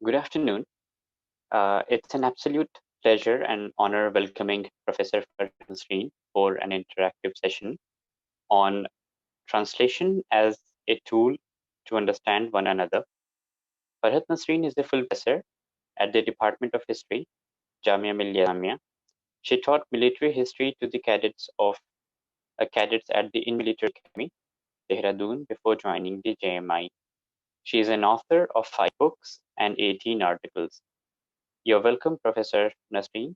Good afternoon. It's an absolute pleasure and honor welcoming Professor Farhat Nasreen for an interactive session on translation as a tool to understand one another. Farhat Nasreen is a full professor at the Department of History, Jamia Millia Islamia. She taught military history to the cadets at the Indian Military Academy, Dehradun, before joining the JMI. She is an author of 5 books and 18 articles. You're welcome, Professor Nasreen.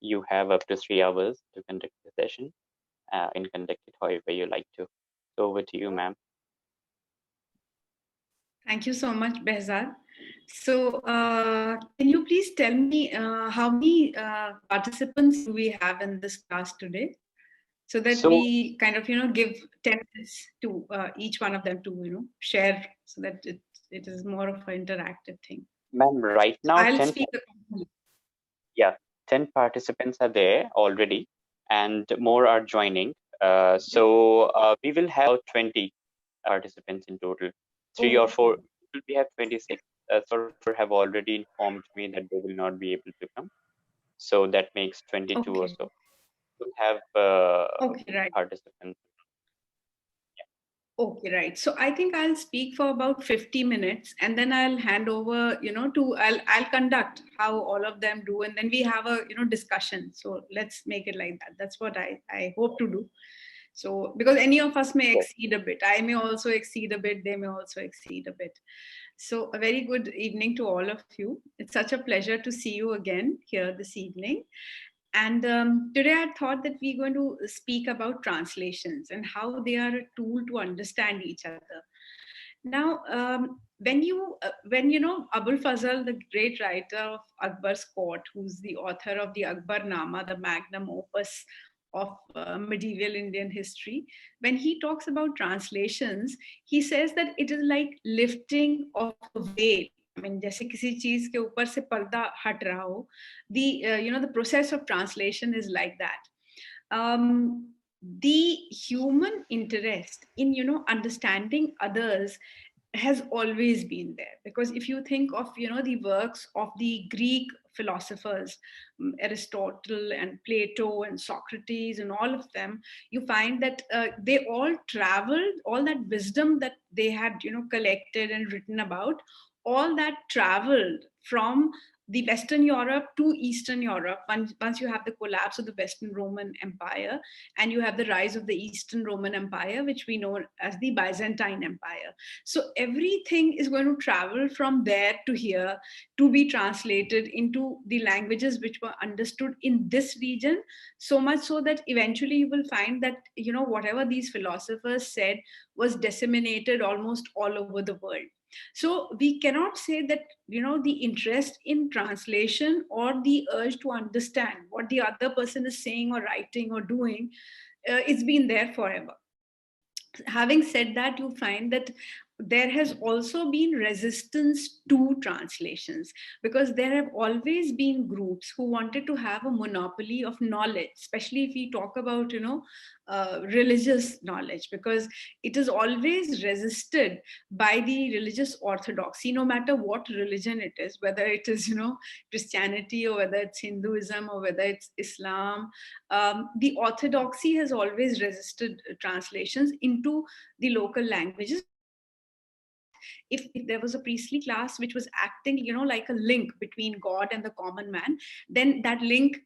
You have up to 3 hours to conduct the session and conduct it however you like to. So over to you, ma'am. Thank you so much, Behzad. So can you please tell me how many participants do we have in this class today? So that So, we kind of, give 10 minutes to each one of them to, share so that it is more of an interactive thing. ma'am, right So now, I'll speak. yeah, 10 participants are there already and more are joining. We will have 20 participants in total. 3 or 4, we have 26. So have already informed me that they will not be able to come. So that makes 22 or Okay. so. We'll have Okay, right. participants. Okay, right. So I think I'll speak for about 50 minutes and then I'll hand over, I'll conduct how all of them do and then we have a, discussion. So let's make it like that. That's what I hope to do. So because any of us may Yes. exceed a bit, I may also exceed a bit, they may also exceed a bit. So a very good evening to all of you. It's such a pleasure to see you again here this evening. And today I thought that we're going to speak about translations and how they are a tool to understand each other. Now, when Abul Fazl, the great writer of Akbar's Court, who's the author of the Akbar Nama, the magnum opus of medieval Indian history, when he talks about translations, he says that it is like lifting of a veil. I mean, जैसे किसी चीज के ऊपर से पर्दा हट रहा हो, the process of translation is like that. The human interest in understanding others has always been there, because if you think of the works of the Greek philosophers, Aristotle and Plato and Socrates and all of them, you find that they all traveled, all that wisdom that they had collected and written about, all that traveled from the Western Europe to Eastern Europe. Once you have the collapse of the Western Roman Empire and you have the rise of the Eastern Roman Empire, which we know as the Byzantine Empire. So everything is going to travel from there to here to be translated into the languages which were understood in this region, so much so that eventually you will find that whatever these philosophers said was disseminated almost all over the world. So we cannot say that the interest in translation or the urge to understand what the other person is saying or writing or doing, it's been there forever. Having said that, you find that there has also been resistance to translations, because there have always been groups who wanted to have a monopoly of knowledge, especially if we talk about religious knowledge, because it is always resisted by the religious orthodoxy, no matter what religion it is, whether it is Christianity or whether it's Hinduism or whether it's Islam. The orthodoxy has always resisted translations into the local languages. If there was a priestly class which was acting like a link between God and the common man, then that link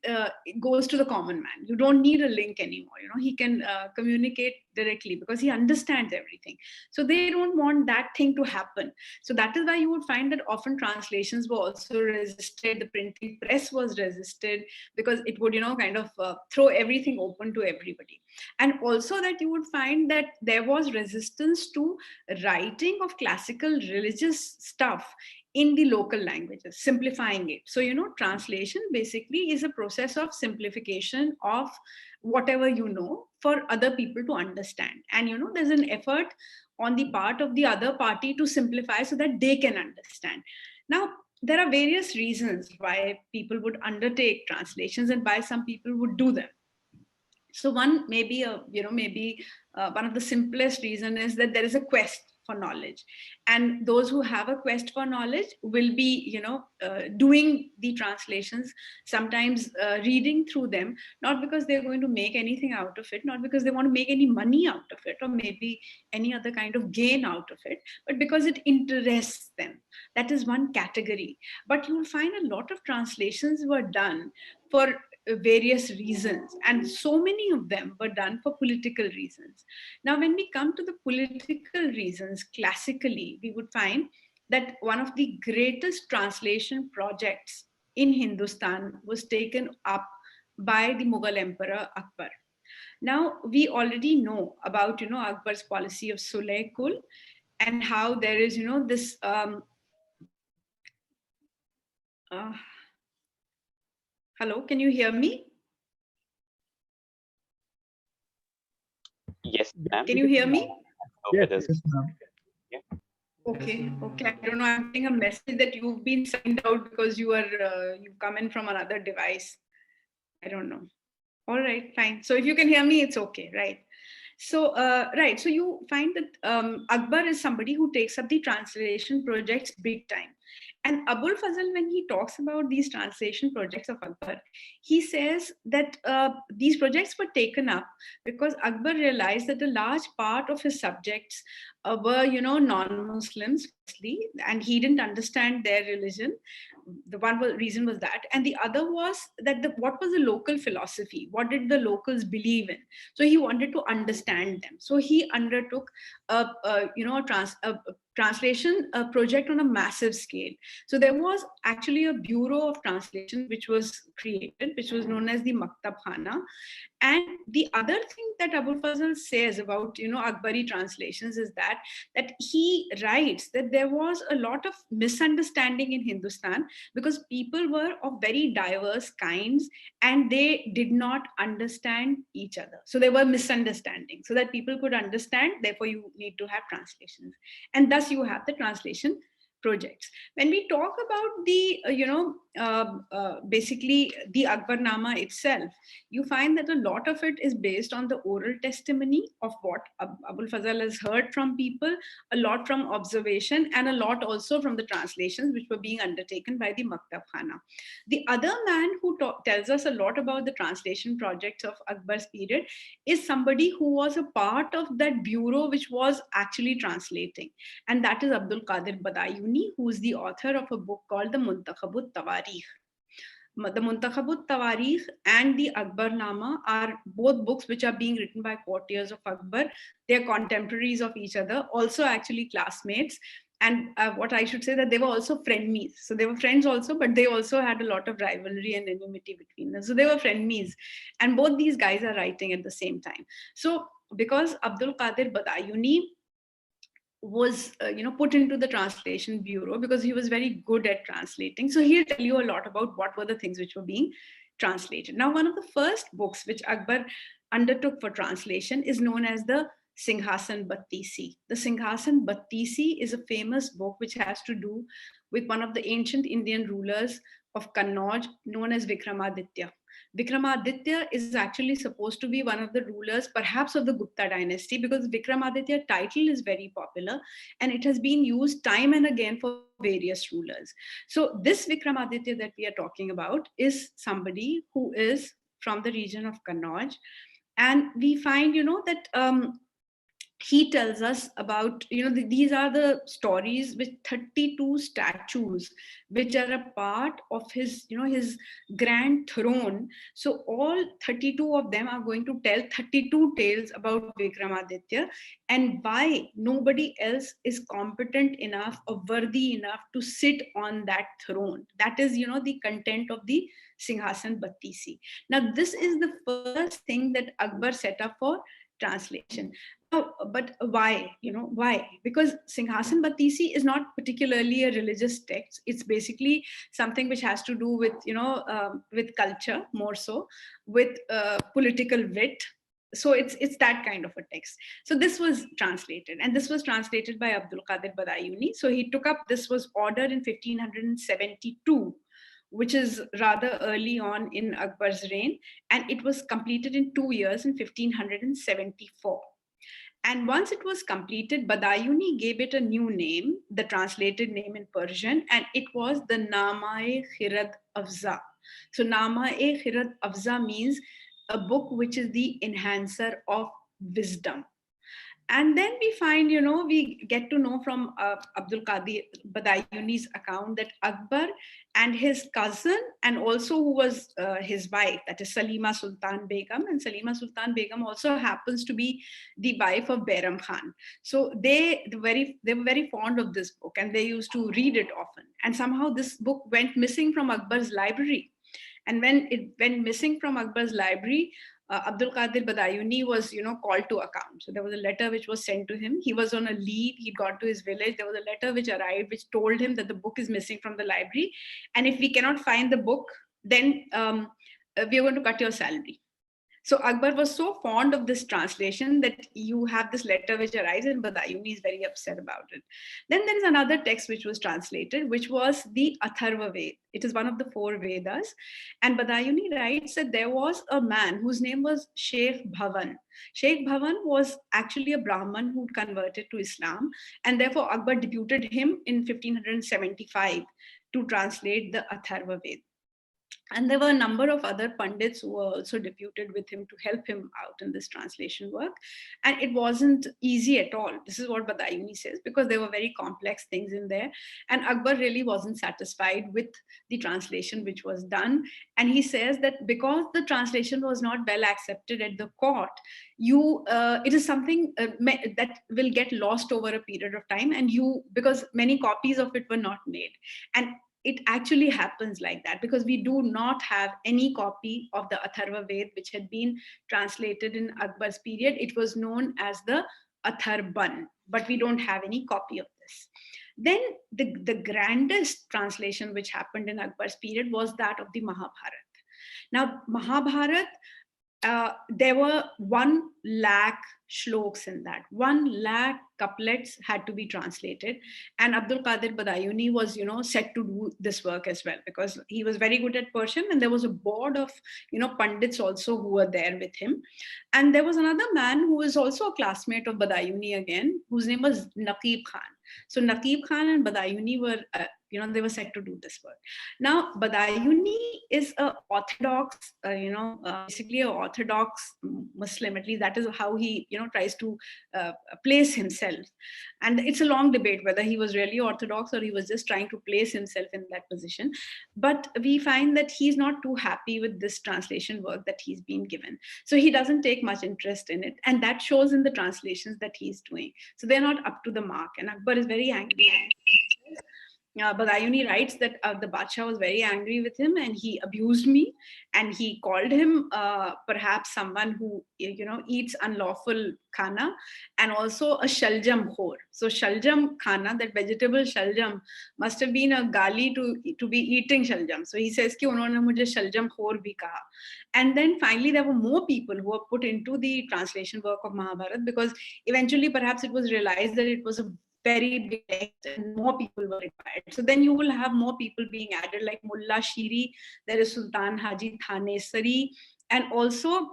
goes to the common man. You don't need a link anymore. He can communicate directly because he understands everything. So they don't want that thing to happen. So that is why you would find that often translations were also resisted. The printing press was resisted because it would kind of throw everything open to everybody. And also that you would find that there was resistance to writing of classical religious stuff in the local languages, simplifying it. So translation basically is a process of simplification of whatever for other people to understand. And there's an effort on the part of the other party to simplify so that they can understand. Now, there are various reasons why people would undertake translations and why some people would do them. So one maybe one of the simplest reason is that there is a quest for knowledge, and those who have a quest for knowledge will be, doing the translations, sometimes reading through them, not because they're going to make anything out of it, not because they want to make any money out of it, or maybe any other kind of gain out of it, but because it interests them. That is one category. But you will find a lot of translations were done for various reasons, and so many of them were done for political reasons. Now, when we come to the political reasons, classically, we would find that one of the greatest translation projects in Hindustan was taken up by the Mughal Emperor Akbar. Now, we already know about, Akbar's policy of Sulh Kul, and how there is, this. Uh, Hello, can you hear me? Yes, ma'am. Can you hear me? Yes, yes, Yeah. Okay, okay. I don't know. I'm getting a message that you've been signed out because you've come in from another device. I don't know. All right, fine. So if you can hear me, it's okay, right? So, right. So you find that Akbar is somebody who takes up the translation projects big time. And Abul Fazl, when he talks about these translation projects of Akbar, he says that these projects were taken up because Akbar realized that a large part of his subjects were, non-Muslims, firstly, and he didn't understand their religion. The reason was that, and the other was that what was the local philosophy? What did the locals believe in? So he wanted to understand them. So he undertook a translation project on a massive scale. So there was actually a bureau of translation which was created, which was known as the Maktab Khana. And the other thing that Abul Fazl says about, Akbari translations is that he writes that there was a lot of misunderstanding in Hindustan because people were of very diverse kinds and they did not understand each other. So there were misunderstandings. So that people could understand, therefore you need to have translations. And thus you have the translation projects. When we talk about the, basically the Akbarnama itself, you find that a lot of it is based on the oral testimony of what Abul Fazl has heard from people, a lot from observation, and a lot also from the translations which were being undertaken by the Maktab Khana. The other man who tells us a lot about the translation projects of Akbar's period is somebody who was a part of that bureau which was actually translating, and that is Abdul Qadir Badayuni, who is the author of a book called the Muntakhabut Tawarikh. The Muntakhabut Tawarikh and the Akbarnama are both books which are being written by courtiers of Akbar. They are contemporaries of each other, also actually classmates. And what I should say, that they were also frenemies. So they were friends also, but they also had a lot of rivalry and enmity between them. So they were frenemies. And both these guys are writing at the same time. So because Abdul Qadir Badayuni was put into the translation bureau because he was very good at translating, so he'll tell you a lot about what were the things which were being translated. Now, one of the first books which Akbar undertook for translation is known as the Singhasan Battisi. The Singhasan Battisi is a famous book which has to do with one of the ancient Indian rulers of Kannauj known as Vikramaditya. Vikramaditya is actually supposed to be one of the rulers, perhaps of the Gupta dynasty, because Vikramaditya title is very popular and it has been used time and again for various rulers. So this Vikramaditya that we are talking about is somebody who is from the region of Kannauj. And we find, that he tells us about, these are the stories with 32 statues which are a part of his, his grand throne. So all 32 of them are going to tell 32 tales about Vikramaditya and why nobody else is competent enough or worthy enough to sit on that throne. That is, the content of the Singhasan Battisi. Now, this is the first thing that Akbar set up for translation. But why? Why? Because Singhasan Battisi is not particularly a religious text. It's basically something which has to do with, with culture more so, with political wit. So it's that kind of a text. So this was translated, and this was translated by Abdul Qadir Badayuni. So he took up, this was ordered in 1572, which is rather early on in Akbar's reign, and it was completed in 2 years in 1574. And once it was completed, Badayuni gave it a new name, the translated name in Persian, and it was the Nama-e Khirad Afza. So Nama-e Khirad Afza means a book which is the enhancer of wisdom. And then we find, we get to know from Abdul Qadir Badayuni's account that Akbar and his cousin, and also who was his wife, that is Salima Sultan Begum, and Salima Sultan Begum also happens to be the wife of Behram Khan. So they were very fond of this book, and they used to read it often. And somehow this book went missing from Akbar's library. And when it went missing from Akbar's library, Abdul Qadir Badayuni was, called to account. So there was a letter which was sent to him. He was on a leave. He'd gone to his village. There was a letter which arrived, which told him that the book is missing from the library. And if we cannot find the book, then we are going to cut your salary. So Akbar was so fond of this translation that you have this letter which arrives, and Badayuni is very upset about it. Then there is another text which was translated, which was the Atharva Ved. It is one of the four Vedas. And Badayuni writes that there was a man whose name was Sheikh Bhavan. Sheikh Bhavan was actually a Brahmin who converted to Islam, and therefore Akbar deputed him in 1575 to translate the Atharva Ved. And there were a number of other pundits who were also deputed with him to help him out in this translation work. And it wasn't easy at all. This is what Badayuni says, because there were very complex things in there. And Akbar really wasn't satisfied with the translation which was done. And he says that because the translation was not well accepted at the court, it is something that will get lost over a period of time. And because many copies of it were not made. And it actually happens like that, because we do not have any copy of the Atharva Ved which had been translated in Akbar's period. It was known as the Atharban, but we don't have any copy of this. Then the grandest translation which happened in Akbar's period was that of the Mahabharat. Now, Mahabharat, there were 1 lakh shloks in that. 1 lakh couplets had to be translated, and Abdul Qadir Badayuni was, set to do this work as well, because he was very good at Persian, and there was a board of, pundits also who were there with him. And there was another man who was also a classmate of Badayuni again, whose name was Naqib Khan. So Naqib Khan and Badayuni were, they were set to do this work. Now, Badayuni is a orthodox, basically an orthodox Muslim. At least that is how he, tries to place himself. And it's a long debate whether he was really orthodox or he was just trying to place himself in that position. But we find that he's not too happy with this translation work that he's been given. So he doesn't take much interest in it. And that shows in the translations that he's doing. So they're not up to the mark. And Akbar is very angry. Badayuni writes that the Badshah was very angry with him, and he abused me, and he called him perhaps someone who eats unlawful khana, and also a shaljam khor. So shaljam khana, that vegetable shaljam, must have been a gali to be eating shaljam. So he says ki unhone mujhe shaljam khor bhi kaha. And then finally there were more people who were put into the translation work of Mahabharata, because eventually perhaps it was realized that it was a very big text and more people were required. So then you will have more people being added, like Mullah Shiri, there is Sultan Haji Thanesari, and also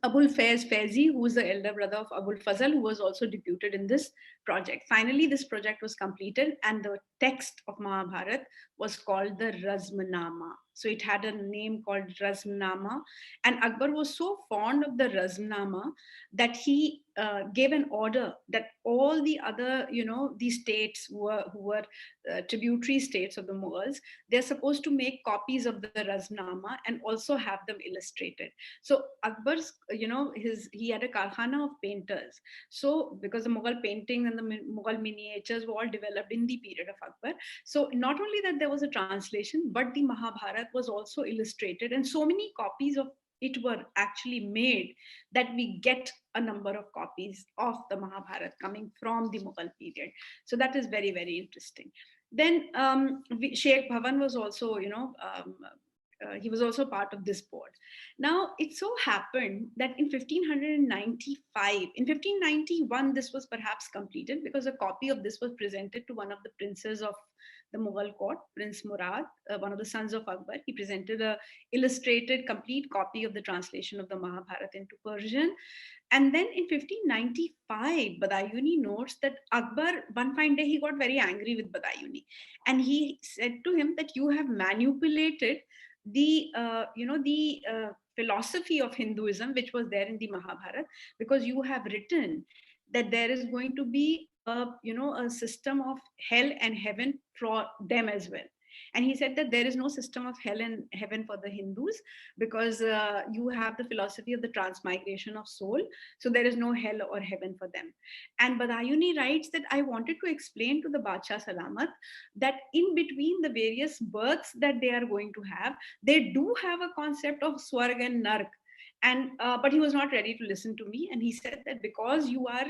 Abul Faiz Faizi, who was the elder brother of Abul Fazal, who was also deputed in this project. Finally, this project was completed, and the text of Mahabharat was called the Razmnama. So it had a name called Razmnama, and Akbar was so fond of the Razmnama that he gave an order that all the other, these states who were tributary states of the Mughals, they're supposed to make copies of the Razmnama and also have them illustrated. So Akbar's, he had a karkhana of painters. So because the Mughal painting and the Mughal miniatures were all developed in the period of Akbar. So not only that there was a translation, but the Mahabharat was also illustrated, and so many copies of it were actually made that we get a number of copies of the Mahabharat coming from the Mughal period. So that is very, very interesting. Then Sheikh Bhavan was also, he was also part of this board. Now, it so happened that in 1595, in 1591, this was perhaps completed, because a copy of this was presented to one of the princes of the Mughal court, Prince Murad, one of the sons of Akbar. He presented a illustrated complete copy of the translation of the Mahabharata into Persian. And then in 1595, Badayuni notes that Akbar, one fine day, he got very angry with Badayuni, and he said to him that you have manipulated the philosophy of Hinduism, which was there in the Mahabharata, because you have written that there is going to be a system of hell and heaven for them as well. And he said that there is no system of hell and heaven for the Hindus, because you have the philosophy of the transmigration of soul. So there is no hell or heaven for them. And Badayuni writes that I wanted to explain to the Badshah Salamat that in between the various births that they are going to have, they do have a concept of Swarg and Nark. And but he was not ready to listen to me, and he said that because you are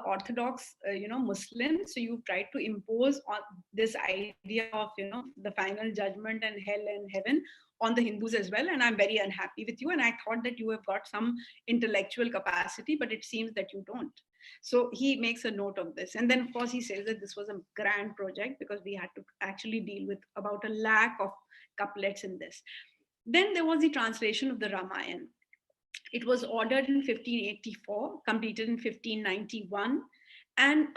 orthodox Muslim, so you've tried to impose on this idea of the final judgment and hell and heaven on the Hindus as well, and I'm very unhappy with you, and I thought that you have got some intellectual capacity, but it seems that you don't. So he makes a note of this, and then of course he says that this was a grand project because we had to actually deal with about 100,000 of couplets in this. Then there was the translation of the Ramayana. It was ordered in 1584, completed in 1591, and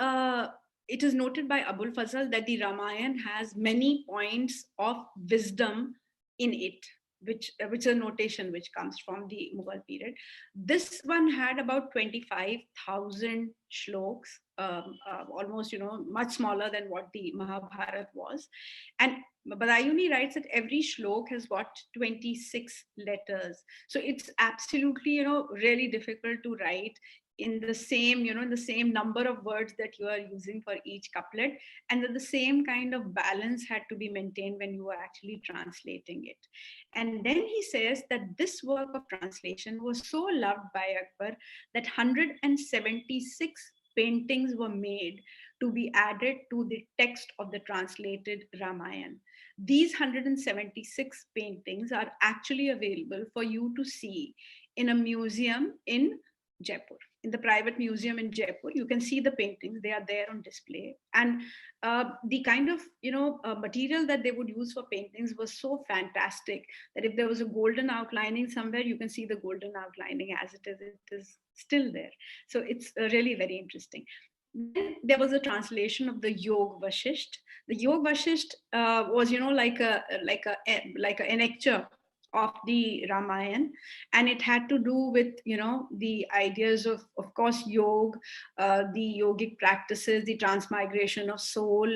it is noted by Abul Fazl that the Ramayana has many points of wisdom in it, which is a notation which comes from the Mughal period. This one had about 25,000 shloks, almost much smaller than what the Mahabharata was. And Badayuni writes that every shlok has got 26 letters. So it's absolutely, really difficult to write in the same, in the same number of words that you are using for each couplet, and that the same kind of balance had to be maintained when you were actually translating it. And then he says that this work of translation was so loved by Akbar that 176 paintings were made to be added to the text of the translated Ramayana. These 176 paintings are actually available for you to see in a museum in Jaipur. In the private museum in Jaipur, you can see the paintings. They are there on display. And the kind of material that they would use for paintings was so fantastic that if there was a golden outlining somewhere, you can see the golden outlining as it is still there. So it's really very interesting. Then there was a translation of the Yog Vashisht. The Yog Vashisht was, like a lecture of the Ramayana, and it had to do with, the ideas of course, yoga, the yogic practices, the transmigration of soul,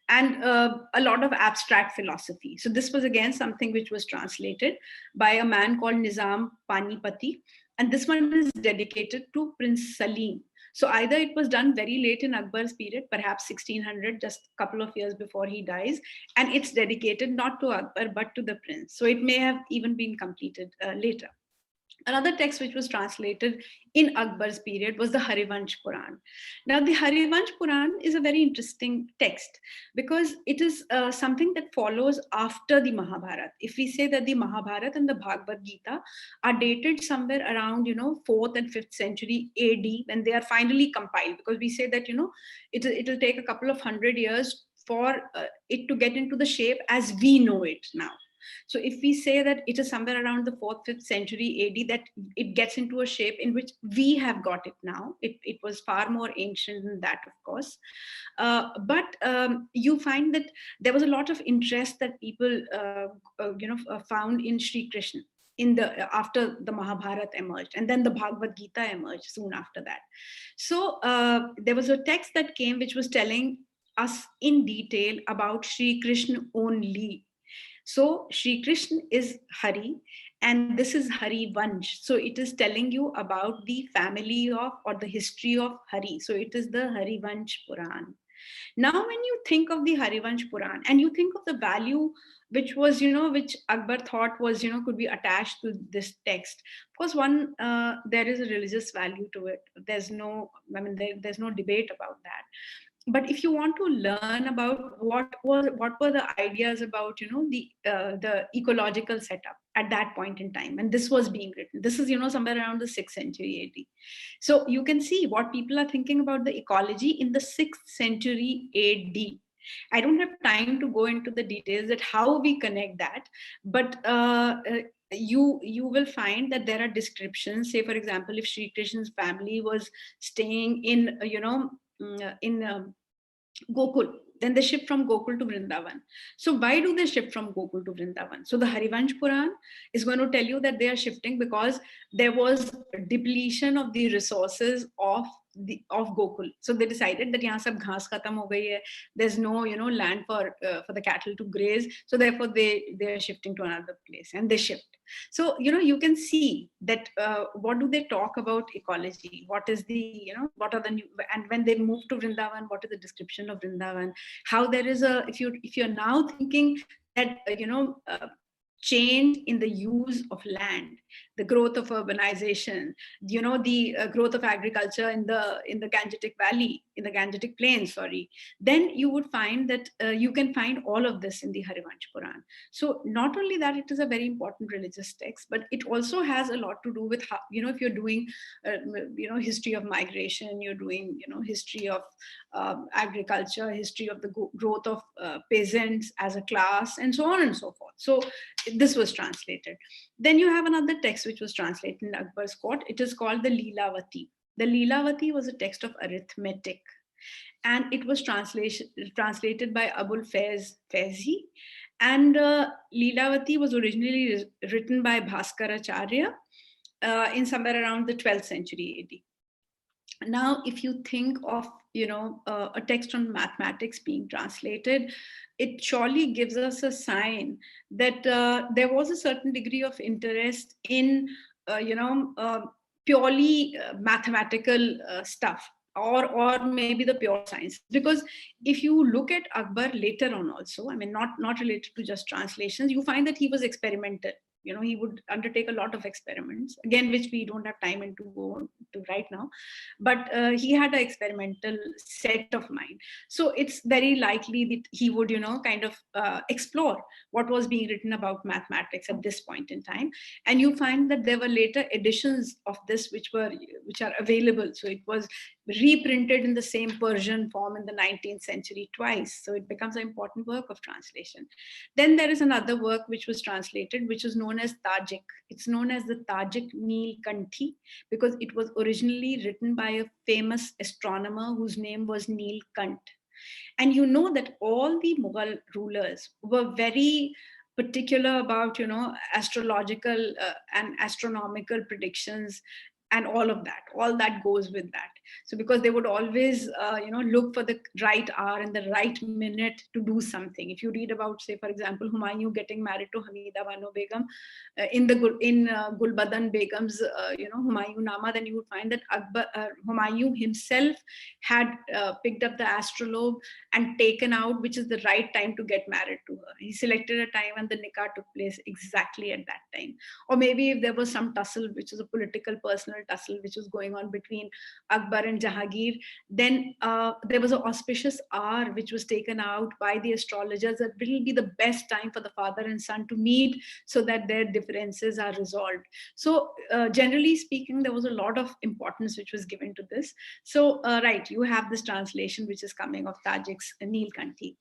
and a lot of abstract philosophy. So this was again something which was translated by a man called Nizam Panipati, and this one is dedicated to Prince Salim. So either it was done very late in Akbar's period, perhaps 1600, just a couple of years before he dies, and it's dedicated not to Akbar, but to the prince. So it may have even been completed later. Another text which was translated in Akbar's period was the Harivansh Puran. Now, the Harivansh Puran is a very interesting text because it is something that follows after the Mahabharata. If we say that the Mahabharata and the Bhagavad Gita are dated somewhere around, 4th and 5th century AD, when they are finally compiled, because we say that, it'll take a couple of 100 years for it to get into the shape as we know it now. So if we say that it is somewhere around the 4th, 5th century AD that it gets into a shape in which we have got it now, it was far more ancient than that, of course. But you find that there was a lot of interest that people, found in Sri Krishna after the Mahabharata emerged, and then the Bhagavad Gita emerged soon after that. So there was a text that came which was telling us in detail about Sri Krishna only. So Sri Krishna is Hari, and this is Hari Vansh. So it is telling you about the family of, or the history of Hari. So it is the Hari Vansh Puran. Now, when you think of the Hari Vansh Puran and you think of the value which was, which Akbar thought was, could be attached to this text. Of course, there is a religious value to it. There's no debate about that. But if you want to learn about what were the ideas about the ecological setup at that point in time, and this was being written, this is somewhere around the 6th century AD. So you can see what people are thinking about the ecology in the 6th century AD. I don't have time to go into the details that how we connect that, but you will find that there are descriptions. Say, for example, if Sri Krishna's family was staying in, in Gokul. Then they shift from Gokul to Vrindavan. So why do they shift from Gokul to Vrindavan? So the Harivansh Puran is going to tell you that they are shifting because there was depletion of the resources of Gokul. So they decided that yahan sab ghas khatam ho gayi hai. There's no land for the cattle to graze. So therefore they are shifting to another place, and they shift. So you can see that what do they talk about ecology, what is the what are the new, and when they move to Vrindavan, what is the description of Vrindavan, how there is a, if you're now thinking that change in the use of land, the growth of urbanization, the growth of agriculture in the Gangetic Valley, in the Gangetic Plains, sorry, then you would find that you can find all of this in the Harivansh Puran. So not only that it is a very important religious text, but it also has a lot to do with how, if you're doing history of migration, you're doing history of agriculture, history of the growth of peasants as a class, and so on and so forth. So this was translated. Then you have another text which was translated in Akbar's court. It is called the Leelavati. The Leelavati was a text of arithmetic, and it was translated by Abul Faiz Faizi. And Leelavati was originally written by Bhaskaracharya in somewhere around the 12th century AD. Now, if you think of a text on mathematics being translated, it surely gives us a sign that there was a certain degree of interest in purely mathematical stuff, or maybe the pure sciences. Because if you look at Akbar later on also, I mean, not related to just translations, you find that he was experimental. He would undertake a lot of experiments, again, which we don't have time to go to right now, but he had an experimental set of mind. So it's very likely that he would kind of explore what was being written about mathematics at this point in time. And you find that there were later editions of this which are available. So it was reprinted in the same Persian form in the 19th century twice. So it becomes an important work of translation. Then there is another work which was translated, which is known as Tajik. It's known as the Tajik Neelkanthi because it was originally written by a famous astronomer whose name was Neelkant. And you know that all the Mughal rulers were very particular about astrological and astronomical predictions, and all that goes with that. So because they would always look for the right hour and the right minute to do something. If you read about, say, for example, Humayun getting married to Hamida Banu Begum in Gulbadan Begum's Humayun Nama, then you would find that Humayun himself had picked up the astrolabe and taken out which is the right time to get married to her. He selected a time and the nikah took place exactly at that time. Or maybe if there was some tussle, which is a political personal tussle which was going on between Akbar and Jahangir, then there was an auspicious hour which was taken out by the astrologers that will be the best time for the father and son to meet so that their differences are resolved. So generally speaking, there was a lot of importance which was given to this. So right, you have this translation which is coming of Tajik's Neelkanthi.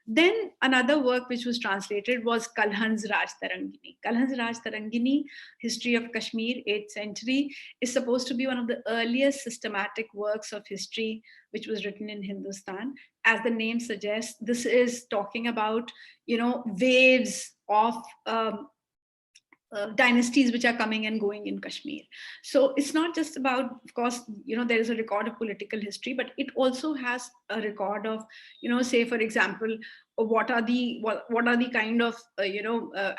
Then another work which was translated was Kalhan's Raj Tarangini. Kalhan's Raj Tarangini, History of Kashmir, 8th century, is supposed to be one of the earliest systematic works of history which was written in Hindustan. As the name suggests, this is talking about, waves of dynasties which are coming and going in Kashmir. So it's not just about, of course, there is a record of political history, but it also has a record of, say, for example, what are the kind of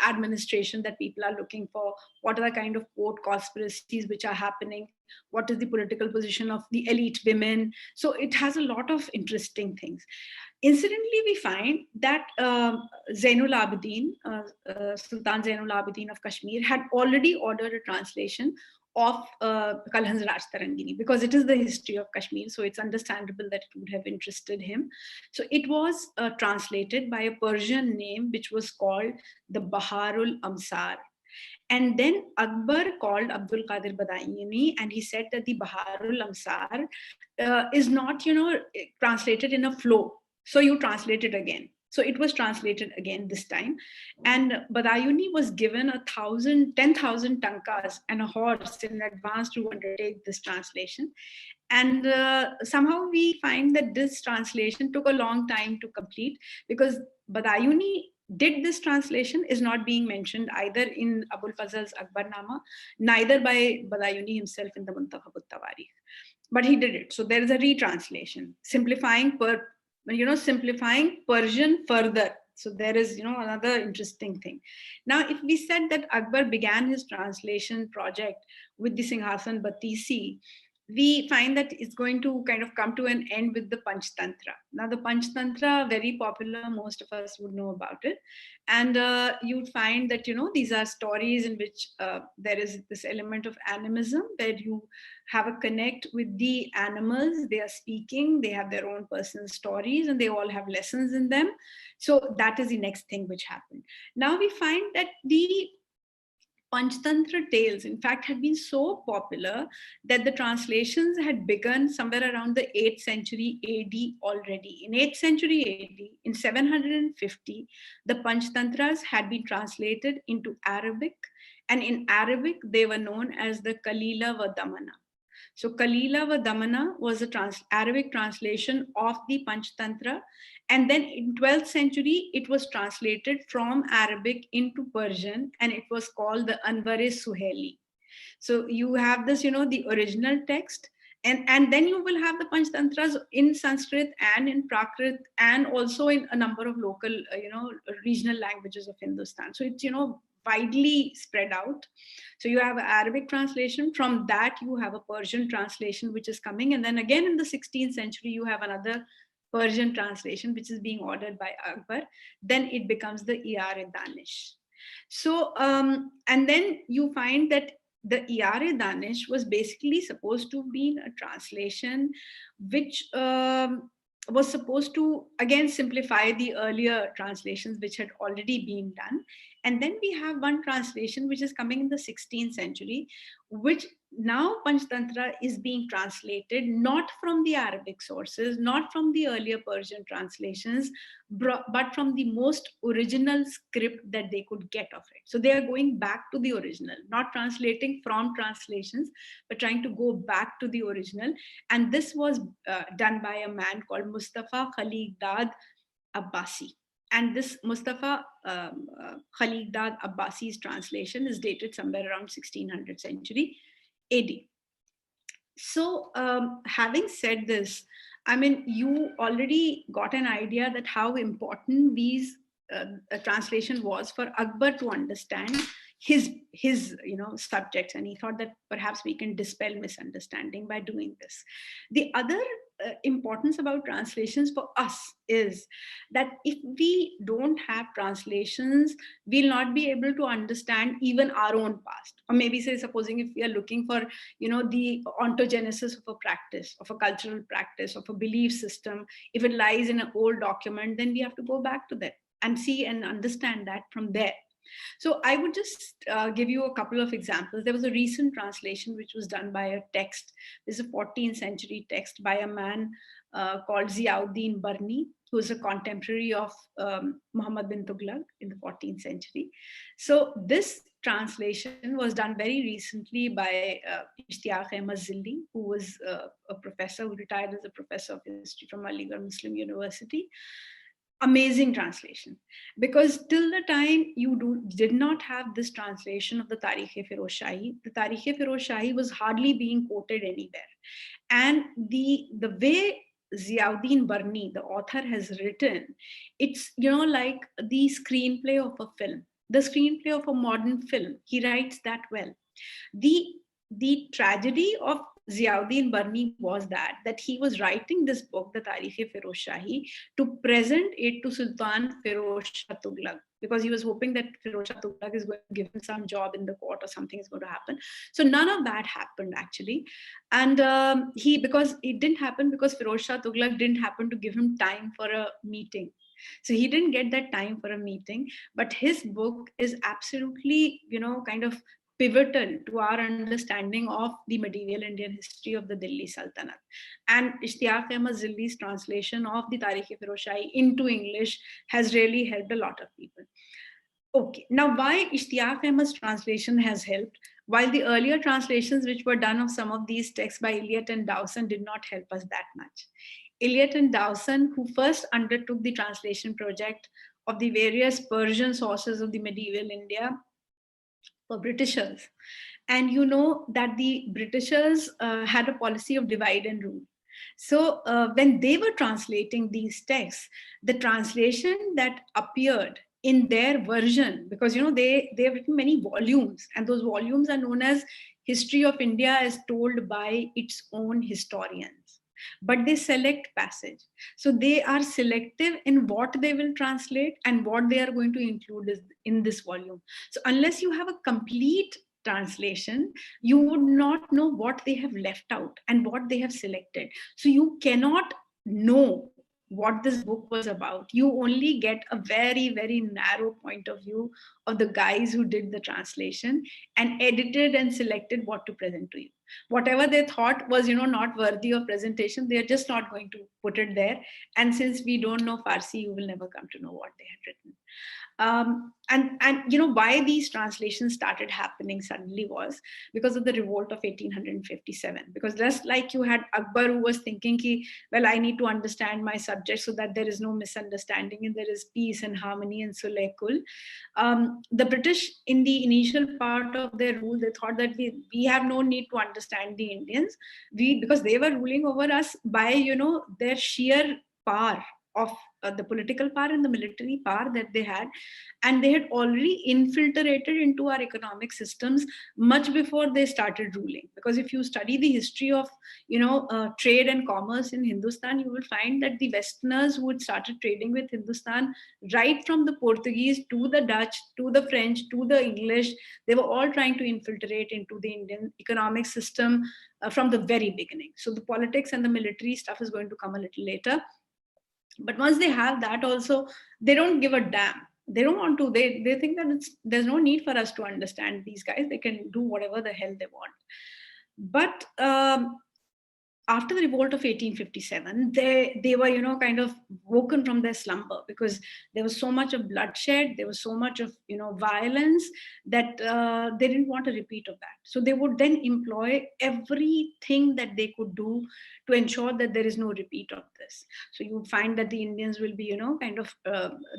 administration that people are looking for, what are the kind of court conspiracies which are happening, what is the political position of the elite women. So it has a lot of interesting things. Incidentally, we find that Zainul Abidin, Sultan Zainul Abidin of Kashmir, had already ordered a translation of Kalhan's Raj Tarangini because it is the history of Kashmir, so it's understandable that it would have interested him. So it was translated by a Persian name which was called the Baharul Amsar. And then Akbar called Abdul Qadir Badayini and he said that the Baharul Amsar is not, translated in a flow. So you translate it again. So it was translated again this time. And Badayuni was given 10,000 tankas and a horse in advance to undertake this translation. And somehow we find that this translation took a long time to complete, because Badayuni did this translation is not being mentioned either in Abul Fazl's Akbarnama, neither by Badayuni himself in the Muntakhab Tawarikh. But he did it. So there is a retranslation, simplifying Persian further. So there is, another interesting thing. Now, if we said that Akbar began his translation project with the Singhasan Batisi, we find that it's going to kind of come to an end with the Panchtantra. Now, the Panchtantra, very popular, most of us would know about it. And you'd find that, these are stories in which there is this element of animism, where you have a connect with the animals. They are speaking, they have their own personal stories, and they all have lessons in them. So that is the next thing which happened. Now we find that the Panchtantra tales, in fact, had been so popular that the translations had begun somewhere around the 8th century AD already. In 8th century AD, in 750, the Panchtantras had been translated into Arabic, and in Arabic, they were known as the Kalila wa Damana. So Kalila va Damana was a Arabic translation of the Panchtantra. And then in 12th century, it was translated from Arabic into Persian, and it was called the Anwar-e Suhaili. So you have this, the original text, and then you will have the Panchtantras in Sanskrit and in Prakrit, and also in a number of local, regional languages of Hindustan. So it's, widely spread out. So you have an Arabic translation. From that, you have a Persian translation, which is coming. And then again in the 16th century, you have another Persian translation, which is being ordered by Akbar. Then it becomes the Iyar-e Danish. So, and then you find that the Iyar-e Danish was basically supposed to be a translation which was supposed to, again, simplify the earlier translations which had already been done. And then we have one translation which is coming in the 16th century, which now Panchtantra is being translated not from the Arabic sources, not from the earlier Persian translations, but from the most original script that they could get of it. So they are going back to the original, not translating from translations, but trying to go back to the original. And this was done by a man called Mustafa Khalid-Dad Abbasi. And this Mustafa Khalid-Dad Abbasi's translation is dated somewhere around 1600 century AD. So having said this, I mean, you already got an idea that how important these translation was for Akbar to understand his subjects, and he thought that perhaps we can dispel misunderstanding by doing this. The other importance about translations for us is that if we don't have translations, we'll not be able to understand even our own past. Or maybe, say, supposing if we are looking for the ontogenesis of a practice, of a cultural practice, of a belief system, if it lies in an old document, then we have to go back to that and see and understand that from there. So I would just give you a couple of examples. There was a recent translation which was done by a text. This is a 14th century text by a man called Ziauddin Barni, who is a contemporary of Muhammad bin Tughlaq in the 14th century. So this translation was done very recently by Ishtiaq Ahmad Zilli, who was a professor who retired as a professor of history from Aligarh Muslim University. Amazing translation, because till the time you did not have this translation of the Tarikh-e-Firoz Shahi, the Tarikh-e-Firoz Shahi was hardly being quoted anywhere. And the way Ziauddin Barni, the author, has written, it's like the screenplay of a film, the screenplay of a modern film. He writes that well. The tragedy of Ziauddin Barni was that he was writing this book, the Tarikh-e-Firoz Shahi, to present it to Sultan Firoz Shah Tughlaq, because he was hoping that Firoz Shah Tughlaq is going to give him some job in the court or something is going to happen. So none of that happened actually. And because it didn't happen because Firoz Shah Tughlaq didn't happen to give him time for a meeting. So he didn't get that time for a meeting, but his book is absolutely, kind of pivotal to our understanding of the medieval Indian history of the Delhi Sultanate. And Ishtiaq Ahmad Zilli's translation of the Tarikh-e-Firozshahi into English has really helped a lot of people. Okay, now why Ishtiaq Ahmad's translation has helped, while the earlier translations which were done of some of these texts by Eliot and Dowson did not help us that much. Eliot and Dowson, who first undertook the translation project of the various Persian sources of the medieval India, were Britishers. And you know that the Britishers had a policy of divide and rule. So when they were translating these texts, the translation that appeared in their version, because you know they have written many volumes, and those volumes are known as History of India as told by its own historians. But they select passage. So they are selective in what they will translate and what they are going to include in this volume. So unless you have a complete translation, you would not know what they have left out and what they have selected. So you cannot know what this book was about. You only get a very, very narrow point of view of the guys who did the translation and edited and selected what to present to you. Whatever they thought was, you know, not worthy of presentation, they are just not going to put it there. And since we don't know Farsi, you will never come to know what they had written. And you know why these translations started happening suddenly was because of the revolt of 1857. Because just like you had Akbar, who was thinking ki, well, I need to understand my subject so that there is no misunderstanding and there is peace and harmony and sulekul. The British, in the initial part of their rule, they thought that we have no need to understand the Indians, because they were ruling over us by, you know, their sheer power of the political power and the military power that they had, and they had already infiltrated into our economic systems much before they started ruling. Because if you study the history of, you know, trade and commerce in Hindustan, you will find that the Westerners who had started trading with Hindustan, right from the Portuguese to the Dutch to the French to the English, they were all trying to infiltrate into the Indian economic system from the very beginning. So the politics and the military stuff is going to come a little later. But once they have that also, they don't give a damn. They don't want to, they think that there's no need for us to understand these guys. They can do whatever the hell they want. But after the revolt of 1857, they were, you know, kind of woken from their slumber, because there was so much of bloodshed, there was so much of, you know, violence, that they didn't want a repeat of that. So they would then employ everything that they could do to ensure that there is no repeat of this. So you would find that the Indians will be, you know, kind of,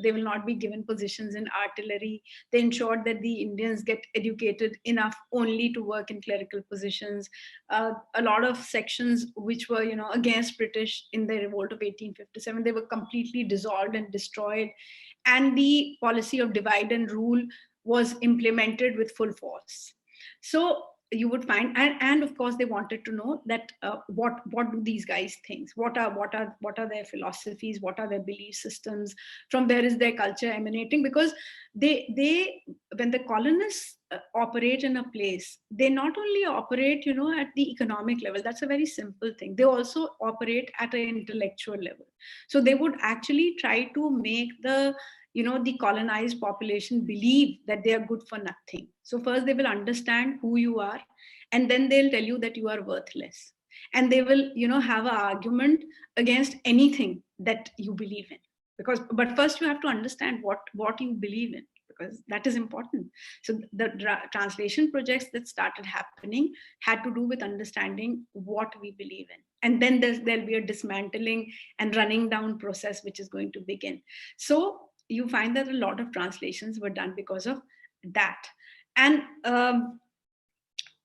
they will not be given positions in artillery. They ensured that the Indians get educated enough only to work in clerical positions. A lot of sections which were, you know, against British in the revolt of 1857, they were completely dissolved and destroyed. And the policy of divide and rule was implemented with full force. So you would find, and of course they wanted to know that what do these guys think, what are their philosophies, what are their belief systems, from where is their culture emanating. Because they when the colonists operate in a place, they not only operate, you know, at the economic level, that's a very simple thing, they also operate at an intellectual level. So they would actually try to make the, you know, the colonized population believe that they are good for nothing. So first they will understand who you are, and then they'll tell you that you are worthless, and they will, you know, have an argument against anything that you believe in. Because, but first you have to understand what you believe in, because that is important. So the translation projects that started happening had to do with understanding what we believe in, and then there'll be a dismantling and running down process which is going to begin. So you find that a lot of translations were done because of that. And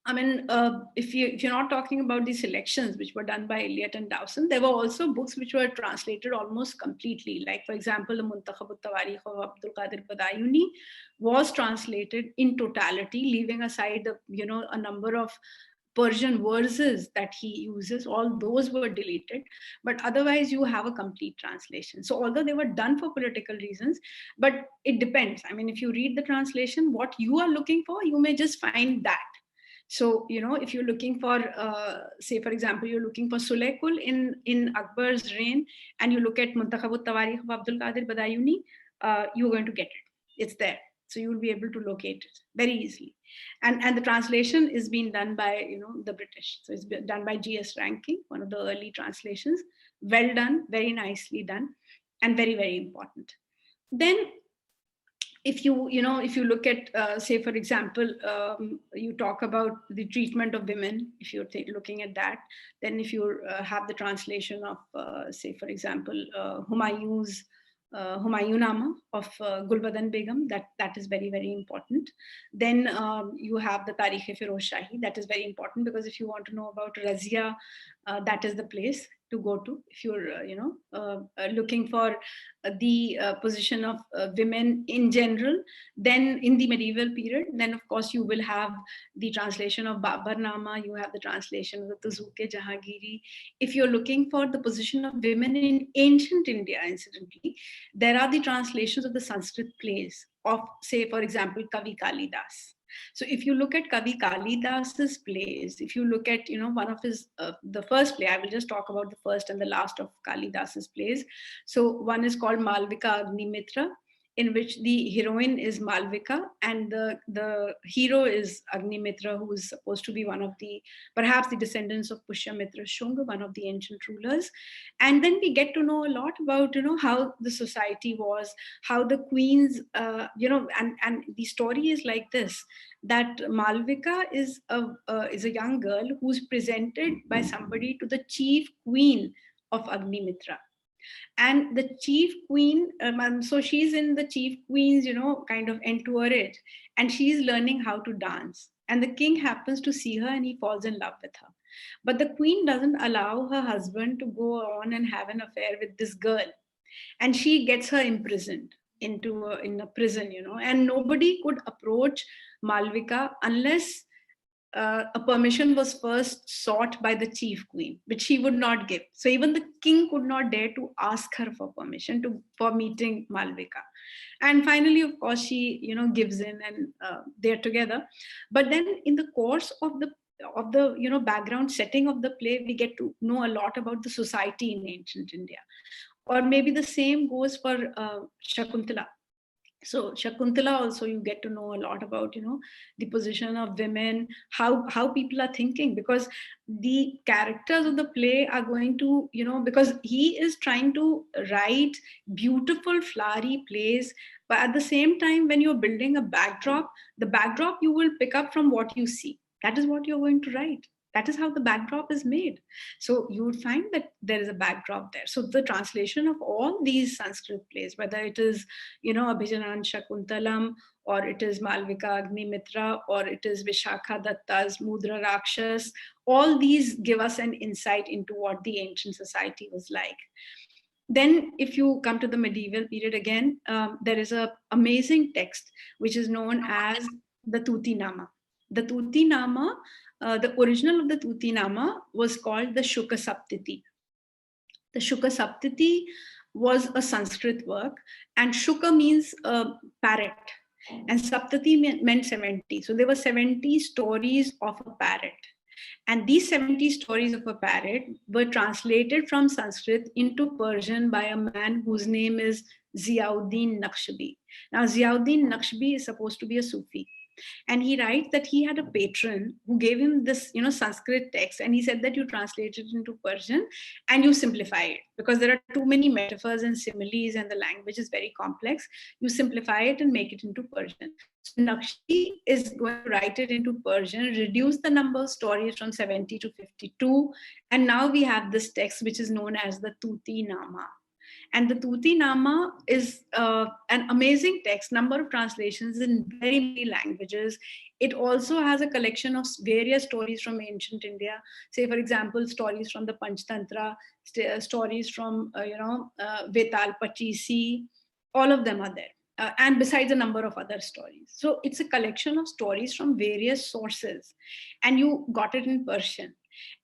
I mean, if you're not talking about the selections which were done by Eliot and Dowson, there were also books which were translated almost completely. Like, for example, the Muntakhab al-Tawarikh of Abdul Qadir Badayuni was translated in totality, leaving aside the, you know, a number of Persian verses that he uses. All those were deleted, but otherwise you have a complete translation. So although they were done for political reasons, but it depends. I mean, if you read the translation, what you are looking for, you may just find that. So, you know, if you're looking for, say, for example, you're looking for Sulekul in Akbar's reign, and you look at Muntakhab al-Tawarikh of Abdul Qadir Badayuni, you're going to get it. It's there. So you will be able to locate it very easily. And the translation is being done by, the British. So it's been done by G.S. Ranking, one of the early translations. Well done, very nicely done, and very, very important. Then if you look at, say for example, you talk about the treatment of women. If you're looking at that, then if you have the translation of, say for example, Humayunama of Gulbadan Begum, that is very, very important. Then you have the Tarikh-e Firoz Shahi, that is very important, because if you want to know about Razia, that is the place to go to if you're looking for the position of women in general. Then in the medieval period, then of course you will have the translation of Babarnama, you have the translation of the Tuzuke Jahangiri. If you're looking for the position of women in ancient India, incidentally, there are the translations of the Sanskrit plays of, say for example, Kavi Kalidas. So if you look at Kavi Kalidas's plays, if you look at, one of his, the first play, I will just talk about the first and the last of Kalidas's plays. So one is called Malvika Agnimitra, in which the heroine is Malvika and the hero is Agnimitra, who is supposed to be one of the, perhaps the descendants of Pushyamitra Shunga, one of the ancient rulers. And then we get to know a lot about, how the society was, how the queens, and the story is like this, that Malvika is a young girl who's presented by somebody to the chief queen of Agnimitra. And the chief queen, so she's in the chief queen's, kind of entourage, and she's learning how to dance. And the king happens to see her and he falls in love with her. But the queen doesn't allow her husband to go on and have an affair with this girl. And she gets her imprisoned in a prison, and nobody could approach Malvika unless a permission was first sought by the chief queen, which she would not give. So even the king could not dare to ask her for permission for meeting Malvika. And finally, of course, she gives in, and they're together. But then in the course of the background setting of the play, we get to know a lot about the society in ancient India. Or maybe the same goes for Shakuntala. So Shakuntala also, you get to know a lot about the position of women, how people are thinking, because the characters of the play are going to because he is trying to write beautiful flowery plays, but at the same time, when you're building a backdrop, the backdrop you will pick up from what you see. That is what you're going to write. That is how the backdrop is made. So you would find that there is a backdrop there. So the translation of all these Sanskrit plays, whether it is, Abhijanan Shakuntalam, or it is Malvika Agnimitra, or it is Vishakha Datta's Mudra Rakshas, all these give us an insight into what the ancient society was like. Then if you come to the medieval period again, there is an amazing text which is known as the Tutinama. The Tutinama, the original of the Tutinama was called the Shuka Saptati. The Shuka Saptati was a Sanskrit work, and Shuka means parrot, and Saptati meant 70. So there were 70 stories of a parrot. And these 70 stories of a parrot were translated from Sanskrit into Persian by a man whose name is Ziauddin Naqshbi. Now, Ziauddin Naqshbi is supposed to be a Sufi. And he writes that he had a patron who gave him this, Sanskrit text, and he said that you translate it into Persian and you simplify it, because there are too many metaphors and similes and the language is very complex. You simplify it and make it into Persian. So Naqshbi is going to write it into Persian, reduce the number of stories from 70 to 52, and now we have this text which is known as the Tuti Nama. And the Tuti Nama is an amazing text, number of translations in very many languages. It also has a collection of various stories from ancient India. Say, for example, stories from the Panchtantra, stories from, Vetal Pachisi, all of them are there. And besides a number of other stories. So it's a collection of stories from various sources. And you got it in Persian.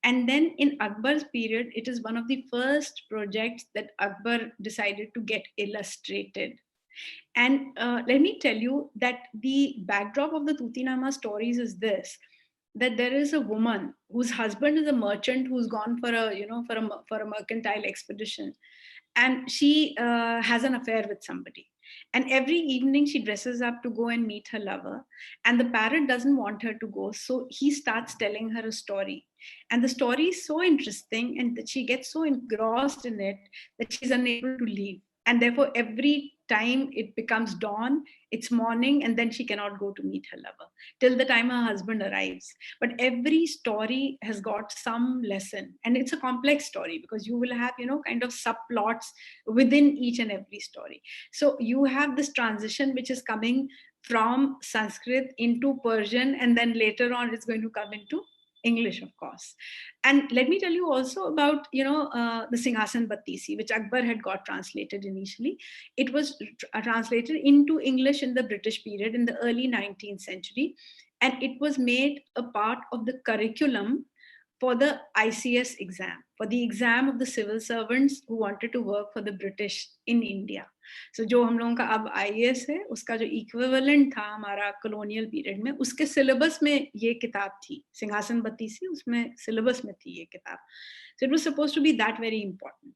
And then in Akbar's period, it is one of the first projects that Akbar decided to get illustrated. And let me tell you that the backdrop of the Tutinama stories is this, that there is a woman whose husband is a merchant who's gone for a mercantile expedition. And she has an affair with somebody. And every evening she dresses up to go and meet her lover. And the parrot doesn't want her to go. So he starts telling her a story. And the story is so interesting and that she gets so engrossed in it that she's unable to leave. And therefore, every time it becomes dawn, it's morning, and then she cannot go to meet her lover till the time her husband arrives. But every story has got some lesson, and it's a complex story because you will have, kind of subplots within each and every story. So you have this transition which is coming from Sanskrit into Persian, and then later on it's going to come into English, of course. And let me tell you also about, the Singhasan Battisi, which Akbar had got translated initially. It was translated into English in the British period in the early 19th century. And it was made a part of the curriculum for the ICS exam, for the exam of the civil servants who wanted to work for the British in India. So जो हम लोगों का अब IAS है, उसका जो equivalent था हमारा कॉलोनियल पीरियड में, उसके सिलेबस में ये किताब थी, सिंहासन बत्तीसी, उसमें सिलेबस में थी ये किताब. So it was supposed to be that very important.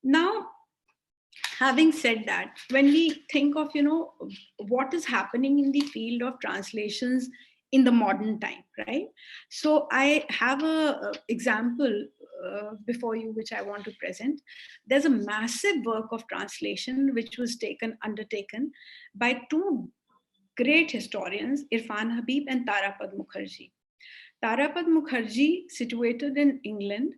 Now, having said that, when we think of, what is happening in the field of translations in the modern time, right? So I have a example before you, which I want to present. There's a massive work of translation which was undertaken by two great historians, Irfan Habib and Tarapad Mukherjee. Tarapad Mukherjee, situated in England,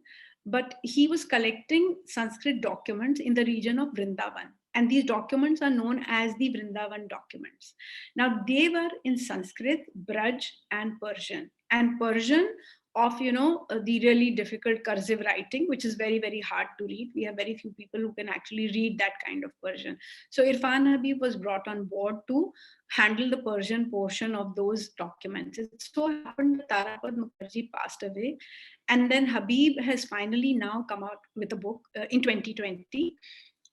but he was collecting Sanskrit documents in the region of Vrindavan. And these documents are known as the Vrindavan documents. Now, they were in Sanskrit, Braj, and Persian. And Persian of, the really difficult cursive writing, which is very, very hard to read. We have very few people who can actually read that kind of Persian. So Irfan Habib was brought on board to handle the Persian portion of those documents. It so happened that Tarapad Mukherjee passed away. And then Habib has finally now come out with a book in 2020,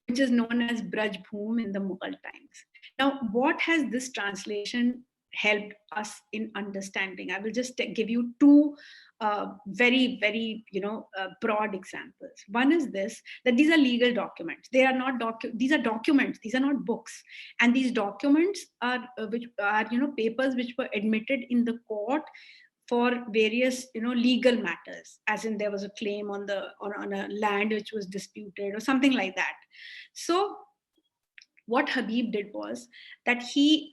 which is known as Braj Bhoom in the Mughal times. Now, what has this translation helped us in understanding? I will just give you two very, very, broad examples. One is this, that these are legal documents. They are not these are documents. These are not books. And these documents are, which are, papers which were admitted in the court for various, legal matters, as in there was a claim on a land which was disputed or something like that. So what Habib did was that he,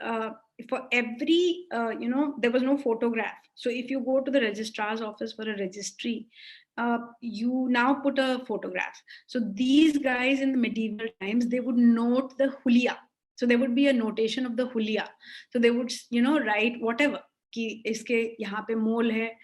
for every, there was no photograph. So if you go to the registrar's office for a registry, you now put a photograph. So these guys in the medieval times, they would note the hulia. So there would be a notation of the hulia. So they would, write whatever. कि इसके यहाँ पे मोल है,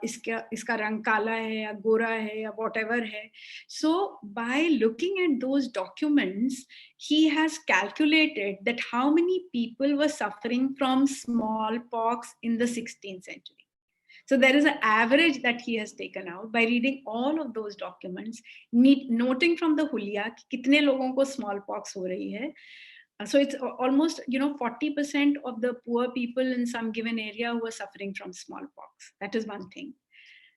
इसका रंग काला है या गोरा है या whatever है. So by looking at those documents, he has calculated that how many people were suffering from smallpox in the 16th century. So there is an average that he has taken out by reading all of those documents, noting from the hulia कितने लोगों को smallpox हो रही है. So it's almost, 40% of the poor people in some given area who are suffering from smallpox. That is one thing.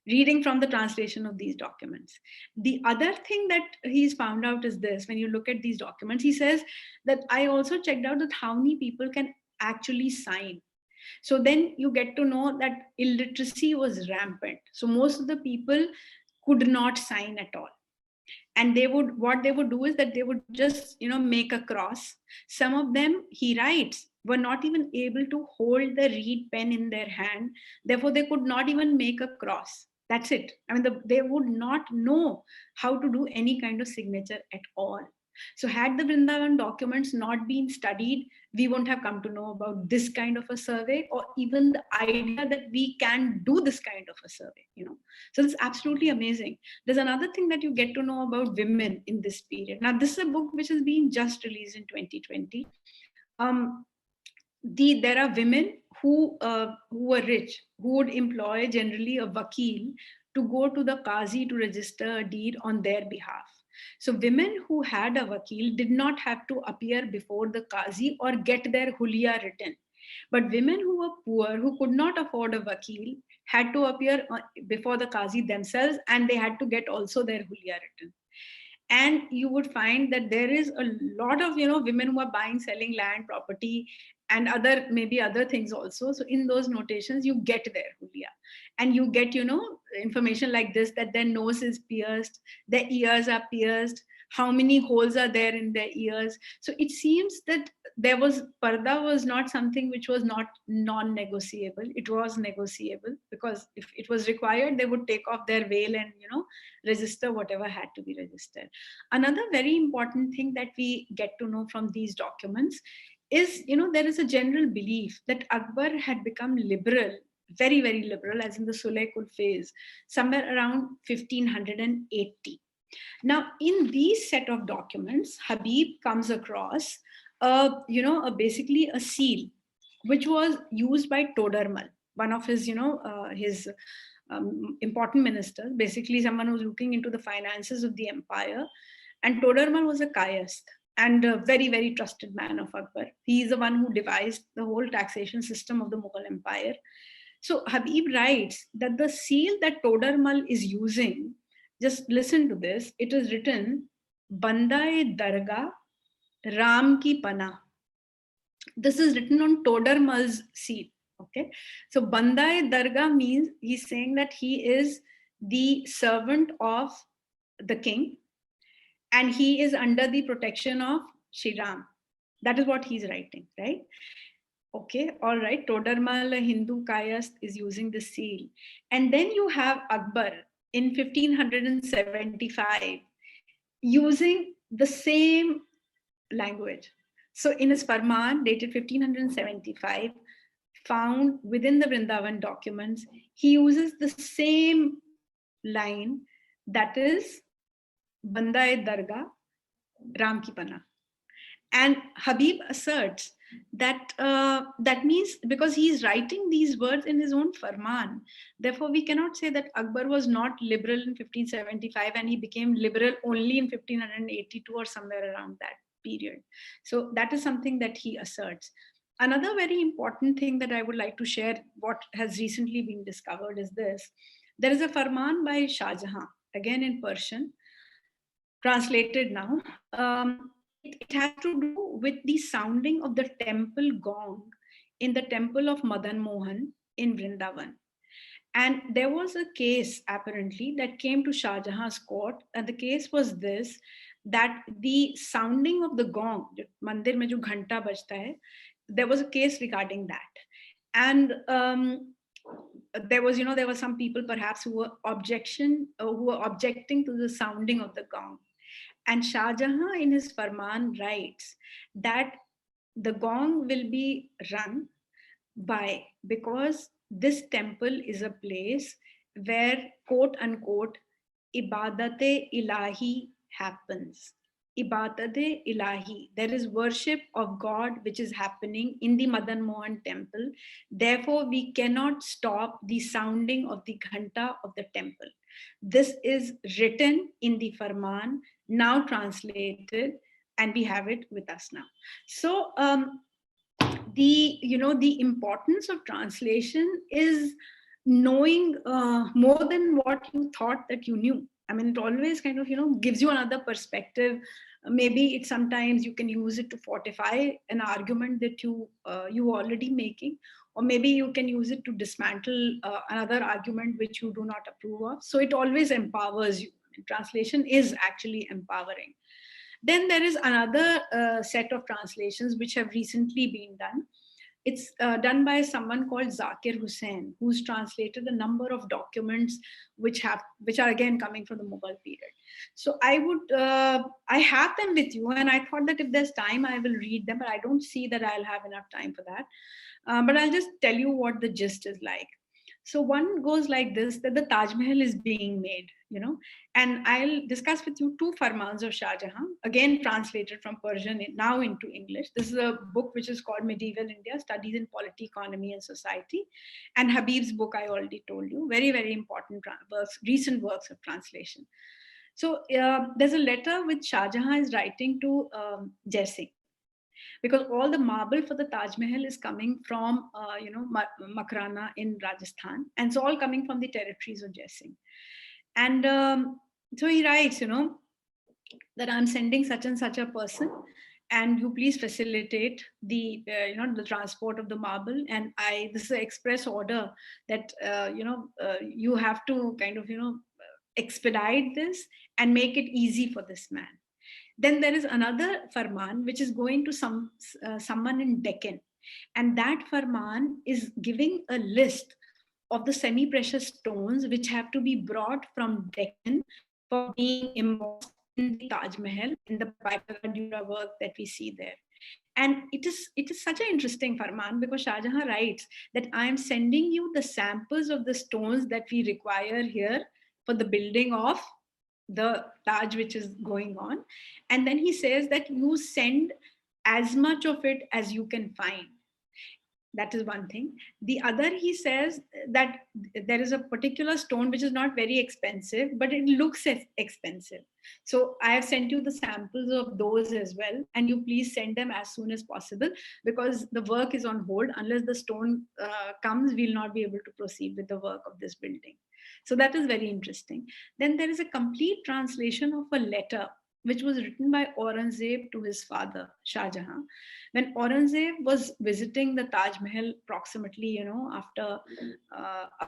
Reading from the translation of these documents. The other thing that he's found out is this: when you look at these documents, he says that I also checked out that how many people can actually sign. So then you get to know that illiteracy was rampant. So most of the people could not sign at all. And what they would do is that they would just, make a cross. Some of them, he writes, were not even able to hold the reed pen in their hand. Therefore, they could not even make a cross. That's it. I mean, they would not know how to do any kind of signature at all. So had the Vrindavan documents not been studied, we won't have come to know about this kind of a survey, or even the idea that we can do this kind of a survey, So it's absolutely amazing. There's another thing that you get to know about women in this period. Now, this is a book which has been just released in 2020. There are women who are rich, who would employ generally a vakil to go to the Qazi to register a deed on their behalf. So women who had a vakil did not have to appear before the Qazi or get their hulia written. But women who were poor, who could not afford a vakil, had to appear before the Qazi themselves, and they had to get also their hulia written. And you would find that there is a lot of women who are buying, selling land, property, and other, maybe other things also. So in those notations you get there, Julia, and you get information like this, that their nose is pierced, their ears are pierced, how many holes are there in their ears. So it seems that there was, parda was not something which was not non-negotiable, it was negotiable, because if it was required they would take off their veil and register whatever had to be registered. Another very important thing that we get to know from these documents is, there is a general belief that Akbar had become liberal, very, very liberal, as in the Sulaykul phase, somewhere around 1580. Now, in these set of documents, Habib comes across, basically a seal, which was used by Todermal, one of his, his important ministers, basically someone who's looking into the finances of the empire. And Todermal was a Kayast and a very, very trusted man of Akbar. He is the one who devised the whole taxation system of the Mughal Empire. So Habib writes that the seal that Todermal is using, just listen to this, it is written, Bandae Darga Ram ki Pana. This is written on Todermal's seal. Okay, so Bandae Darga means he's saying that he is the servant of the king and he is under the protection of Shri Ram. That is what he's writing, right? Okay, all right. Todermal, a Hindu Kayast, is using the seal. And then you have Akbar in 1575 using the same language. So in his Farman, dated 1575, found within the Vrindavan documents, he uses the same line, that is Bandae Darga Ram ki Pana. And Habib asserts that that means, because he is writing these words in his own Farman, therefore we cannot say that Akbar was not liberal in 1575 and he became liberal only in 1582 or somewhere around that period. So that is something that he asserts. Another very important thing that I would like to share, what has recently been discovered, is this. There is a Farman by Shah Jahan, again in Persian, translated now. It has to do with the sounding of the temple gong in the temple of Madan Mohan in Vrindavan. And there was a case apparently that came to Shah Jahan's court, and the case was this, that the sounding of the gong, mandir mein jo ghanta bajta hai, there was a case regarding that. And there was, there were some people perhaps who were objecting to the sounding of the gong. And Shah Jahan in his Farman writes that the gong will be rung by, because this temple is a place where, quote unquote, Ibadate Ilahi happens. Ibadate Ilahi. There is worship of God which is happening in the Madan Mohan temple. Therefore, we cannot stop the sounding of the ghanta of the temple. This is written in the Farman, now translated, and we have it with us now. So the importance of translation is knowing more than what you thought that you knew. I mean, it always kind of gives you another perspective. Maybe it sometimes you can use it to fortify an argument that you already making, or maybe you can use it to dismantle another argument which you do not approve of. So it always empowers you. Translation is actually empowering. Then there is another set of translations which have recently been done. It's done by someone called Zakir Hussain, who's translated a number of documents which are again coming from the Mughal period. So I have them with you, and I thought that if there's time, I will read them, but I don't see that I'll have enough time for that. But I'll just tell you what the gist is like. So one goes like this, that the Taj Mahal is being made, and I'll discuss with you two farmans of Shah Jahan, again translated from Persian now into English. This is a book which is called Medieval India, Studies in Polity, Economy and Society. And Habib's book, I already told you, very, very important works, recent works of translation. So there's a letter which Shah Jahan is writing to Jai Singh, because all the marble for the Taj Mahal is coming from, Makrana in Rajasthan, and it's all coming from the territories of Jai Singh. And so he writes, that I'm sending such and such a person, and you please facilitate the the transport of the marble, and I this is an express order that you have to kind of expedite this and make it easy for this man. Then there is another farman which is going to someone in Deccan, and that farman is giving a list of the semi precious stones which have to be brought from Deccan for being embossed in the Taj Mahal, in the Piper Dura work that we see there. And it is such an interesting farman, because Shah Jahan writes that I am sending you the samples of the stones that we require here for the building of the Taj which is going on. And then he says that you send as much of it as you can find. That is one thing. The other, he says that there is a particular stone which is not very expensive, but it looks expensive. So I have sent you the samples of those as well, and you please send them as soon as possible, because the work is on hold. Unless the stone comes, we'll not be able to proceed with the work of this building. So that is very interesting. Then there is a complete translation of a letter which was written by Aurangzeb to his father, Shah Jahan, when Aurangzeb was visiting the Taj Mahal approximately, after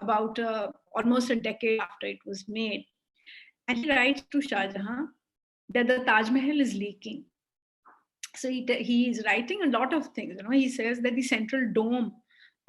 about almost a decade after it was made. And he writes to Shah Jahan that the Taj Mahal is leaking. So he is writing a lot of things. He says that the central dome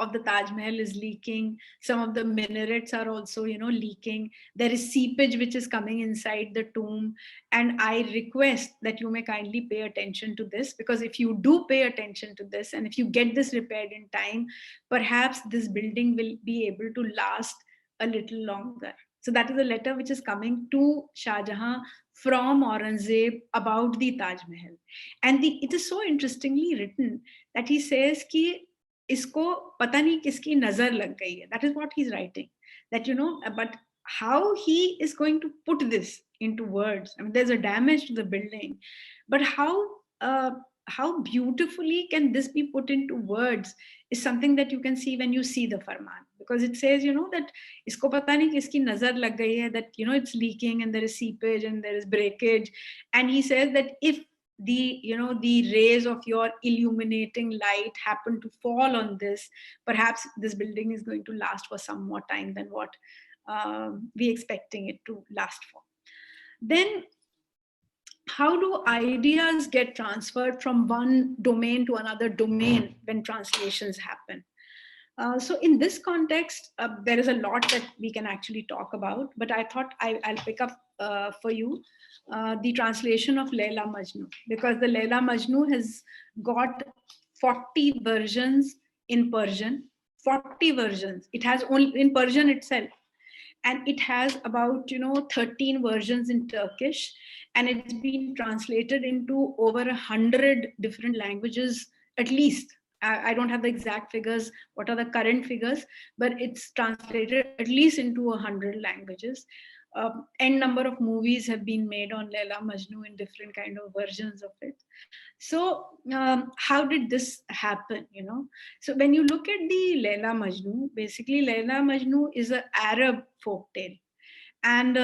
of the Taj Mahal is leaking. Some of the minarets are also, leaking. There is seepage which is coming inside the tomb. And I request that you may kindly pay attention to this, because if you do pay attention to this, and if you get this repaired in time, perhaps this building will be able to last a little longer. So that is a letter which is coming to Shah Jahan from Aurangzeb about the Taj Mahal. And it is so interestingly written that he says कि इसको पता नहीं किसकी नजर लग गई है. That is what he's writing. That but how he is going to put this into words. I mean, there's a damage to the building, but how beautifully can this be put into words is something that you can see when you see the farman, because it says that isko pata nahi kiski nazar lag gayi hai, that it's leaking and there is seepage and there is breakage. And he says that if the rays of your illuminating light happen to fall on this, perhaps this building is going to last for some more time than what we expecting it to last for. Then how do ideas get transferred from one domain to another domain when translations happen? So in this context, there is a lot that we can actually talk about, but I thought I'll pick up for you the translation of Laila Majnu, because the Laila Majnu has got 40 versions in Persian, 40 versions. It has only in Persian itself. And it has about 13 versions in Turkish, and it's been translated into over 100 different languages at least. I don't have the exact figures, what are the current figures, but it's translated at least into 100 languages. N number of movies have been made on Laila Majnu in different kind of versions of it. So how did this happen? So when you look at the Laila Majnu, basically Laila Majnu is an Arab folk tale. And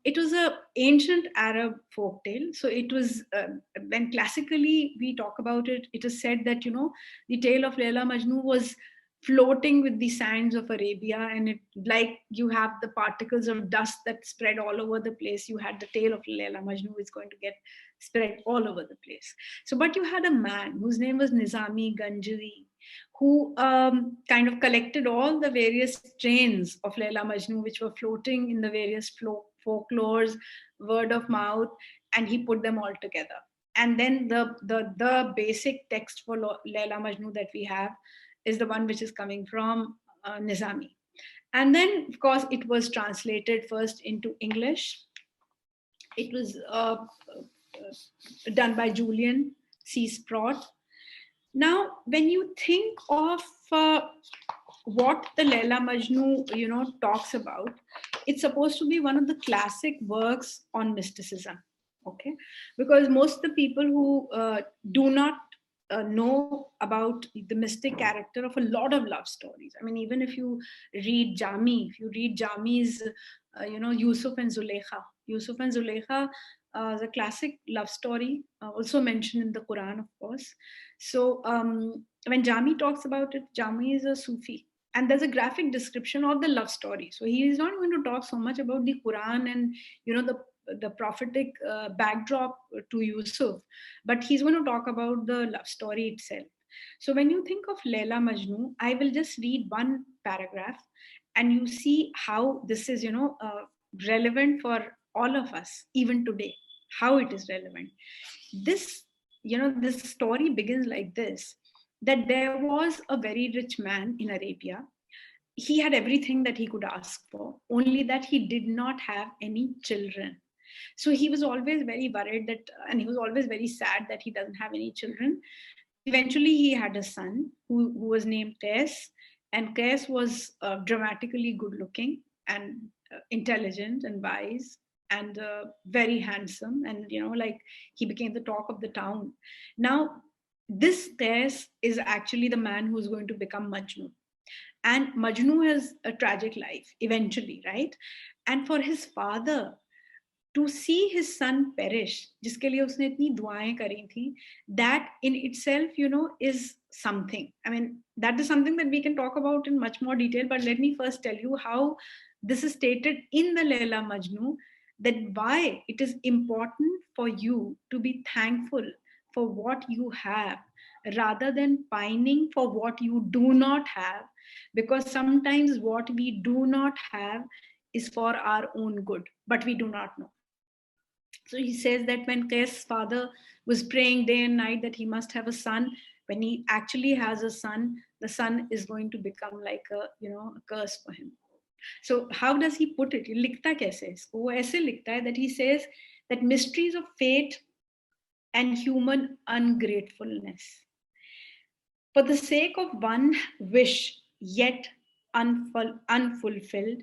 it was an ancient Arab folk tale. So it was, when classically we talk about it, it is said that, the tale of Laila Majnu was floating with the sands of Arabia, and it, like you have the particles of dust that spread all over the place, you had the tale of Laila Majnu is going to get spread all over the place. So, but you had a man whose name was Nizami Ganjari, who kind of collected all the various strains of Laila Majnu, which were floating in the various folklores, word of mouth, and he put them all together. And then the basic text for Laila Majnu that we have is the one which is coming from Nizami. And then, of course, it was translated first into English. It was done by Julian C. Sprott. Now, when you think of what the Laila Majnu, talks about, it's supposed to be one of the classic works on mysticism. Okay, because most of the people who do not know about the mystic character of a lot of love stories. I mean, even if you read Jami's, Yusuf and Zulekha. Yusuf and Zulekha the classic love story, also mentioned in the Quran, of course. So when Jami talks about it, Jami is a Sufi, and there's a graphic description of the love story. So he is not going to talk so much about the Quran and the prophetic backdrop to Yusuf, but he's going to talk about the love story itself. So when you think of Leila Majnu, I will just read one paragraph, and you see how this is, relevant for all of us, even today, how it is relevant. This, this story begins like this, that there was a very rich man in Arabia. He had everything that he could ask for, only that he did not have any children. So he was always very worried that, and he was always very sad that he doesn't have any children. Eventually, he had a son who was named Tess, and Tess was dramatically good looking and intelligent and wise and very handsome. And, like he became the talk of the town. Now, this Tess is actually the man who's going to become Majnu. And Majnu has a tragic life eventually, right? And for his father, to see his son perish, जिसके लिए उसने इतनी दुआएं करी थी, that in itself, is something. I mean, that is something that we can talk about in much more detail, but let me first tell you how this is stated in the Leila Majnu, that why it is important for you to be thankful for what you have rather than pining for what you do not have, because sometimes what we do not have is for our own good, but we do not know. So he says that when Qais' father was praying day and night that he must have a son, when he actually has a son, the son is going to become like a curse for him. So how does he put it? लिखता कैसे है इसको? वो ऐसे लिखता है that he says that mysteries of fate and human ungratefulness. For the sake of one wish yet unfulfilled,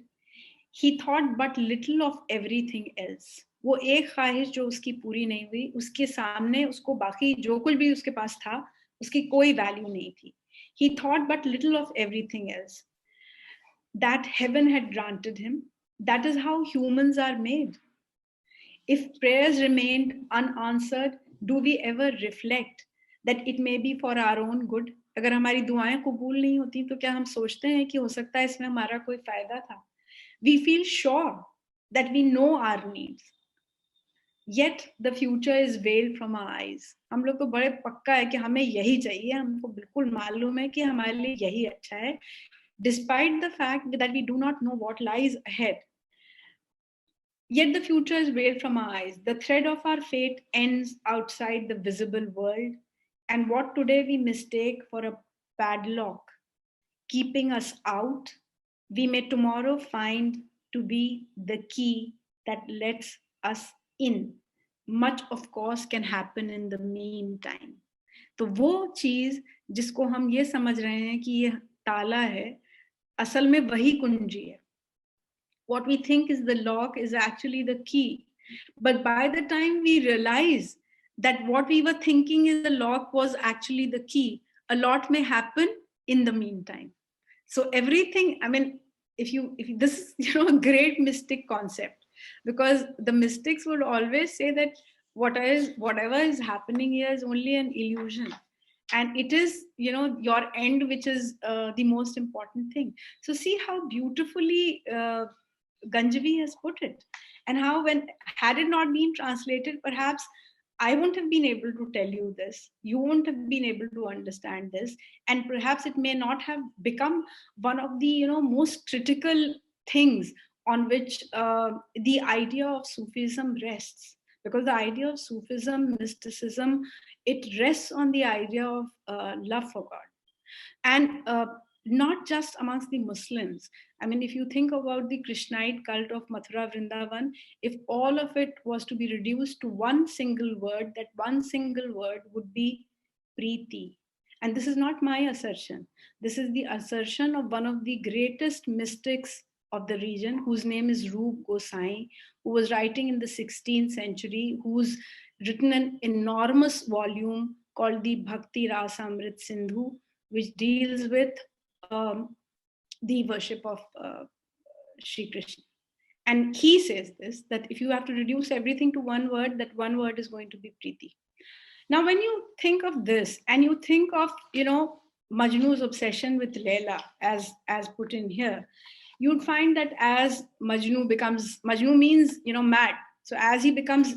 he thought but little of everything else. वो एक ख्वाहिश जो उसकी पूरी नहीं हुई, उसके सामने उसको बाकी जो कुछ भी उसके पास था, उसकी कोई वैल्यू नहीं थी. He thought but little of everything else that heaven had granted him. That is how humans are made. If prayers remained unanswered, do we ever reflect that it may be for our own good? अगर हमारी दुआएं कबूल नहीं होती तो क्या हम सोचते हैं कि हो सकता है इसमें हमारा कोई फायदा था? We feel sure that we know our needs, yet the future is veiled from our eyes. हम लोग को बड़े पक्का है कि हमें यही चाहिए, हमको बिल्कुल मालूम है कि हमारे लिए यही अच्छा है, despite the fact that we do not know what lies ahead. Yet the future is veiled from our eyes. The thread of our fate ends outside the visible world, and what today we mistake for a padlock keeping us out, we may tomorrow find to be the key that lets us in. Much, of course, can happen in the meantime. तो वो चीज जिसको हम ये समझ रहे हैं कि ये ताला है, असल में वही कुंजी है. What we think is the lock is actually the key. But by the time we realize that what we were thinking is the lock was actually the key, a lot may happen in the meantime. So everything, I mean, if this is a great mystic concept, because the mystics would always say that whatever is happening here is only an illusion, and it is your end which is the most important thing. So see how beautifully Ganjavi has put it, and how when had it not been translated, perhaps I wouldn't have been able to tell you this. You wouldn't have been able to understand this, and perhaps it may not have become one of the most critical things on which the idea of Sufism rests. Because the idea of Sufism, mysticism, it rests on the idea of love for God, and not just amongst the Muslims. I mean, if you think about the Krishnite cult of Mathura Vrindavan, if all of it was to be reduced to one single word, that one single word would be Preeti. And this is not my assertion. This is the assertion of one of the greatest mystics of the region, whose name is Roop Gosai, who was writing in the 16th century, who's written an enormous volume called the Bhakti Rasamrit Sindhu, which deals with the worship of Sri Krishna. And he says this, that if you have to reduce everything to one word, that one word is going to be Preeti. Now, when you think of this and you think of, Majnu's obsession with Leila as put in here, you'd find that as Majnu means, mad. So as he becomes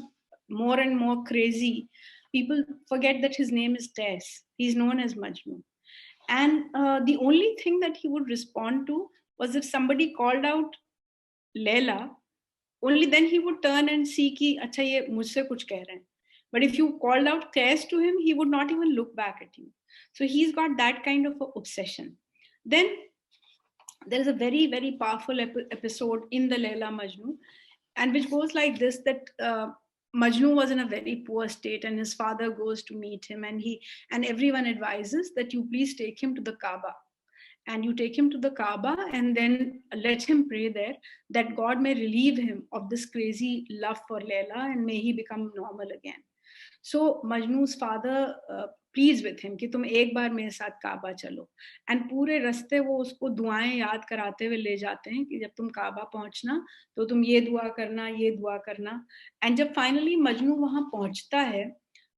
more and more crazy, people forget that his name is Tess. He's known as Majnu. And the only thing that he would respond to was if somebody called out Leila, only then he would turn and see कि अच्छा ये मुझसे कुछ कह रहे हैं. But if you called out Tess to him, he would not even look back at you. So he's got that kind of a obsession. Then there is a very, very powerful episode in the Leila Majnu, and which goes like this, that Majnu was in a very poor state and his father goes to meet him, and everyone advises that you please take him to the Kaaba, and you take him to the Kaaba and then let him pray there that God may relieve him of this crazy love for Leila and may he become normal again. So Majnu's father pleads with him कि तुम एक बार मेरे साथ काबा चलो, and पूरे रास्ते वो उसको दुआएं याद कराते हुए ले जाते हैं कि जब तुम काबा पहुंचना तो तुम ये दुआ करना, ये दुआ करना. And जब फाइनली मजनू वहां पहुंचता है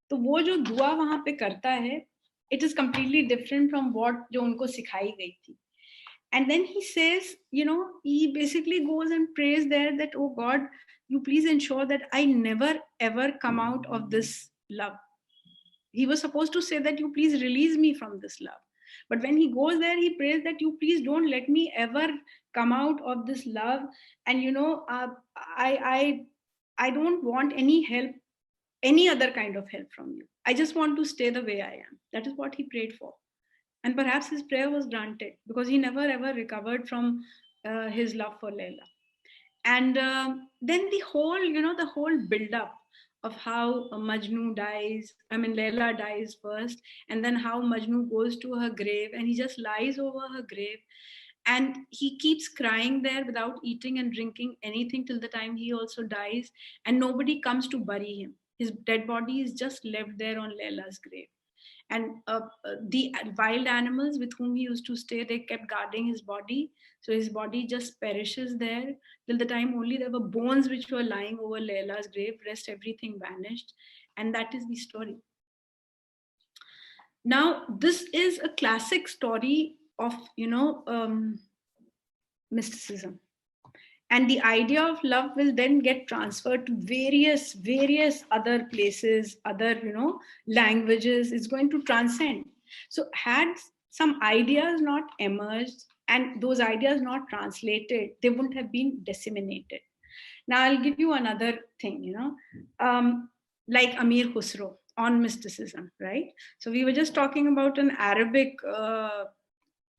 तो वो जो दुआ वहां पे करता है, it is completely different from what जो उनको सिखाई गई थी. And then he says, he basically goes and prays there that, oh God, you please ensure that I never ever come out of this love. He was supposed to say that you please release me from this love. But when he goes there, he prays that you please don't let me ever come out of this love. And, I don't want any help, any other kind of help from you. I just want to stay the way I am. That is what he prayed for. And perhaps his prayer was granted because he never ever recovered from his love for Leila. And then the whole build up of how Majnu dies. I mean, Leila dies first, and then how Majnu goes to her grave and he just lies over her grave. And he keeps crying there without eating and drinking anything till the time he also dies. And nobody comes to bury him. His dead body is just left there on Leila's grave. And the wild animals with whom he used to stay, they kept guarding his body. So his body just perishes there till the time only there were bones which were lying over Leila's grave. Rest everything vanished. And that is the story. Now, this is a classic story of, mysticism. And the idea of love will then get transferred to various other places, other, languages. It's going to transcend. So had some ideas not emerged and those ideas not translated, they wouldn't have been disseminated. Now I'll give you another thing, like Amir Khusro on mysticism, right? So we were just talking about an Arabic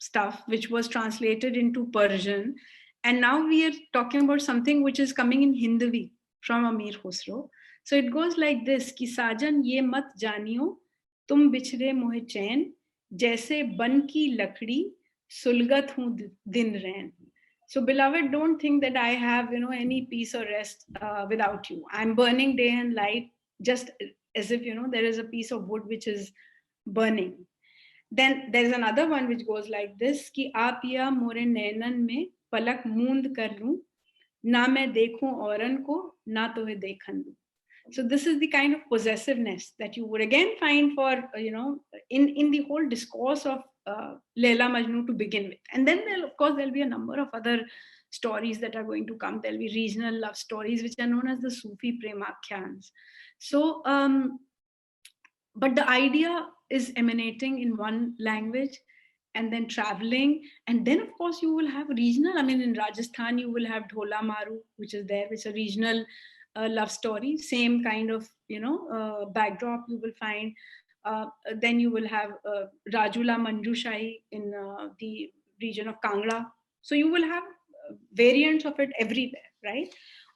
stuff which was translated into Persian. And now we are talking about something which is coming in Hindavi from Amir Khusro. So it goes like this, कि साजन ये मत जानियो तुम बिछड़े मोहे चैन जैसे बन की लकड़ी सुलगत हूँ दिन रैन. So beloved, don't think that I have, any peace or rest without you. I'm burning day and night, just as if, there is a piece of wood which is burning. Then there's another one which goes like this, कि आप या मोरे नैनन में पलक मूंद कर लूं, ना मैं देखूं औरन को, ना तोहे देखन दूं. So this is the kind of possessiveness that you would again find for, in the whole discourse of Leila Majnu to begin with. And then of course there'll be a number of other stories that are going to come. There'll be regional love stories which are known as the Sufi Premakhyans. So, but the idea is emanating in one language and then traveling. And then of course you will have regional, I mean in Rajasthan you will have Dhola Maru, which is there, which is a regional love story, same kind of, backdrop you will find. Then you will have Rajula Manjushai in the region of Kangra. So you will have variants of it everywhere, right?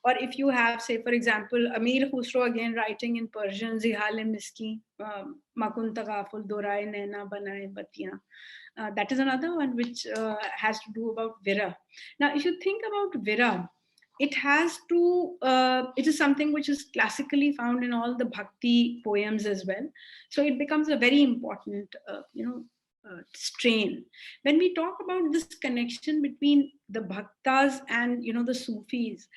Or if you have, say, for example, Amir Khusro again writing in Persian, Zihal Miski, Makun Tagaful, Dorai Naina Banaye Batiyan. That is another one which has to do about Vira. Now, if you think about Vira, it is something which is classically found in all the bhakti poems as well. So it becomes a very important, strain. When we talk about this connection between the bhaktas and the Sufis,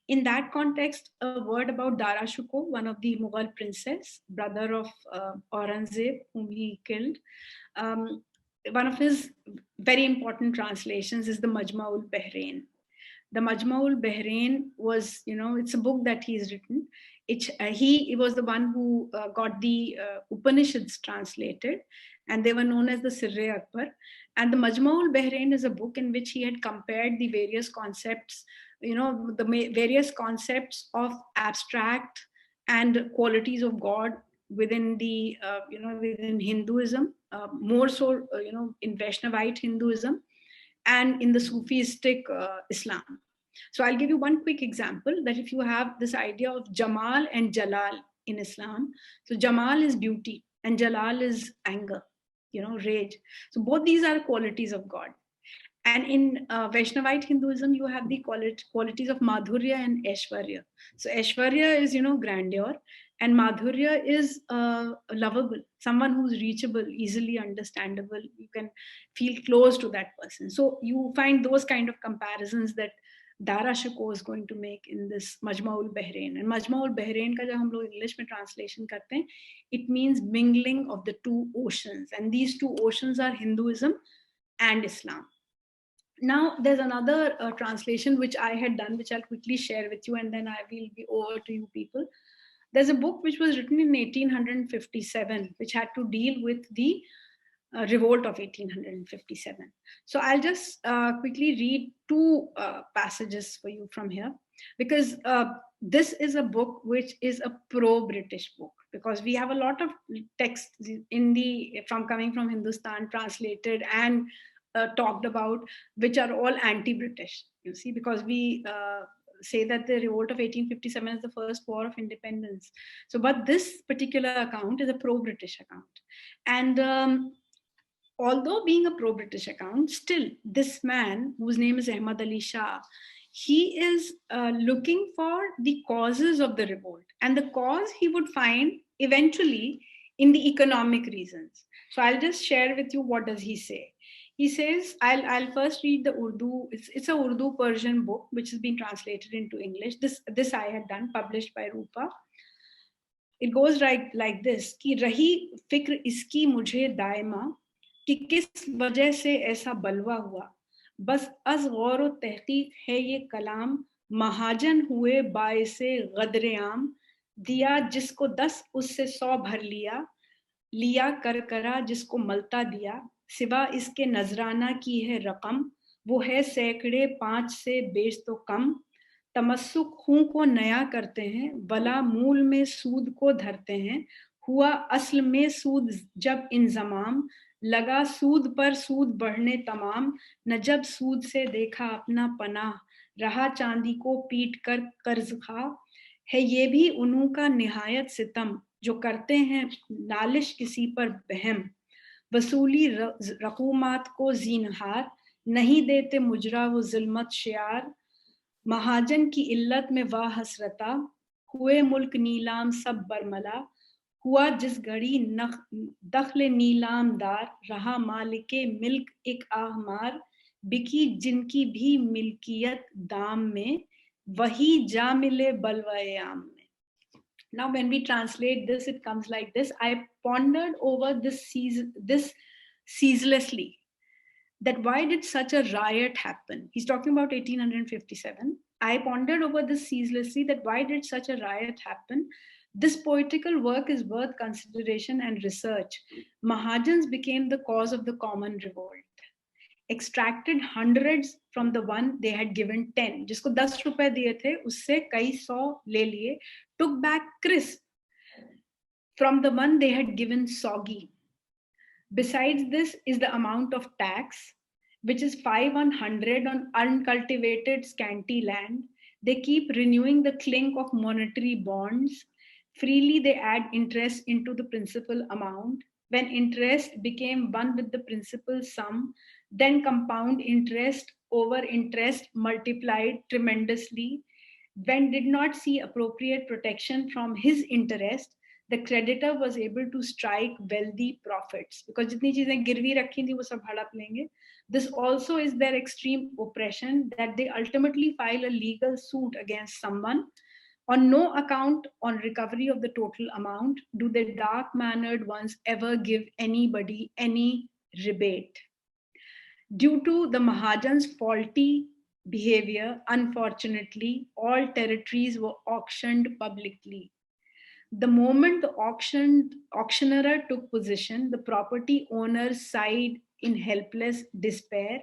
in that context, a word about Dara Shikoh, one of the Mughal princes, brother of Aurangzeb, whom he killed. Um, One of his very important translations is the Majma'ul Bahrain. The Majma'ul Bahrain was, it's a book that he's written. He was the one who got the Upanishads translated, and they were known as the Sirre Akbar. And the Majma'ul Bahrain is a book in which he had compared the various concepts, various concepts of abstract and qualities of God within the, within Hinduism, more so, in Vaishnavite Hinduism, and in the Sufistic Islam. So I'll give you one quick example, that if you have this idea of Jamal and Jalal in Islam, so Jamal is beauty and Jalal is anger, rage. So both these are qualities of God. And in Vaishnavite Hinduism, you have the qualities of Madhurya and Aishwarya. So Aishwarya is, grandeur, and Madhurya is lovable, someone who's reachable, easily understandable. You can feel close to that person. So you find those kind of comparisons that Dara Shikoh is going to make in this Majma'ul Bahrain. And Majma'ul Bahrain का जब हम लोग English में translation करते हैं, it means mingling of the two oceans. And these two oceans are Hinduism and Islam. Now, there's another translation which I had done, which I'll quickly share with you, and then I will be over to you people. There's a book which was written in 1857, which had to deal with the revolt of 1857. So I'll just quickly read two passages for you from here, because this is a book which is a pro-British book, because we have a lot of texts coming from Hindustan, translated and talked about, which are all anti-British, you see, because we say that the revolt of 1857 is the first war of independence. So, but this particular account is a pro-British account. And although being a pro-British account, still this man, whose name is Ahmad Ali Shah, he is looking for the causes of the revolt. And the cause he would find eventually in the economic reasons. So I'll just share with you, what does he say. He says, I'll first read the Urdu. It's a Urdu Persian book which has been translated into English. This I had done, published by Rupa. It goes like this, कि रही फिक्र इसकी मुझे दायमा कि किस वजह से ऐसा बलवा हुआ, बस अज गौर व तहकीक है ये कलाम, महाजन हुए बाइसे गदर आम, दिया जिसको 10 उससे 100 भर लिया कर करा जिसको मलता दिया, सिवा इसके नजराना की है रकम, वो है सैकड़े 5 से बेच तो कम, तमस्सुक खूं को नया करते हैं, वला मूल में सूद को धरते हैं, हुआ असल में सूद जब इंजमाम, लगा सूद पर सूद बढ़ने तमाम, न जब सूद से देखा अपना पनाह, रहा चांदी को पीट कर कर्ज खा, है ये भी उन्हों का निहायत सितम, जो करते हैं नालिश किसी पर बहम, वसूली रकूमात को ज़ीनहार, नहीं देते मुजरा वो जुल्मत शियार, महाजन की इल्लत में वाह हसरता, हुए मुल्क नीलाम सब बरमला, हुआ जिस घड़ी दखल नीलामदार, रहा मालिके मिल्क एक आहमार, बिकी जिनकी भी मिल्कियत दाम में, वही जा मिले बलवाए आम में. Now, when we translate this, it comes like this. I pondered over this ceaselessly, that why did such a riot happen? He's talking about 1857. I pondered over this ceaselessly, that why did such a riot happen? This poetical work is worth consideration and research. Mahajans became the cause of the common revolt. Extracted hundreds from the one they had given 10. जिसको 10 रुपए दिए थे, उससे कई 100 ले लिए. Took back crisp from the one they had given soggy. Besides this is the amount of tax, which is 5 on 100 on uncultivated scanty land. They keep renewing the clink of monetary bonds. Freely they add interest into the principal amount. When interest became one with the principal sum, then compound interest over interest multiplied tremendously. When did not see appropriate protection from his interest, the creditor was able to strike wealthy profits because जितनी चीजें गिरवी रखी थी वो सब हड़प लेंगे. This also is their extreme oppression, that they ultimately file a legal suit against someone. On no account, on recovery of the total amount, do the dark mannered ones ever give anybody any rebate. Due to the Mahajan's faulty behavior, unfortunately, all territories were auctioned publicly. The moment the auctioneer took possession, the property owners sighed in helpless despair.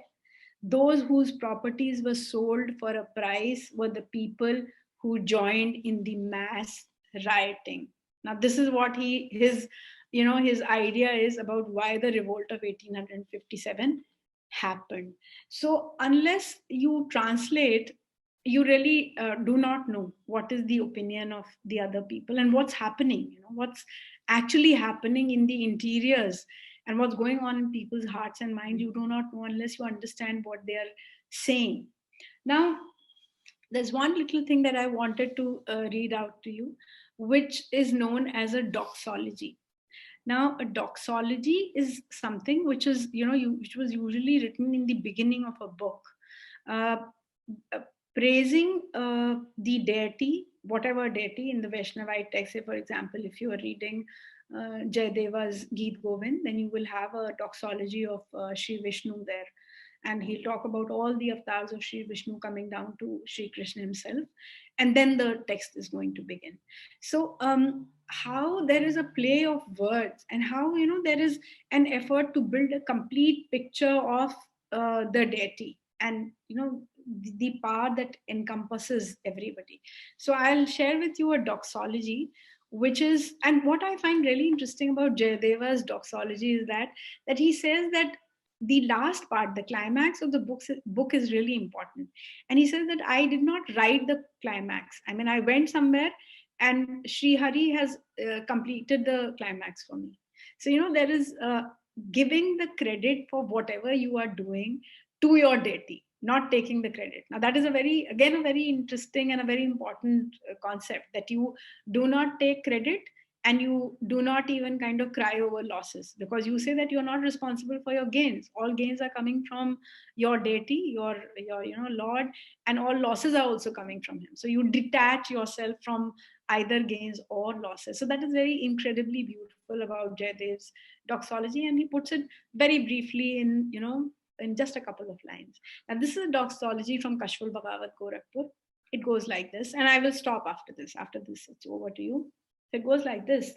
Those whose properties were sold for a price were the people who joined in the mass rioting. Now, this is what his idea is about why the revolt of 1857 happened. So, unless you translate, you really do not know what is the opinion of the other people and what's happening, what's actually happening in the interiors and what's going on in people's hearts and minds. You do not know unless you understand what they are saying. Now, there's one little thing that I wanted to read out to you, which is known as a doxology. Now, a doxology is something which is, which was usually written in the beginning of a book, uh, uh, praising the deity, whatever deity in the Vaishnavite text. Say, for example, if you are reading Jayadeva's Geet Govind, then you will have a doxology of Sri Vishnu there. And he'll talk about all the avatars of Sri Vishnu coming down to Sri Krishna himself. And then the text is going to begin. So, how there is a play of words and how, there is an effort to build a complete picture of the deity and, the power that encompasses everybody. So I'll share with you a doxology, which is, and what I find really interesting about Jayadeva's doxology is that he says that the last part, the climax of the book is really important. And he says that I did not write the climax. I mean, I went somewhere and Sri Hari has completed the climax for me. So, there is giving the credit for whatever you are doing to your deity, not taking the credit. Now, that is a very interesting and a very important concept, that you do not take credit and you do not even kind of cry over losses, because you say that you're not responsible for your gains. All gains are coming from your deity, your Lord, and all losses are also coming from him. So you detach yourself from either gains or losses. So that is very incredibly beautiful about Jayadev's doxology, and he puts it very briefly in just a couple of lines. Now, this is a doxology from Kashful Bagavat Gorakhpur. It goes like this, and I will stop after this. After this, it's over to you. So it goes like this: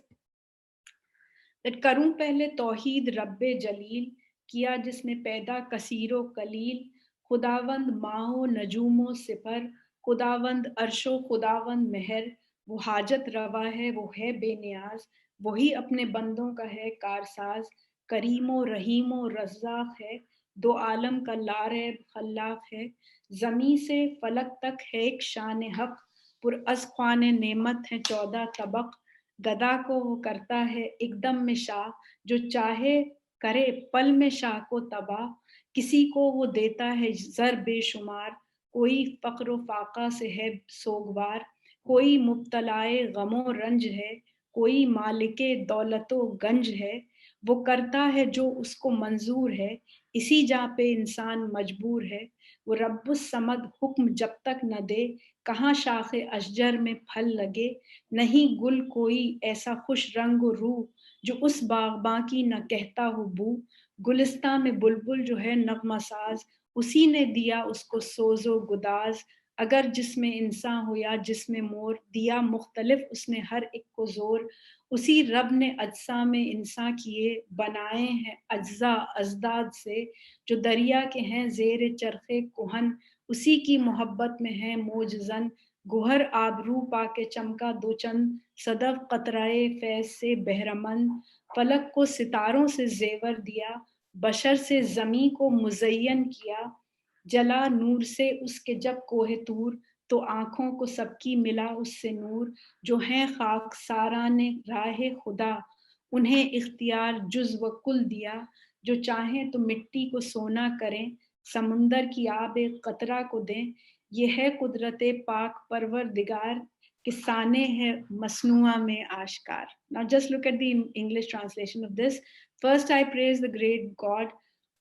that करूं पहले तौहीद रब्बे जलील, किया जिसने पैदा कसीरो कलील, खुदावंद माओ नजूमो sipper, खुदावंद अर्शो खुदावंद मेहर, वो हाजत रवा है, वो है बेनियाज, वही अपने बंदों का है कारसाज, करीमो रहीमो रज़्ज़ाक़ है, दो आलम का लारैब खल्लाक है, जमी से फलक तक है एक शान हक, पुर अज़ ख्वान नेमत है 14 तबक, गदा को वो करता है एकदम में शाह, जो चाहे करे पल में शाह को तबाह, किसी को वो देता है जर बेशुमार, कोई फक्र फाका से है सोगवार, कोई मुब्तलाए गमो रंज है, कोई मालिके दौलतो गंज है, वो करता है जो उसको मंजूर है, इसी जा पे इंसान मजबूर है, वो रब्बुस समद हुक्म जब तक न दे, कहाँ शाखे अशजर में फल लगे, नहीं गुल कोई ऐसा खुश रंग रू, जो उस बागबां की न कहता हो बू, गुलिस्तां में बुलबुल जो है नगमा साज, उसी ने दिया उसको सोजो गुदाज, अगर जिसमें इंसान हो या जिसमें मोर, दिया मुख्तलिफ उसने हर एक को जोर, उसी रब ने अज्सा में इंसान किए, बनाए हैं अज्जा अजदाद से, जो दरिया के हैं जेर चरखे कुहन, उसी की मोहब्बत में है मोजजन, गुहर आबरू पाके चमका दो चंद, सदफ कतराए फैज से बहरमंद, फलक को सितारों से जेवर दिया, बशर से जमी को मुजयन किया, जला नूर से उसके जब कोहे तूर, तो आंखों को सबकी मिला उससे नूर, जो हैं खाक सारा ने राहे खुदा, उन्हें इख्तियार जुज व कुल दिया, जो चाहें तो मिट्टी को सोना करें, समुंदर की आब कतरा को दें, ये है कुदरत पाक परवरदिगार, किसाने है मसनुआ में आश्कार. Now just look at the English translation of this. First I praise the great God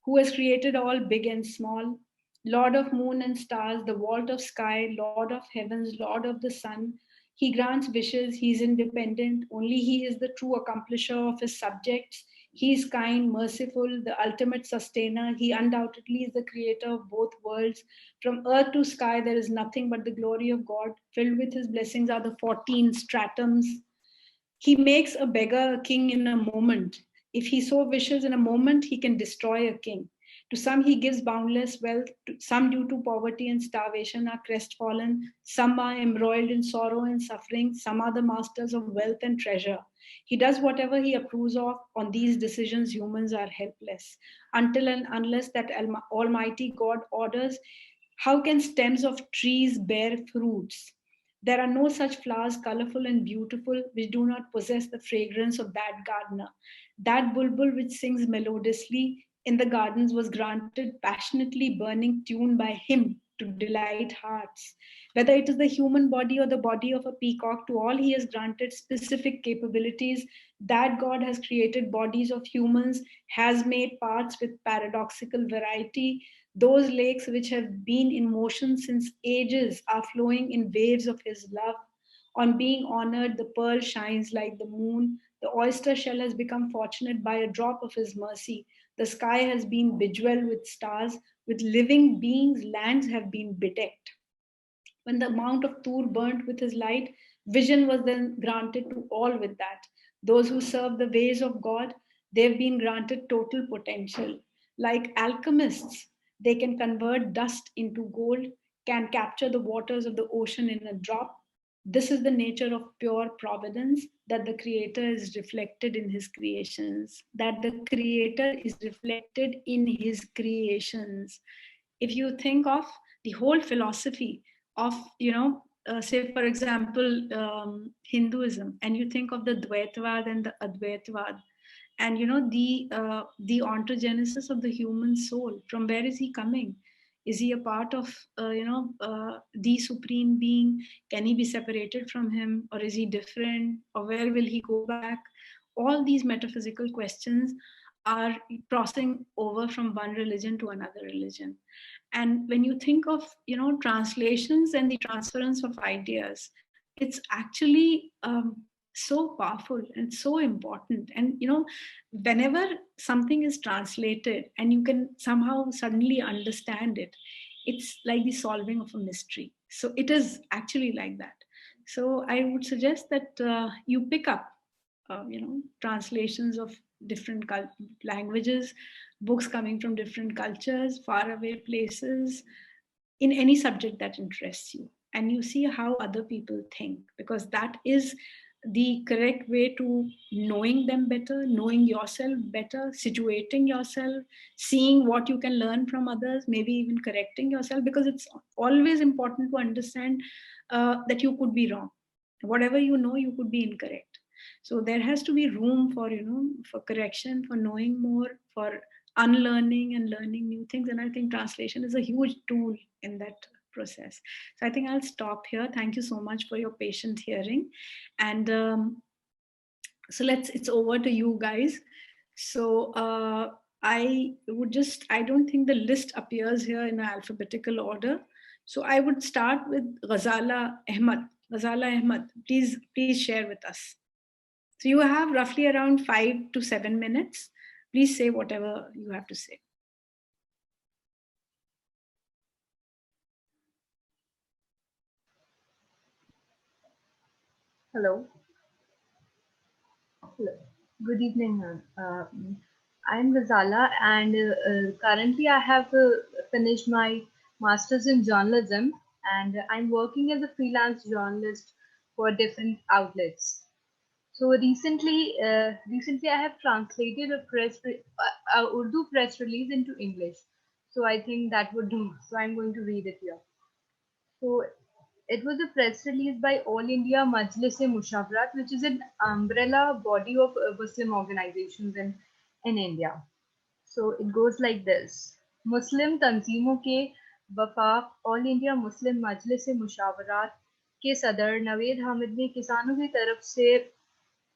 who has created all big and small, Lord of moon and stars, the vault of sky, Lord of heavens, Lord of the sun. He grants wishes, he is independent, only he is the true accomplisher of his subjects. He is kind, merciful, the ultimate sustainer. He undoubtedly is the creator of both worlds. From earth to sky, there is nothing but the glory of God. Filled with his blessings are the 14 stratums. He makes a beggar a king in a moment. If he so wishes, in a moment, he can destroy a king. To some, he gives boundless wealth. Some, due to poverty and starvation, are crestfallen. Some are embroiled in sorrow and suffering. Some are the masters of wealth and treasure. He does whatever he approves of. On these decisions, humans are helpless. Until and unless that Almighty God orders, how can stems of trees bear fruits? There are no such flowers, colorful and beautiful, which do not possess the fragrance of that gardener. That bulbul which sings melodiously in the gardens was granted passionately burning tune by him to delight hearts. Whether it is the human body or the body of a peacock, to all he has granted specific capabilities. That God has created bodies of humans, has made parts with paradoxical variety. Those lakes which have been in motion since ages are flowing in waves of his love. On being honored, the pearl shines like the moon. The oyster shell has become fortunate by a drop of his mercy. The sky has been bejeweled with stars. With living beings, lands have been bedecked. When the Mount of Tur burnt with his light, vision was then granted to all with that. Those who serve the ways of God, they've been granted total potential. Like alchemists, they can convert dust into gold, can capture the waters of the ocean in a drop. This is the nature of pure providence, that the Creator is reflected in his creations, that the Creator is reflected in his creations. If you think of the whole philosophy of, say for example, Hinduism, and you think of the Dvaitavad and the Advaitavad, and the ontogenesis of the human soul, from where is he coming? Is he a part of the supreme being? Can he be separated from him, or is he different, or where will he go back? All these metaphysical questions are crossing over from one religion to another religion. And when you think of translations and the transference of ideas, it's actually so powerful and so important. And whenever something is translated and you can somehow suddenly understand it, it's like the solving of a mystery. So it is actually like that. So I would suggest that you pick up translations of different languages, books coming from different cultures, faraway places, in any subject that interests you, and you see how other people think, because that is the correct way to knowing them better, knowing yourself better, situating yourself, seeing what you can learn from others, maybe even correcting yourself, because it's always important to understand that you could be wrong. Whatever you know, you could be incorrect. So there has to be room for for correction, for knowing more, for unlearning and learning new things. And I think translation is a huge tool in that process. So I think I'll stop here. Thank you so much for your patient hearing. And so it's over to you guys. So I don't think the list appears here in alphabetical order. So I would start with Ghazala Ahmad. Ghazala Ahmad, please share with us. So you have roughly around 5 to 7 minutes. Please say whatever you have to say. Hello. Hello. Good evening, ma'am. I'm Razala, and currently I have finished my master's in journalism, and I'm working as a freelance journalist for different outlets. So recently I have translated a Urdu press release into English. So I think that would do. So I'm going to read it here. So it was a press release by All India Majlis-e Mushawarat, which is an umbrella body of Muslim organizations in India. So it goes like this. Muslim Tanzimon ke Wafaq All India Muslim Majlis-e Mushawarat के सदर नवेद हामिद ने किसानों की तरफ से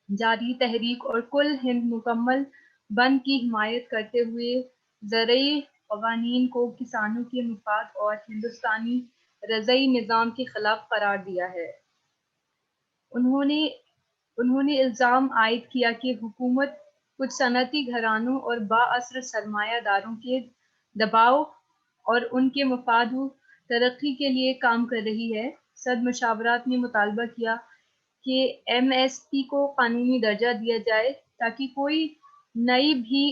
जारी तहरीक और कुल हिंद मुकम्मल बंद की हिमायत करते हुए ज़रई क़वानीन को किसानों के मफाद और हिंदुस्तानी रज़ई निज़ाम के खिलाफ करार दिया है। उन्होंने उन्होंने इल्ज़ाम आयद किया कि हुकूमत कुछ सनती घरानों और बाअसर सरमायादारों के दबाव और उनके मफाद तरक्की के लिए काम कर रही है। सद मशावरात ने मुतालबा किया कि एमएसपी को कानूनी दर्जा दिया जाए ताकि कोई नई भी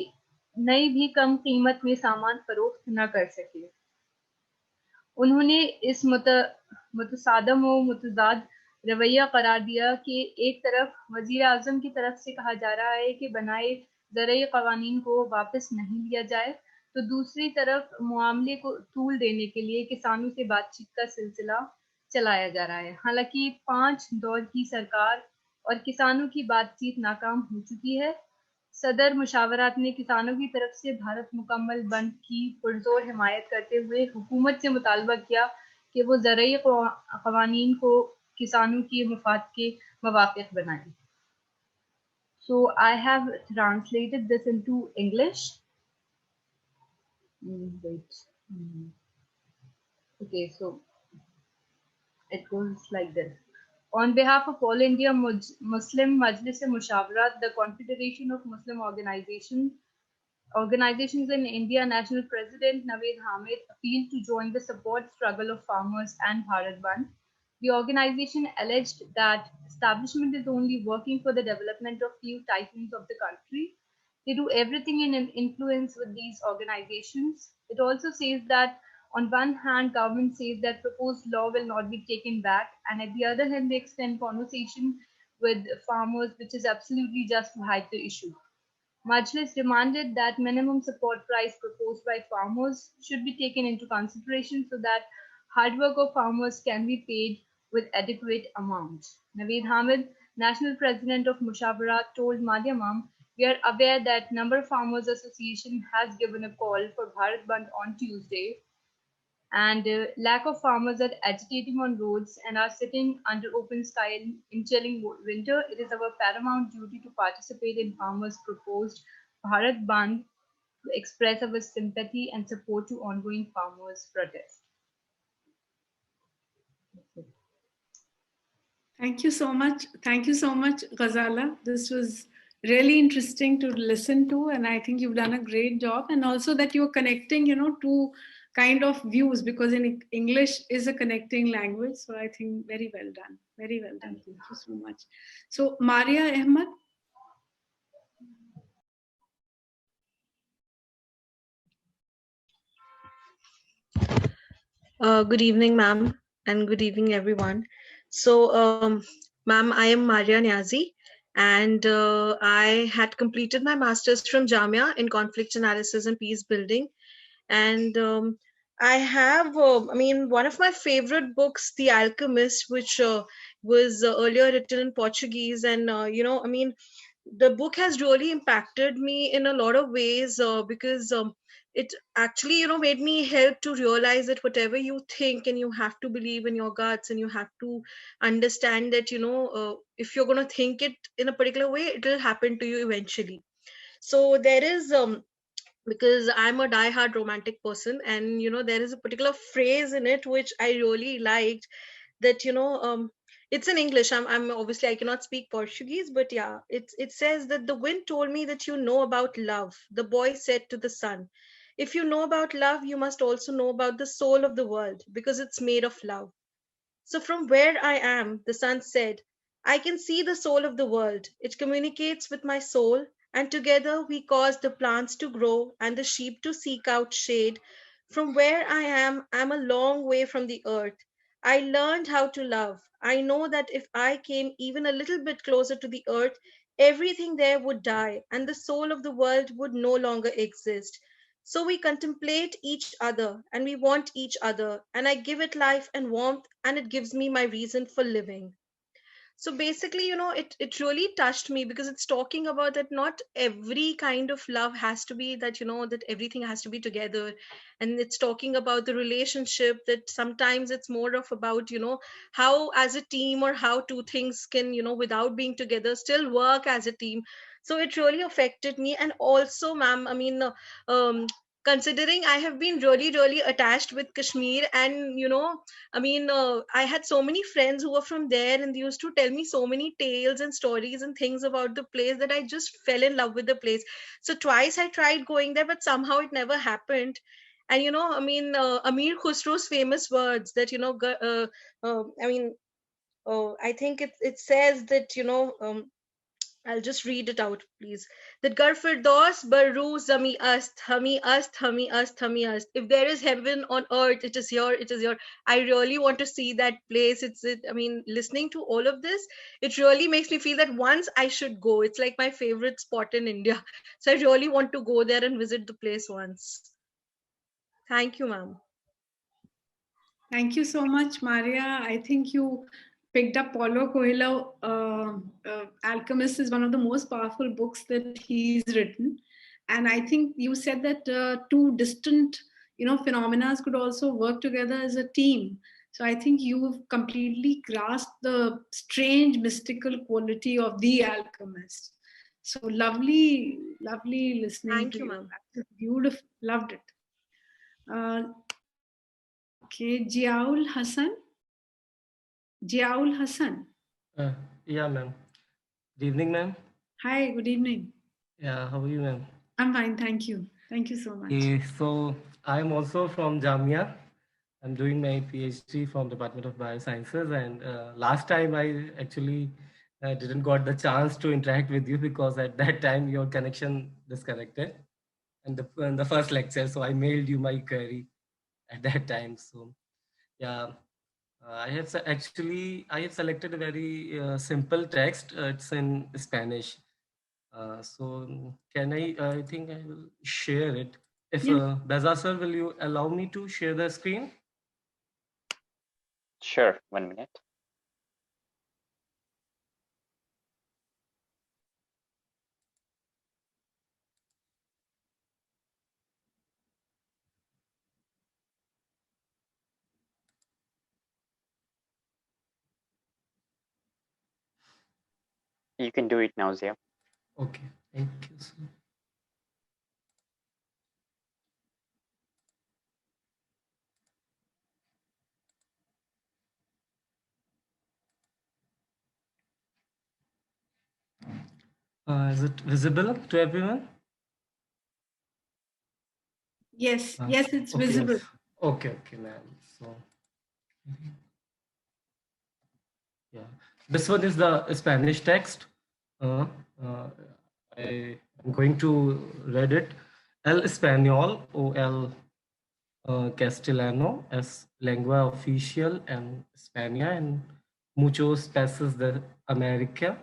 नई भी कम कीमत में सामान फरोख्त न कर सके। उन्होंने इस मुतसादम व मुतजाद रवैया करार दिया कि एक तरफ वजीर आजम की तरफ से कहा जा रहा है कि बनाए ज़रई कवानीन को वापस नहीं लिया जाए, तो दूसरी तरफ मामले को तूल देने के लिए किसानों से बातचीत का सिलसिला चलाया जा रहा है। हालांकि 5 दौर की सरकार और किसानों की बातचीत नाकाम हो चुकी है। सदर मुशावरात ने किसानों की तरफ से भारत मुकम्मल बंद की पुरजोर हिमायत करते हुए हुकूमत से मुतालबा किया कि वो ज़रई क़वानीन को किसानों के मफाद के मुवाफ़िक़ बनाए। So I have translated this into English. Wait. Okay, so it goes like this. On behalf of All India Muslim Majlis Mushawarat, the Confederation of Muslim Organizations in India, National President Naveed Hamid appealed to join the support struggle of farmers and Bharat Bandh. The organization alleged that establishment is only working for the development of few titans of the country. They do everything in influence with these organizations. It also says that on one hand, government says that proposed law will not be taken back, and at the other hand, they extend conversation with farmers, which is absolutely just to hide the issue. Majlis demanded that minimum support price proposed by farmers should be taken into consideration so that hard work of farmers can be paid with adequate amount. Naveed Hamid, National President of Mushawarat, told Madhyamam, "We are aware that Number Farmers Association has given a call for Bharat Bandh on Tuesday, and lack of farmers are agitating on roads and are sitting under open sky in chilling winter. It is our paramount duty to participate in farmers' proposed Bharat Bandh to express our sympathy and support to ongoing farmers' protest." Thank you so much. Thank you so much, Ghazala. This was really interesting to listen to, and I think you've done a great job. And also that you're connecting, two kind of views, because in English is a connecting language. So I think very well done. Very well done. Thank you so much. So Maria Ahmed. Good evening, ma'am, and good evening, everyone. So, ma'am, I am Maria Niazi, and I had completed my master's from Jamia in conflict analysis and peace building. And I have, one of my favorite books, The Alchemist, which was earlier written in Portuguese. And, the book has really impacted me in a lot of ways because it actually made me help to realize that whatever you think and you have to believe in your guts and you have to understand that if you're going to think it in a particular way, it will happen to you eventually. So there is because I'm a die-hard romantic person, and there is a particular phrase in it which I really liked, that it's in English. I'm obviously I cannot speak Portuguese, but yeah, it says that the wind told me that you know about love. The boy said to the sun, if you know about love, you must also know about the soul of the world because it's made of love. So, from where I am, the sun said, I can see the soul of the world. It communicates with my soul, and together we cause the plants to grow and the sheep to seek out shade. From where I am, I'm a long way from the earth. I learned how to love. I know that if I came even a little bit closer to the earth, everything there would die, and the soul of the world would no longer exist. So we contemplate each other and we want each other, and I give it life and warmth, and it gives me my reason for living. So basically, it really touched me because it's talking about that not every kind of love has to be that, that everything has to be together. And it's talking about the relationship, that sometimes it's more of about, how as a team, or how two things can, without being together, still work as a team. So it really affected me. And also, ma'am, I mean, considering I have been really, really attached with Kashmir, and I mean, I had so many friends who were from there, and they used to tell me so many tales and stories and things about the place, that I just fell in love with the place. So twice I tried going there, but somehow it never happened. And I mean, Amir Khusro's famous words that I mean, I think it says that I'll just read it out, please. That Gar Firdaus Baru Zami Ast, Hami Ast, Hami Ast, Hami Ast. If there is heaven on earth, it is here, it is here. I really want to see that place. I mean, listening to all of this, it really makes me feel that once I should go. It's like my favorite spot in India. So I really want to go there and visit the place once. Thank you, ma'am. Thank you so much, Maria. I think you picked up Paulo Coelho. Alchemist is one of the most powerful books that he's written, and I think you said that two distant, phenomena could also work together as a team. So I think you've completely grasped the strange mystical quality of The Alchemist. So lovely, lovely listening Thank to you, you. ma'am. That's beautiful. Loved it. Uh, okay, Jiaul Hassan. Jiaul Hassan. Uh, yeah, ma'am. Good evening, ma'am. Hi, good evening. Yeah, how are you, ma'am? I'm fine, thank you. Thank you so much. So I'm also from Jamia. I'm doing my PhD from Department of Biosciences, and last time I actually didn't got the chance to interact with you because at that time your connection disconnected, and in the first lecture, so I mailed you my query at that time. So yeah, I have selected a very simple text. It's in Spanish. So can I think I will share it. If Yes. Baza sir, will you allow me to share the screen? Sure, 1 minute. You can do it now, Zia. Okay, thank you, sir. Is it visible to everyone? Yes, Uh, yes, it's okay, visible. okay, ma'am. So yeah, this one is the Spanish text. Uh, uh, I am going to read it. El Español o el castellano es lengua oficial en España en muchos países de América,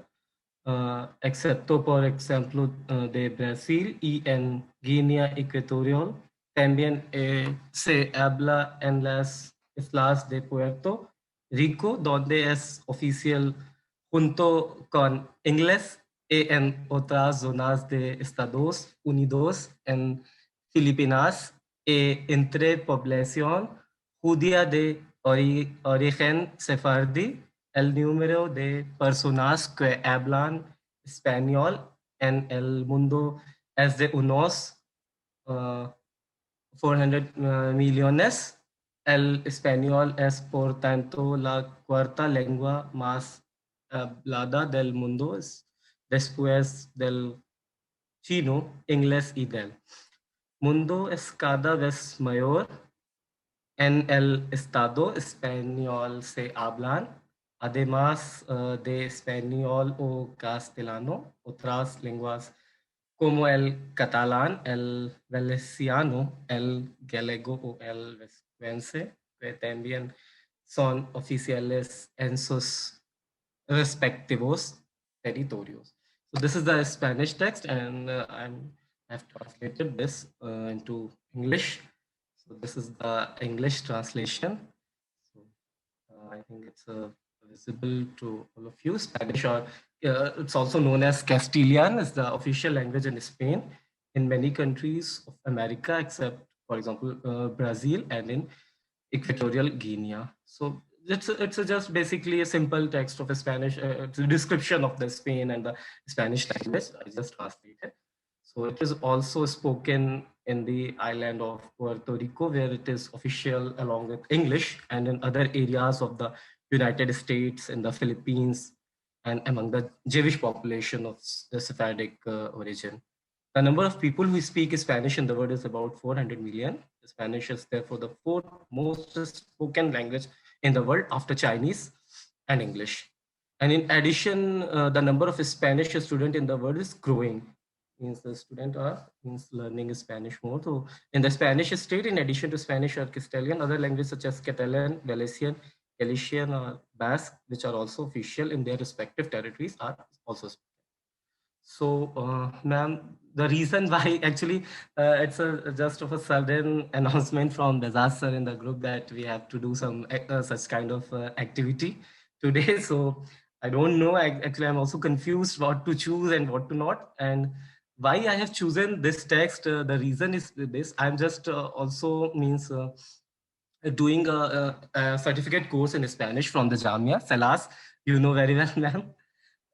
excepto por ejemplo de Brasil y en Guinea Ecuatorial. También se habla en las islas de Puerto Rico, donde es oficial junto con inglés y en otras zonas de Estados Unidos, en Filipinas, entre población judía de origen sefardí, el número de personas que hablan español en el mundo es de unos 400 millones. El español es, por tanto, la cuarta lengua más hablada del mundo, después del chino, inglés y del mundo es cada vez mayor. En el Estado español se hablan, además de español o castellano, otras lenguas como el catalán, el valenciano, el gallego o el vascuence, que también son oficiales en sus respectivos territorios. So this is the Spanish text, and I've translated this into English. So this is the English translation. So I think it's a visible to all of you. Spanish, or it's also known as Castilian, is the official language in Spain, in many countries of America, except, for example, Brazil and in Equatorial Guinea. So it's just basically a simple text of a Spanish, it's a description of the Spain and the Spanish language. I just translated. So it is also spoken in the island of Puerto Rico, where it is official along with English, and in other areas of the United States, in the Philippines, and among the Jewish population of the Sephardic origin. The number of people who speak Spanish in the world is about 400 million. Spanish is therefore the fourth most spoken language in the world after Chinese and English. And in addition, the number of Spanish students in the world is growing. Means the student are learning Spanish more. So in the Spanish state, in addition to Spanish or Castilian, other languages such as Catalan, Galician, Galician or Basque, which are also official in their respective territories, are also spoken. So, ma'am, the reason why actually it's a just of a sudden announcement from Bezaz sir in the group that we have to do some such kind of activity today. So I don't know. Actually, I'm also confused what to choose and what to not. And why I have chosen this text. The reason is this. I'm just also means doing a certificate course in Spanish from the Jamia Salas. You know very well, ma'am.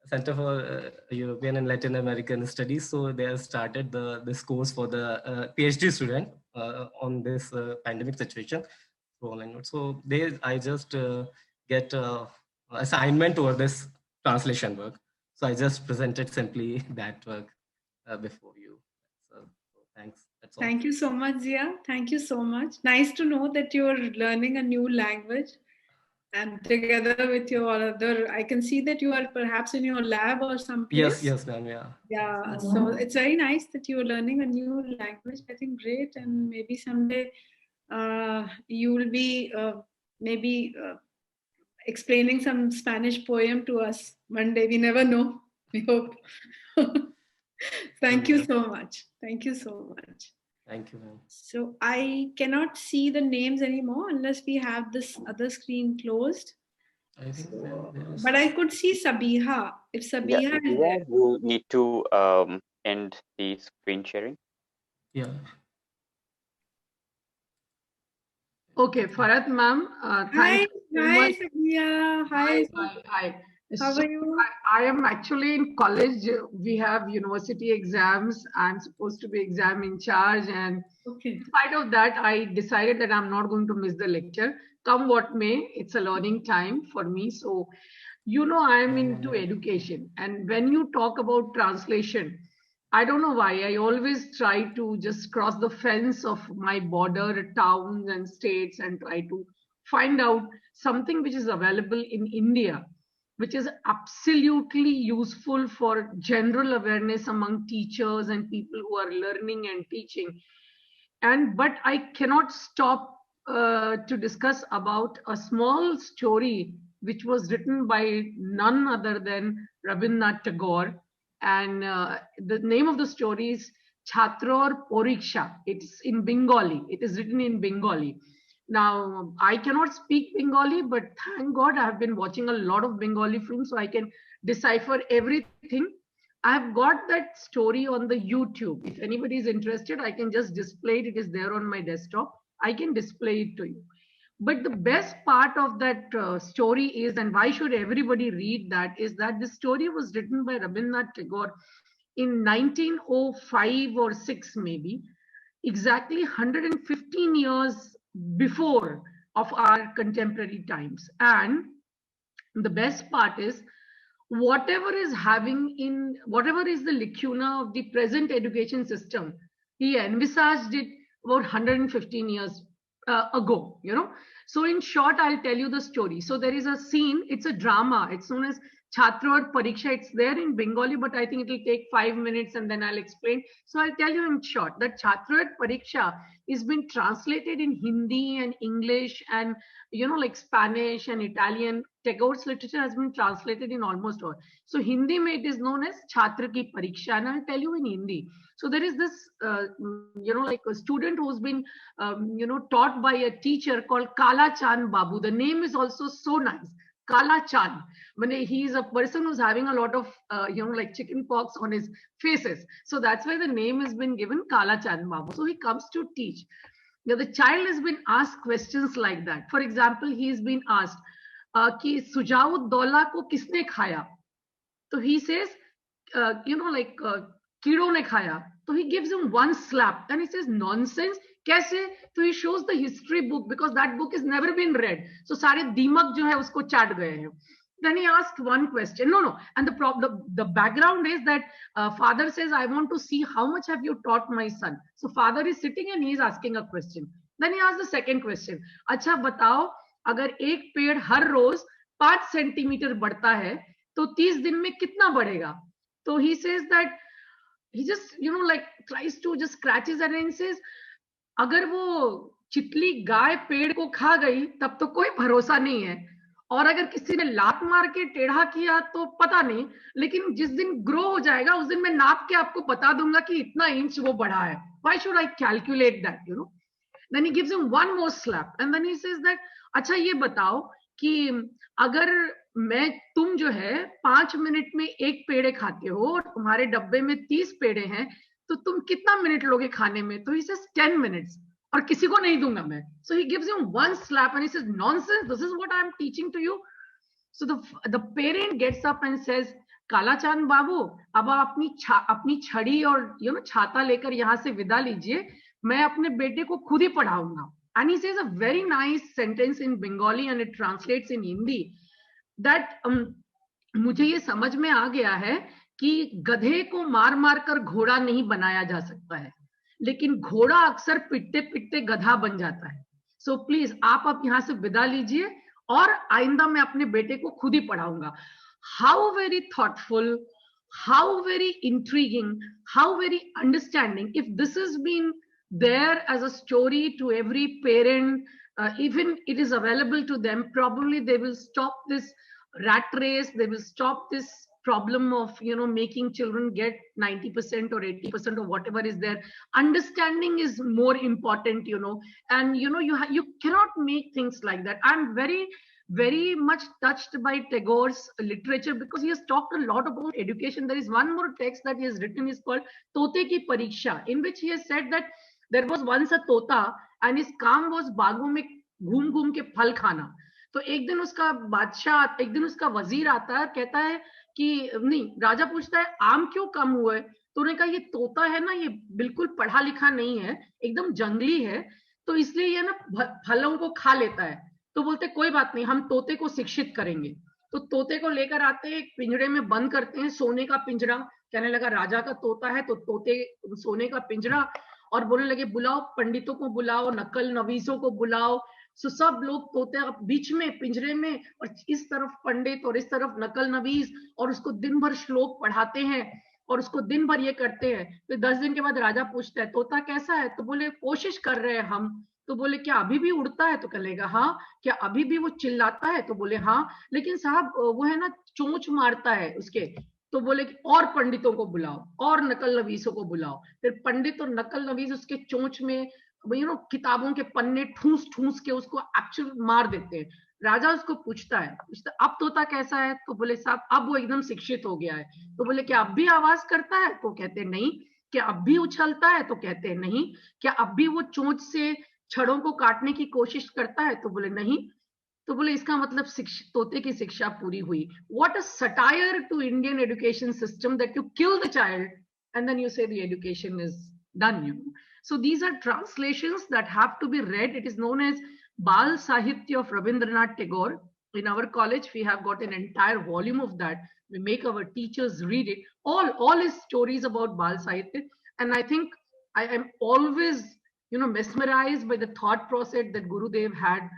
Center for European and Latin American Studies. So they have started this course for the PhD student on this pandemic situation through online notes. So I just get assignment over this translation work. So I just presented simply that work before you. So thanks. That's all. Thank you so much, Zia. Thank you so much. Nice to know that you're learning a new language. And together with your other, I can see that you are perhaps in your lab or someplace. Yes, ma'am. Yeah. Yeah. So it's very nice that you're learning a new language. I think great. And maybe someday you will be maybe explaining some Spanish poem to us one day. We never know. We hope. Thank you so much. Thank you so much. Thank you, ma'am. So I cannot see the names anymore unless we have this other screen closed. I think But I could see Sabiha. If Sabiha is there. You need to end the screen sharing. Yeah. Okay, Farhat ma'am, thank you so much. Sabiha. Hi. Hi. How are you? I am actually in college. We have university exams. I'm supposed to be exam in charge, and in spite of that, I decided that I'm not going to miss the lecture. Come what may, it's a learning time for me. So, I'm into education, and when you talk about translation, I don't know why. I always try to just cross the fence of my border towns and states and try to find out something which is available in India, which is absolutely useful for general awareness among teachers and people who are learning and teaching. But I cannot stop to discuss about a small story which was written by none other than Rabindranath Tagore, and the name of the story is Chhatror Poriksha. It's in Bengali. It is written in Bengali. Now, I cannot speak Bengali, but thank God I have been watching a lot of Bengali films, so I can decipher everything. I have got that story on the YouTube. If anybody is interested, I can just display it. It is there on my desktop. I can display it to you. But the best part of that story is, and why should everybody read that, is that the story was written by Rabindranath Tagore in 1905 or 6 maybe, exactly 115 years before of our contemporary times. And the best part is, whatever is the lacuna of the present education system, he envisaged it about 115 years ago. So in short, I'll tell you the story. So there is a scene, it's a drama, it's known as Chhatror Pariksha. It's there in Bengali, but I think it'll take 5 minutes and then I'll explain. So I'll tell you in short that Chhatror Pariksha is been translated in Hindi and English and like Spanish and Italian. Tagore's literature has been translated in almost all. So Hindi it is known as Chhatra Ki Pariksha, and I'll tell you in Hindi. So there is this, like a student who's been, taught by a teacher called Kala Chand Babu. The name is also so nice. Kala Chand. He is a person who's having a lot of, like chicken pox on his faces. So that's why the name has been given Kala Chand Babu. So he comes to teach. Now the child has been asked questions like that. For example, he has been asked, कि सुजाउद्दौला को किसने खाया? So he says, कीड़ों ने खाया. So he gives him one slap and he says, nonsense. कैसे? So he shows the history book because that book has never been read. So सारे दीमक जो है उसको चाट गए हैं. Then he asked one question. No. And the background is that father says, I want to see how much have you taught my son. So father is sitting and he is asking a question. Then he asked the second question. अच्छा बताओ, अगर एक पेड़ हर रोज 5 centimetre बढ़ता है, तो 30 दिन में कितना बढ़ेगा? So he says that he just, tries to just scratch his head and says, अगर वो चितली गाय पेड़ को खा गई, तब तो कोई भरोसा नहीं है. और अगर किसी ने लात मार के टेढ़ा किया तो पता नहीं, लेकिन जिस दिन ग्रो हो जाएगा उस दिन मैं नाप के आपको बता दूंगा कि इतना इंच वो बढ़ा है. Why should I calculate that? Then he gives him one more slap and then he says that, अच्छा ये बताओ कि अगर तुम जो है 5 मिनट में एक पेड़े खाते हो और तुम्हारे डब्बे में 30 पेड़े हैं, तो तुम कितना मिनट लोगे खाने में? तो he says 10 minutes. और किसी को नहीं दूंगा मैं. So he gives him one slap and he says, nonsense, this is what I am teaching to you. So the parent gets up and says, काला चांद बाबू, अब आप अपनी छड़ी और छाता लेकर यहाँ से विदा लीजिए, मैं अपने बेटे को खुद ही पढ़ाऊंगा. And he says a very nice sentence in Bengali and it translates in Hindi that मुझे ये समझ में आ गया है कि गधे को मार मार कर घोड़ा नहीं बनाया जा सकता है, लेकिन घोड़ा अक्सर पिटते पिटते गधा बन जाता है. सो प्लीज आप अब यहाँ से विदा लीजिए और आइंदा मैं अपने बेटे को खुद ही पढ़ाऊंगा. How very thoughtful, how very intriguing, how very understanding. If this is been there as a story to every parent, even it is available to them, probably they will stop this rat race, they will stop this problem of making children get 90% or 80% or whatever is there. Understanding is more important, and you cannot make things like that. I'm very, very much touched by Tagore's literature because he has talked a lot about education. There is one more text that he has written, is called Tote Ki Pariksha, in which he has said that there was once a तोता and his काम was बागों में घूम घूम के फल खाना. तो एक दिन उसका वजीर आता है, कहता है कि नहीं, राजा पूछता है आम क्यों कम हुए? तो उन्होंने कहा ये तोता है ना, ये बिल्कुल पढ़ा लिखा नहीं है, एकदम जंगली है, तो इसलिए ये ना फलों को खा लेता है. तो बोलते कोई बात नहीं, हम तोते को शिक्षित करेंगे. तो तोते को लेकर आते हैं, एक पिंजरे में बंद करते हैं, सोने का पिंजरा. कहने लगा राजा का तोता है तो तोते सोने का पिंजरा, और बोलने लगे बुलाओ पंडितों को, बुलाओ नकल नवीसों को बुलाओ. सो सब लोग तोते बीच में पिंजरे में, और इस तरफ पंडित और इस तरफ नकल नवीस, और उसको दिन भर श्लोक पढ़ाते हैं और उसको दिन भर ये करते हैं. फिर 10 दिन के बाद राजा पूछता है तोता कैसा है? तो बोले कोशिश कर रहे हैं हम. तो बोले क्या अभी भी उड़ता है? तो कहेगा हाँ. क्या अभी भी वो चिल्लाता है? तो बोले हाँ. लेकिन साहब वो है ना चोंच मारता है उसके. तो बोले कि और पंडितों को बुलाओ और नकल नवीसों को बुलाओ. फिर पंडित और नकल नवीस उसके चोंच में किताबों के पन्ने ठूस ठूस के उसको एक्चुअल मार देते हैं. राजा उसको पूछता है अब तोता कैसा है? तो बोले साहब अब वो एकदम शिक्षित हो गया है. तो बोले क्या अब भी आवाज करता है? तो कहते नहीं. क्या अब भी उछलता है? तो कहते नहीं. क्या अब भी वो चोंच से छड़ों को काटने की कोशिश करता है? तो बोले नहीं. तो बोले इसका मतलब तोते की शिक्षा पूरी हुई. What a satire to Indian education system that you kill the child and then you say the education is done. So these are translations that have to be read. It is known as Bal Sahitya of Rabindranath Tagore. In our college, we have got an entire volume of that. We make our teachers read it. All his stories about Bal Sahitya. And I think I am always, mesmerized by the thought process that Gurudev had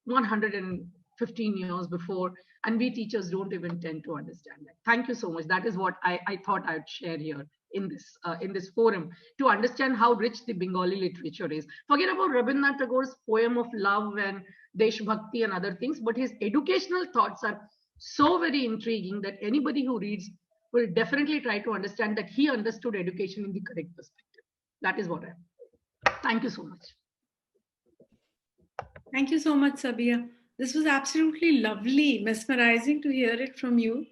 115 years before, and we teachers don't even tend to understand that. Thank you so much. That is what I thought I'd share here in this forum, to understand how rich the Bengali literature is. Forget about Rabindranath Tagore's poem of love and Desh Bhakti and other things, but his educational thoughts are so very intriguing that anybody who reads will definitely try to understand that he understood education in the correct perspective. That is what I have. Thank you so much. Thank you so much, Sabia. This was absolutely lovely, mesmerizing to hear it from you.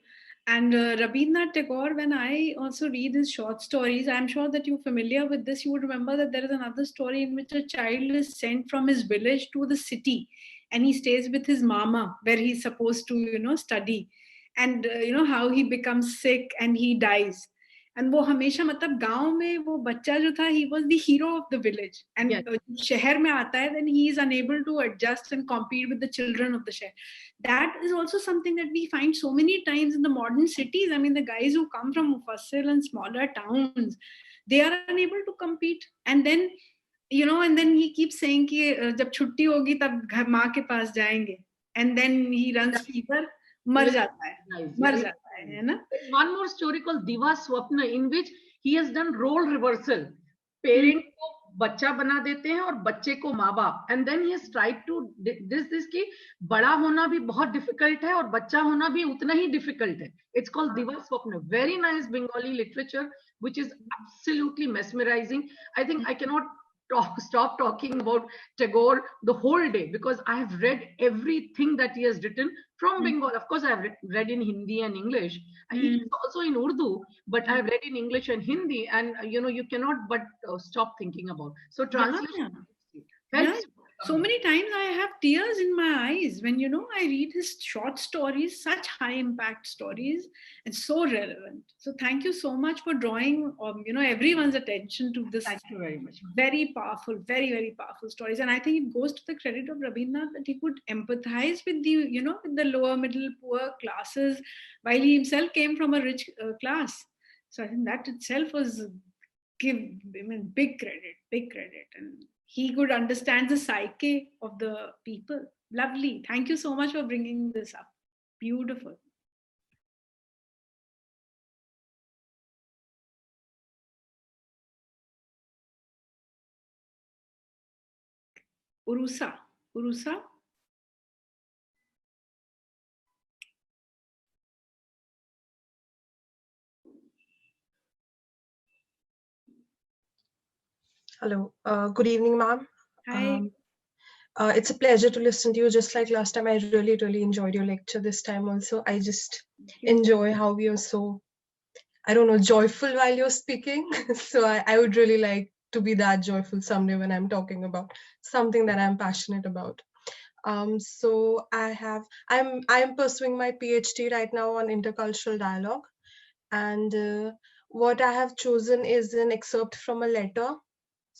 And Rabindranath Tagore, when I also read his short stories, I'm sure that you're familiar with this. You would remember that there is another story in which a child is sent from his village to the city, and he stays with his mama, where he's supposed to, study. And how he becomes sick and he dies. And वो हमेशा मतलब गांव में वो बच्चा जो था, he was the hero of the village. And शहर में आता है, then he is unable to adjust and compete with the children of the शहर. That is also something that we find so many times in the modern cities. I mean, the guys who come from Mufassil and smaller towns, they are unable to compete. And then, and then he keeps saying कि जब छुट्टी होगी तब घर माँ के पास जाएंगे. And then he runs fever, मर जाता है, है ना? One more story called Diva Swapna, in which he has done role reversal. Parent को बच्चा बना देते हैं और बच्चे को माँ बाप. And then he has tried to this कि बड़ा होना भी बहुत difficult है और बच्चा होना भी उतना ही difficult है. It's called Diva Swapna. Very nice Bengali literature, which is absolutely mesmerizing. I think I cannot stop talking about Tagore the whole day, because I have read everything that he has written from Bengal. Of course, I have read in Hindi and English. He is also in Urdu, but I have read in English and Hindi, and you cannot but stop thinking about. So translation helps. So many times I have tears in my eyes when I read his short stories, such high impact stories, and so relevant. So thank you so much for drawing everyone's attention to this. Thank you very much. Very powerful, very, very powerful stories. And I think it goes to the credit of Rabindranath that he could empathize with with the lower middle poor classes, while he himself came from a rich class. So I think that itself was big credit. And he could understand the psyche of the people. Lovely. Thank you so much for bringing this up. Beautiful. Urusa. Hello. Good evening, ma'am. Hi. It's a pleasure to listen to you. Just like last time, I really, really enjoyed your lecture this time also. I just enjoy how you're so, I don't know, joyful while you're speaking. So I would really like to be that joyful someday when I'm talking about something that I'm passionate about. So I'm pursuing my PhD right now on intercultural dialogue. And what I have chosen is an excerpt from a letter.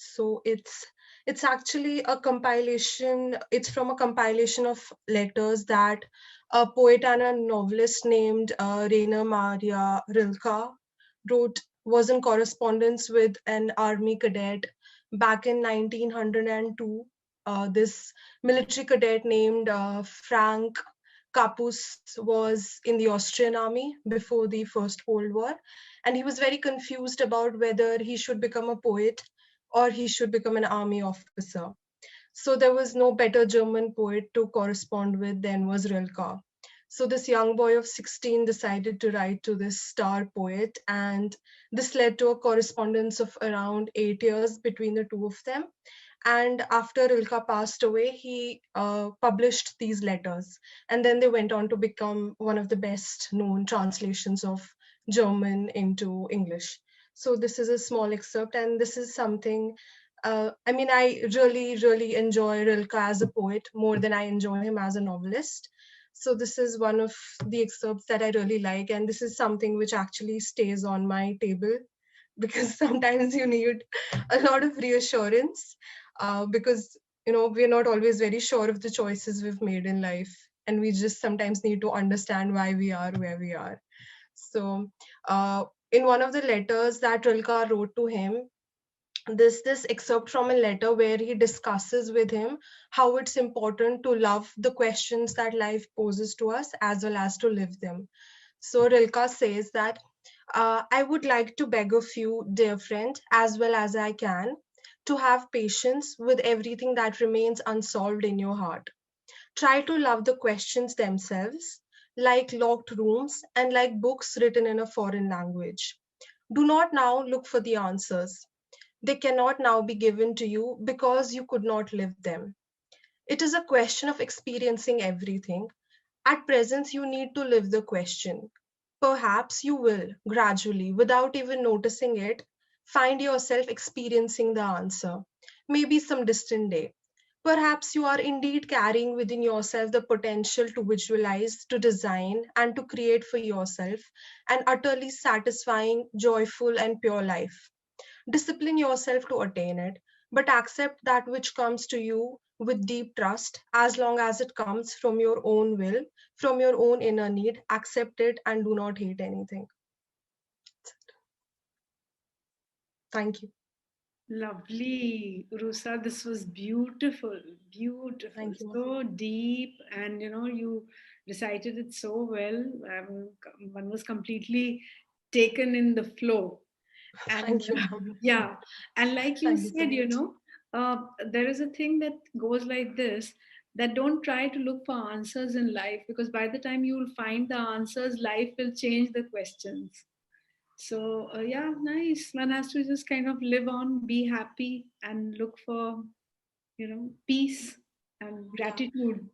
So it's actually a compilation. It's from a compilation of letters that a poet and a novelist named Rainer Maria Rilke was in correspondence with an army cadet back in 1902. This military cadet named Frank Capus was in the Austrian army before the First World War, and he was very confused about whether he should become a poet or he should become an army officer. So there was no better German poet to correspond with than was Rilke. So this young boy of 16 decided to write to this star poet, and this led to a correspondence of around 8 years between the two of them. And after Rilke passed away, he published these letters, and then they went on to become one of the best known translations of German into English. So this is a small excerpt, and this is something, I really, really enjoy Rilke as a poet more than I enjoy him as a novelist. So this is one of the excerpts that I really like, and this is something which actually stays on my table, because sometimes you need a lot of reassurance, because we're not always very sure of the choices we've made in life, and we just sometimes need to understand why we are where we are. So in one of the letters that Rilke wrote to him, this excerpt from a letter where he discusses with him how it's important to love the questions that life poses to us as well as to live them. So Rilke says that, I would like to beg of you, dear friend, as well as I can, to have patience with everything that remains unsolved in your heart. Try to love the questions themselves, like locked rooms and like books written in a foreign language. Do not now look for the answers. They cannot now be given to you because you could not live them. It is a question of experiencing everything. At present, you need to live the question. Perhaps you will, gradually, without even noticing it, find yourself experiencing the answer. Maybe some distant day. Perhaps you are indeed carrying within yourself the potential to visualize, to design, and to create for yourself an utterly satisfying, joyful, and pure life. Discipline yourself to attain it, but accept that which comes to you with deep trust, as long as it comes from your own will, from your own inner need. Accept it and do not hate anything. Thank you. Lovely, Rusa. This was beautiful, beautiful, Thank you. so deep, and you recited it so well. One was completely taken in the flow. And Thank you, ma'am. yeah, and like you Thank you so said, much. there is a thing that goes like this, that don't try to look for answers in life, because by the time you will find the answers, life will change the questions. So yeah, nice. One has to just kind of live on, be happy, and look for peace and gratitude.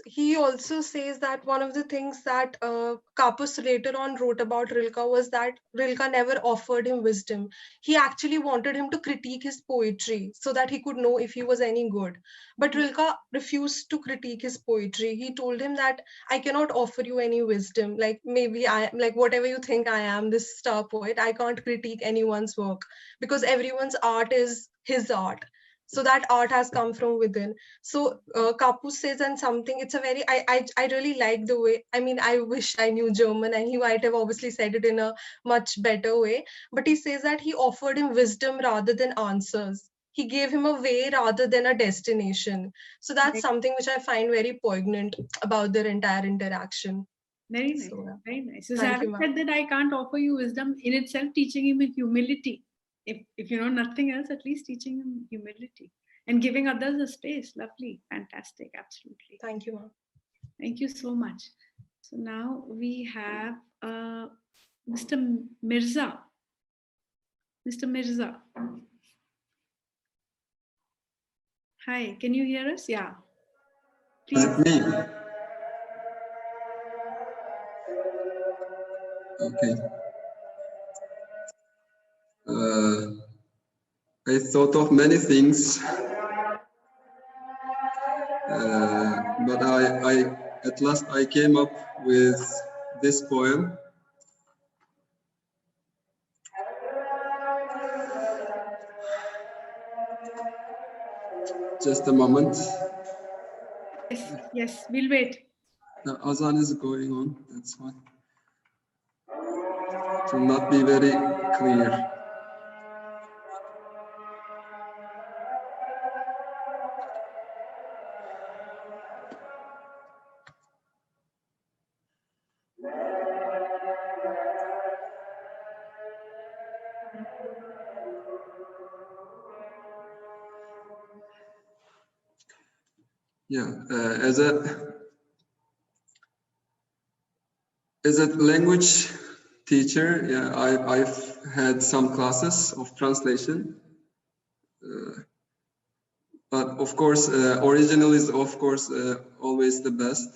He also says that one of the things that Kapus later on wrote about Rilke was that Rilke never offered him wisdom. He actually wanted him to critique his poetry so that he could know if he was any good. But Rilke refused to critique his poetry. He told him that I cannot offer you any wisdom. Like maybe like whatever you think I am, this star poet, I can't critique anyone's work because everyone's art is his art. So that art has come from within. So Kapus says, and something, it's a very, I really like the way, I mean, I wish I knew German and he might have obviously said it in a much better way, but he says that he offered him wisdom rather than answers. He gave him a way rather than a destination. So that's something which I find very poignant about their entire interaction. Very nice, So, very nice. So thank having you, said that, I can't offer you wisdom, in itself teaching him humility. If you know nothing else, at least teaching him humility and giving others a space. Lovely, fantastic, absolutely. Thank you, ma'am. Thank you so much. So now we have Mr. Mirza. Mr. Mirza. Hi, can you hear us? Yeah. Please. Is it me? Okay. I thought of many things, but at last I came up with this poem. Just a moment. Yes, we'll wait. The Azan is going on, that's why. It will not be very clear. Yeah, as a language teacher, yeah, I've had some classes of translation, but of course, original is of course always the best.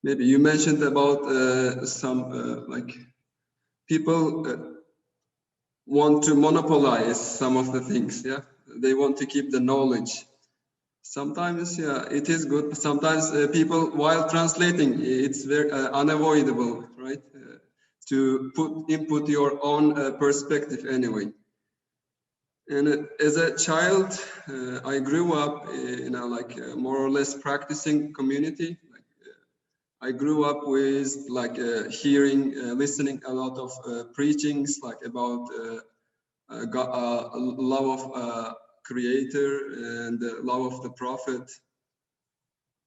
Maybe you mentioned about some like people want to monopolize some of the things. Yeah, they want to keep the knowledge. Sometimes, yeah, it is good. Sometimes people, while translating, it's very unavoidable, right? To input your own perspective anyway. And as a child, I grew up in a more or less practicing community. I grew up with hearing, listening a lot of preachings about God, love of Creator and the love of the Prophet.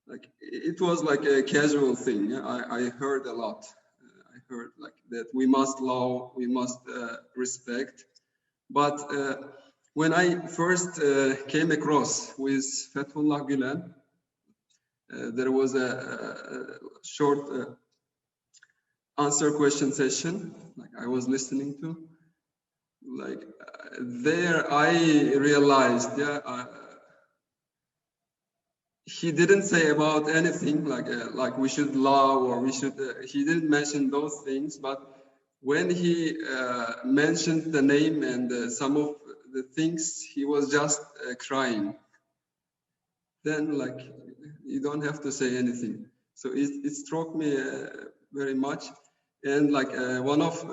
Like it was like a casual thing. I heard a lot. I heard that we must love, we must respect. But when I first came across with Fethullah Gülen, there was a short answer question session I was listening to. There I realized, he didn't say about anything like we should love or we should. He didn't mention those things, but when he mentioned the name and some of the things, he was just crying. Then like you don't have to say anything. So it struck me very much, and like one of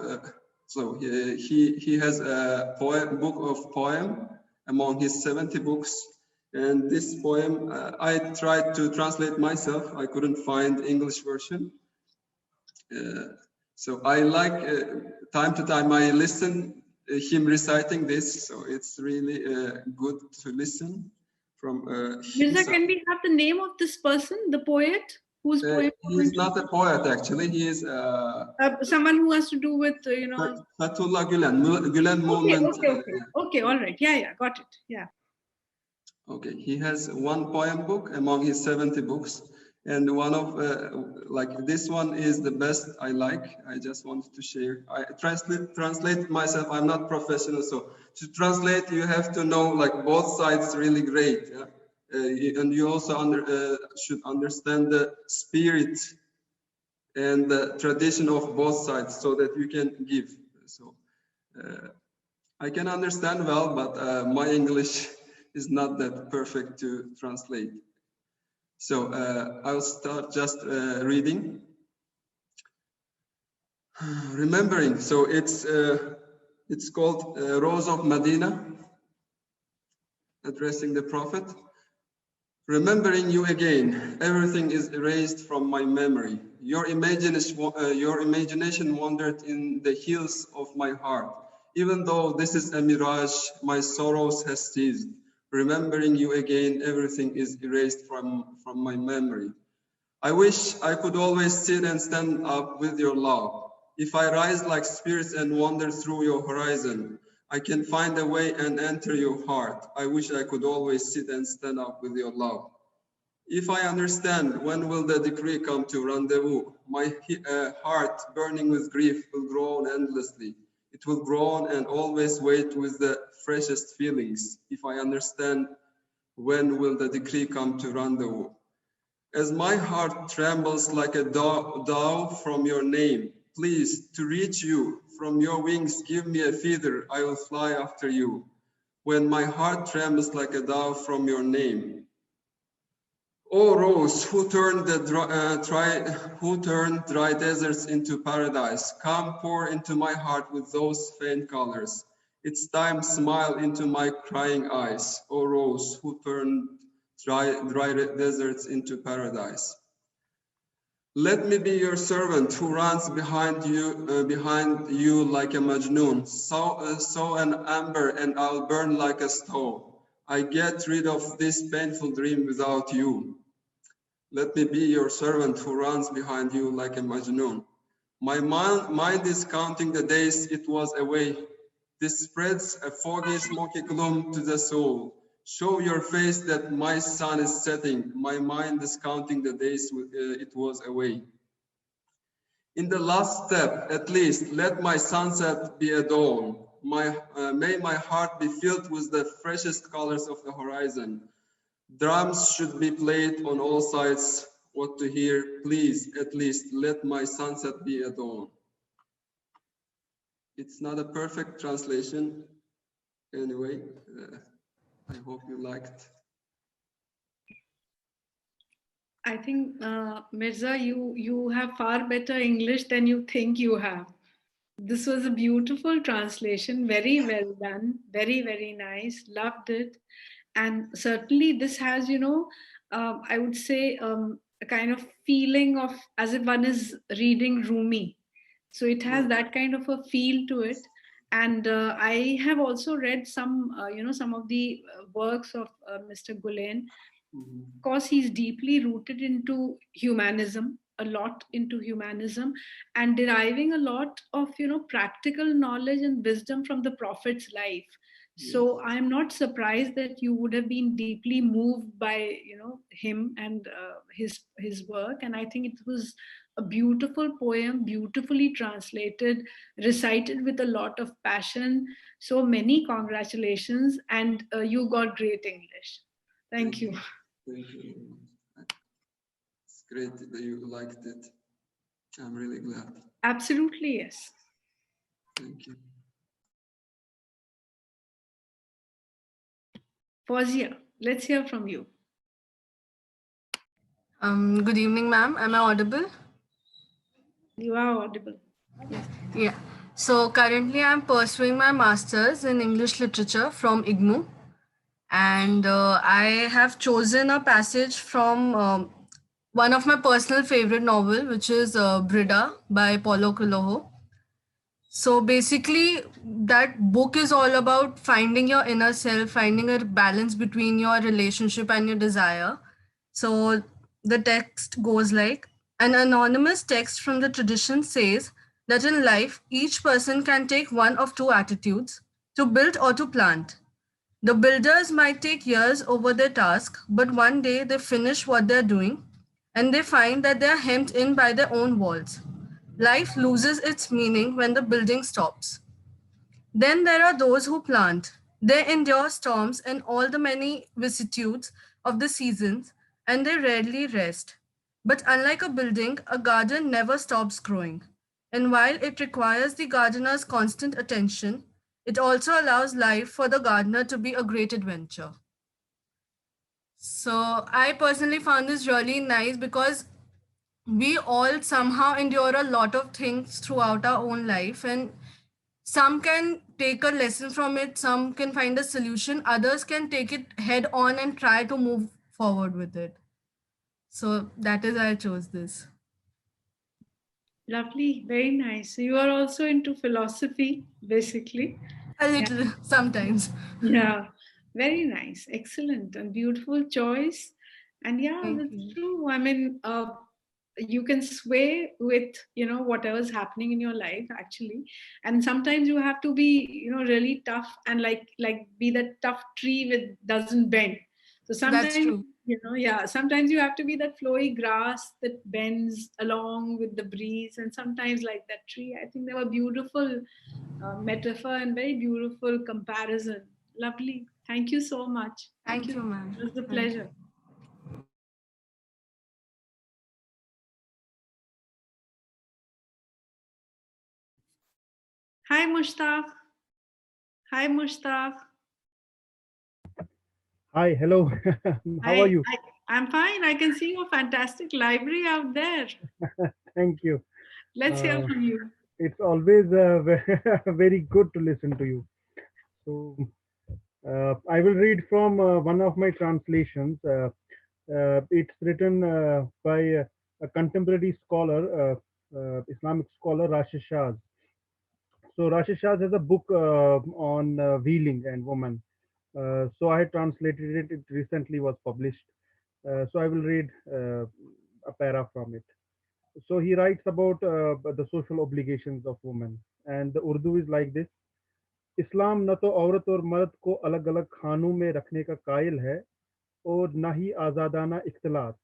so he has a book of poem among his 70 books, and this poem I tried to translate myself. I couldn't find English version, so I like time to time I listen him reciting this. So it's really good to listen from Mirza, can we have the name of this person, the poet? Whose poem? He is not a poet, actually. He is someone who has to do with, Fethullah Gülen, Gülen movement. Okay, all right. Yeah, got it. Yeah. Okay, he has one poem book among his 70 books. And one of, like this one is the best I like. I just wanted to share. I translate myself. I'm not professional. So to translate, you have to know like both sides really great. Yeah? And you also should understand the spirit and the tradition of both sides so that you can give. So I can understand well, but my English is not that perfect to translate. So I'll start just reading. Remembering, so it's called Rose of Medina, addressing the Prophet. Remembering you again, everything is erased from my memory. Your imagination wandered in the hills of my heart. Even though this is a mirage, my sorrows has ceased. Remembering you again, everything is erased from my memory. I wish I could always sit and stand up with your love. If I rise like spirits and wander through your horizon, I can find a way and enter your heart. I wish I could always sit and stand up with your love. If I understand when will the decree come to rendezvous, my heart burning with grief will groan endlessly. It will groan and always wait with the freshest feelings. If I understand when will the decree come to rendezvous. As my heart trembles like a dove from your name, please, to reach you, from your wings give me a feather, I will fly after you. When my heart trembles like a dove from your name. O rose, who turned dry deserts into paradise, come pour into my heart with those faint colors. It's time, smile into my crying eyes. O rose, who turned dry deserts into paradise. Let me be your servant who runs behind you like a Majnun. Sow an amber and I'll burn like a stove. I get rid of this painful dream without you. Let me be your servant who runs behind you like a Majnun. My mind is counting the days it was away. This spreads a foggy, smoky gloom to the soul. Show your face that my sun is setting. My mind is counting the days it was away. In the last step, at least, let my sunset be a dawn. May my heart be filled with the freshest colors of the horizon. Drums should be played on all sides. What to hear? Please, at least, let my sunset be a dawn. It's not a perfect translation. Anyway, I hope you liked. I think, Mirza, you have far better English than you think you have. This was a beautiful translation, very well done, very, very nice, loved it. And certainly this has, I would say a kind of feeling of as if one is reading Rumi. So it has that kind of a feel to it. And I have also read some, some of the works of Mr. Gulen. Of course, he's deeply rooted into humanism, a lot into humanism, and deriving a lot of, practical knowledge and wisdom from the Prophet's life. So I'm not surprised that you would have been deeply moved by, him and his work. And I think it was a beautiful poem, beautifully translated, recited with a lot of passion. So many congratulations, and you got great English. Thank you. Thank you. It's great that you liked it. I'm really glad. Absolutely, yes. Thank you. Fawzia, let's hear from you. Good evening, ma'am. Am I audible? You are audible. Yes. Yeah. So currently I'm pursuing my master's in English literature from IGNU. And I have chosen a passage from one of my personal favorite novel, which is Brida by Paulo Coelho. So basically, that book is all about finding your inner self, finding a balance between your relationship and your desire. So the text goes like, an anonymous text from the tradition says that in life, each person can take one of two attitudes, to build or to plant. The builders might take years over their task, but one day they finish what they're doing and they find that they're hemmed in by their own walls. Life loses its meaning when the building stops. Then there are those who plant. They endure storms and all the many vicissitudes of the seasons, and they rarely rest. But unlike a building, a garden never stops growing. And while it requires the gardener's constant attention, it also allows life for the gardener to be a great adventure. So I personally found this really nice because we all somehow endure a lot of things throughout our own life, and some can take a lesson from it, some can find a solution, others can take it head on and try to move forward with it. So that is why I chose this. Lovely, very nice. So you are also into philosophy, basically. A little, sometimes. Yeah, very nice, excellent, and beautiful choice. And yeah, Thank that's you. true. I mean, you can sway with whatever's happening in your life, actually. And sometimes you have to be really tough and like be that tough tree with doesn't bend. So That's sometimes true. yeah, sometimes you have to be that flowy grass that bends along with the breeze, and sometimes like that tree. I think they were beautiful metaphor and very beautiful comparison. Lovely. Thank you so much. Thank Thank you. you, ma'am. It was a Thank pleasure. you. Hi, Mushtaq. Hi, Mushtaq. Hi, hello. How are Hi, you? I'm fine. I can see your fantastic library out there. Thank you. Let's hear from you. It's always very good to listen to you. So, I will read from one of my translations. It's written by a contemporary scholar, Islamic scholar, Rashid Shaz. So, Rashid Shaz has a book on wheeling and woman. So, I had translated it. It recently was published. So, I will read a para from it. So he writes about the social obligations of women, and the Urdu is like this: इस्लाम न तो औरत और मर्द को अलग अलग खानों में रखने का कायल है और न ही आज़ादाना इख्तिलात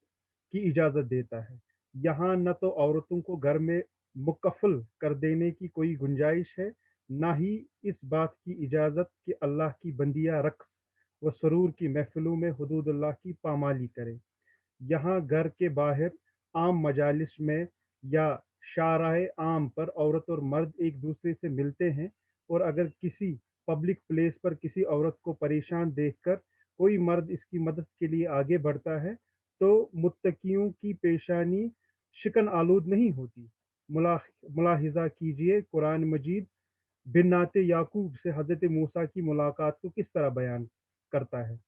की इजाज़त देता है। यहाँ न तो औरतों को घर में मुकफ़्फ़ल कर देने की कोई गुंजाइश है, न ही इस बात की इजाज़त कि अल्लाह की बंदियाँ रक़्स व सुरूर की महफ़िलों में हुदूदुल्लाह की पामाली करें। यहाँ घर के बाहर आम मजालिस में या शाराए आम पर औरत और मर्द एक दूसरे से मिलते हैं, और अगर किसी पब्लिक प्लेस पर किसी औरत को परेशान देखकर कोई मर्द इसकी मदद के लिए आगे बढ़ता है तो मुत्तकियों की पेशानी शिकन आलूद नहीं होती। मुलाहिजा कीजिए कुरान मजीद बिन्नाते याकूब से हजरत मूसा की मुलाकात को किस तरह बयान करता है।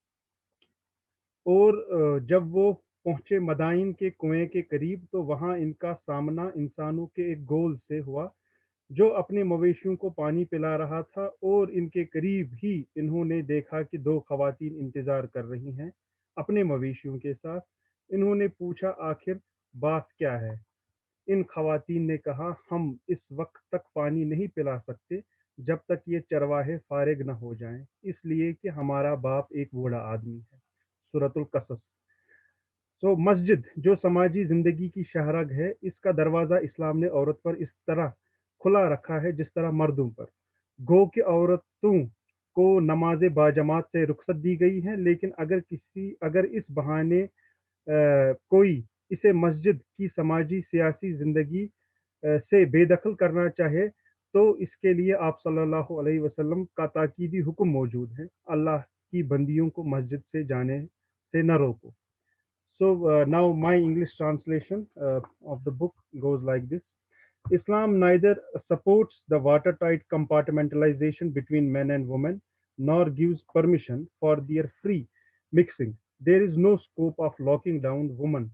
और जब वो पहुंचे मदाइन के कुएं के करीब तो वहां इनका सामना इंसानों के एक गोल से हुआ जो अपने मवेशियों को पानी पिला रहा था, और इनके करीब ही इन्होंने देखा कि दो खवातीन इंतजार कर रही हैं अपने मवेशियों के साथ। इन्होंने पूछा, आखिर बात क्या है? इन खवातीन ने कहा, हम इस वक्त तक पानी नहीं पिला सकते जब तक ये चरवाहे फारिग न हो जाएं, इसलिए कि हमारा बाप एक बूढ़ा आदमी है। सूरतुल कसस। तो मस्जिद जो समाजी जिंदगी की शहरग है, इसका दरवाज़ा इस्लाम ने औरत पर इस तरह खुला रखा है जिस तरह मर्दों पर। गो कि औरतों को नमाज बाजमात से रुखसत दी गई है, लेकिन अगर इस बहाने कोई इसे मस्जिद की समाजी सियासी जिंदगी से बेदखल करना चाहे तो इसके लिए आप सल्लल्लाहु अलैहि वसल्लम का ताकीदी हुक्म मौजूद है, अल्लाह की बंदियों को मस्जिद से जाने से न रोको. So now my English translation of the book goes like this. Islam neither supports the watertight compartmentalization between men and women nor gives permission for their free mixing. There is no scope of locking down women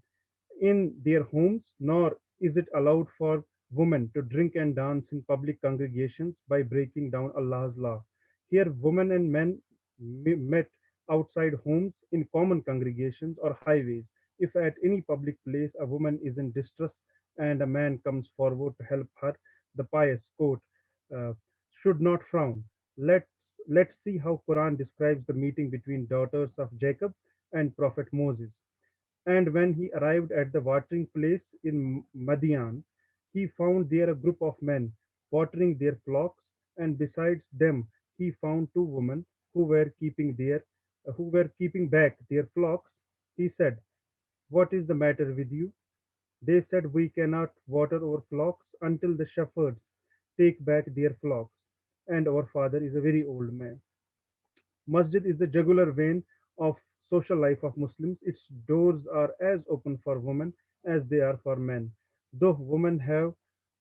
in their homes, nor is it allowed for women to drink and dance in public congregations by breaking down Allah's law. Here, women and men met outside homes in common congregations or highways. If at any public place a woman is in distress and a man comes forward to help her, the pious quote uh, should not frown. Let's let's see how Quran describes the meeting between daughters of Jacob and Prophet Moses. And when he arrived at the watering place in Madian, he found there a group of men watering their flocks, and besides them he found two women who were keeping back their flocks. He said, "What is the matter with you?" They said, "We cannot water our flocks until the shepherds take back their flocks, and our father is a very old man." Masjid is the jugular vein of social life of Muslims. Its doors are as open for women as they are for men. Though women have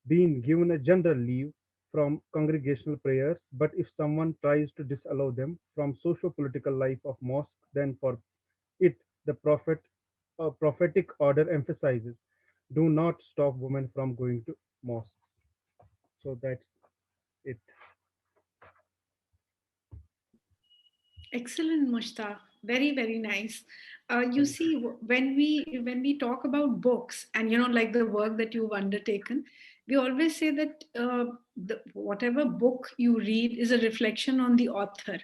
been given a general leave from congregational prayers, but if someone tries to disallow them from socio-political life of mosque, then for it the prophetic order emphasizes, do not stop women from going to mosque. So that's it. Excellent, Mushtaq. Very, very nice. You see, when we talk about books and like the work that you've undertaken, we always say that whatever book you read is a reflection on the author,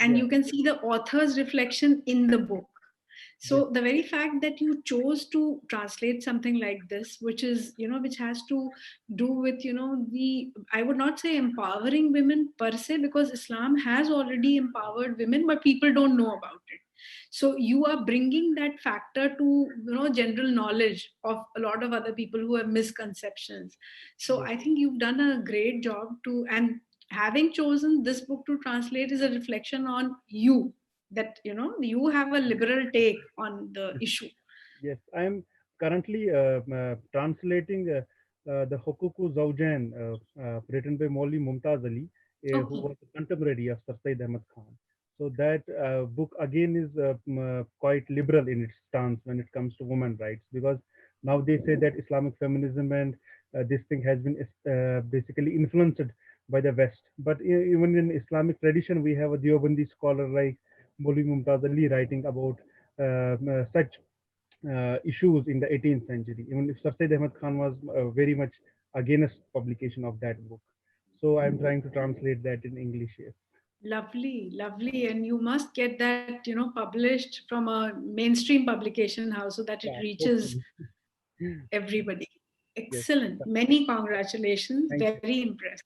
and Yeah. you can see the author's reflection in the book. Yes. So the very fact that you chose to translate something like this, which is which has to do with the, I would not say empowering women per se, because Islam has already empowered women, but people don't know about it. So you are bringing that factor to general knowledge of a lot of other people who have misconceptions. So Yes. I think you've done a great job to, and having chosen this book to translate is a reflection on you, that you have a liberal take on the issue. Yes, I am currently translating the Hukuku Zawjan, written by Molly Mumtaz Ali, who Okay. was a contemporary of Sir Said Ahmad Khan. So that book again is quite liberal in its stance when it comes to women rights, because now they say that Islamic feminism and this thing has been basically influenced by the West. But even in Islamic tradition, we have a Deobandi scholar like Molly Mumtaz Ali writing about such issues in the 18th century. Even if Sir Said Ahmad Khan was very much against publication of that book. So I'm trying to translate that in English here. Lovely, lovely. And you must get that published from a mainstream publication house so that it Yeah, reaches hopefully. everybody. Yes. Excellent. Many congratulations. Thank you. Very impressed.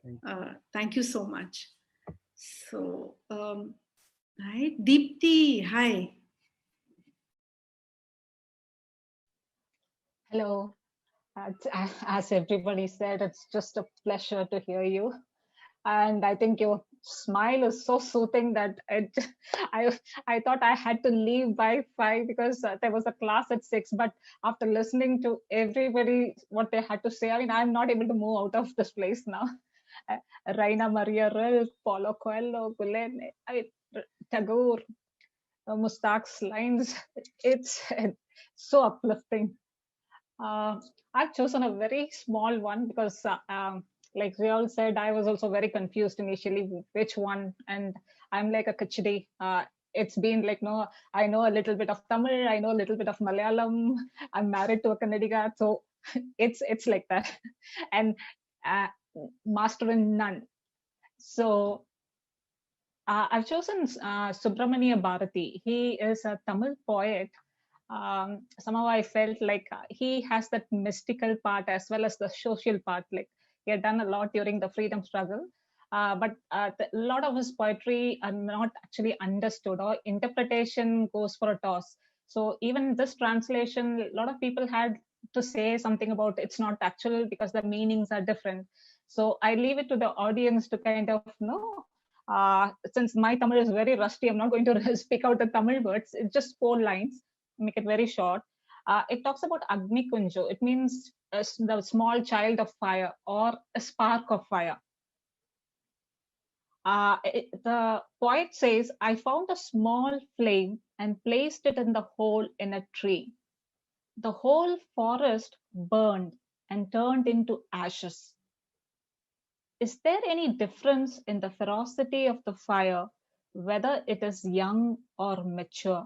Thank Thank you so much. So, hi, Deepti. Hi. Hello. As everybody said, it's just a pleasure to hear you. And I think your smile is so soothing that I, I thought I had to leave by 5 because there was a class at 6. But after listening to everybody, what they had to say, I mean, I'm not able to move out of this place now. Raina Maria Rilke, Paulo Coelho, Gulen, I mean, Tagore, Mustaq's lines, it's so uplifting. Uh, I've chosen a very small one because, like we all said, I was also very confused initially which one, and I'm like a kachdi. It's been like, no, I know a little bit of Tamil, I know a little bit of Malayalam. I'm married to a Kannadiga, so it's like that, and uh, master in none. So I've chosen Subramania Bharati. He is a Tamil poet. Somehow I felt like he has that mystical part as well as the social part. Like he had done a lot during the freedom struggle. but a lot of his poetry are not actually understood, or interpretation goes for a toss. So even this translation, a lot of people had to say something about it's not actual because the meanings are different. So I leave it to the audience to kind of know. Since my Tamil is very rusty, I'm not going to speak out the Tamil words. It's just 4 lines, make it very short. It talks about Agni Kunjo. It means the small child of fire or a spark of fire. The poet says, I found a small flame and placed it in the hole in a tree. The whole forest burned and turned into ashes. Is there any difference in the ferocity of the fire, whether it is young or mature?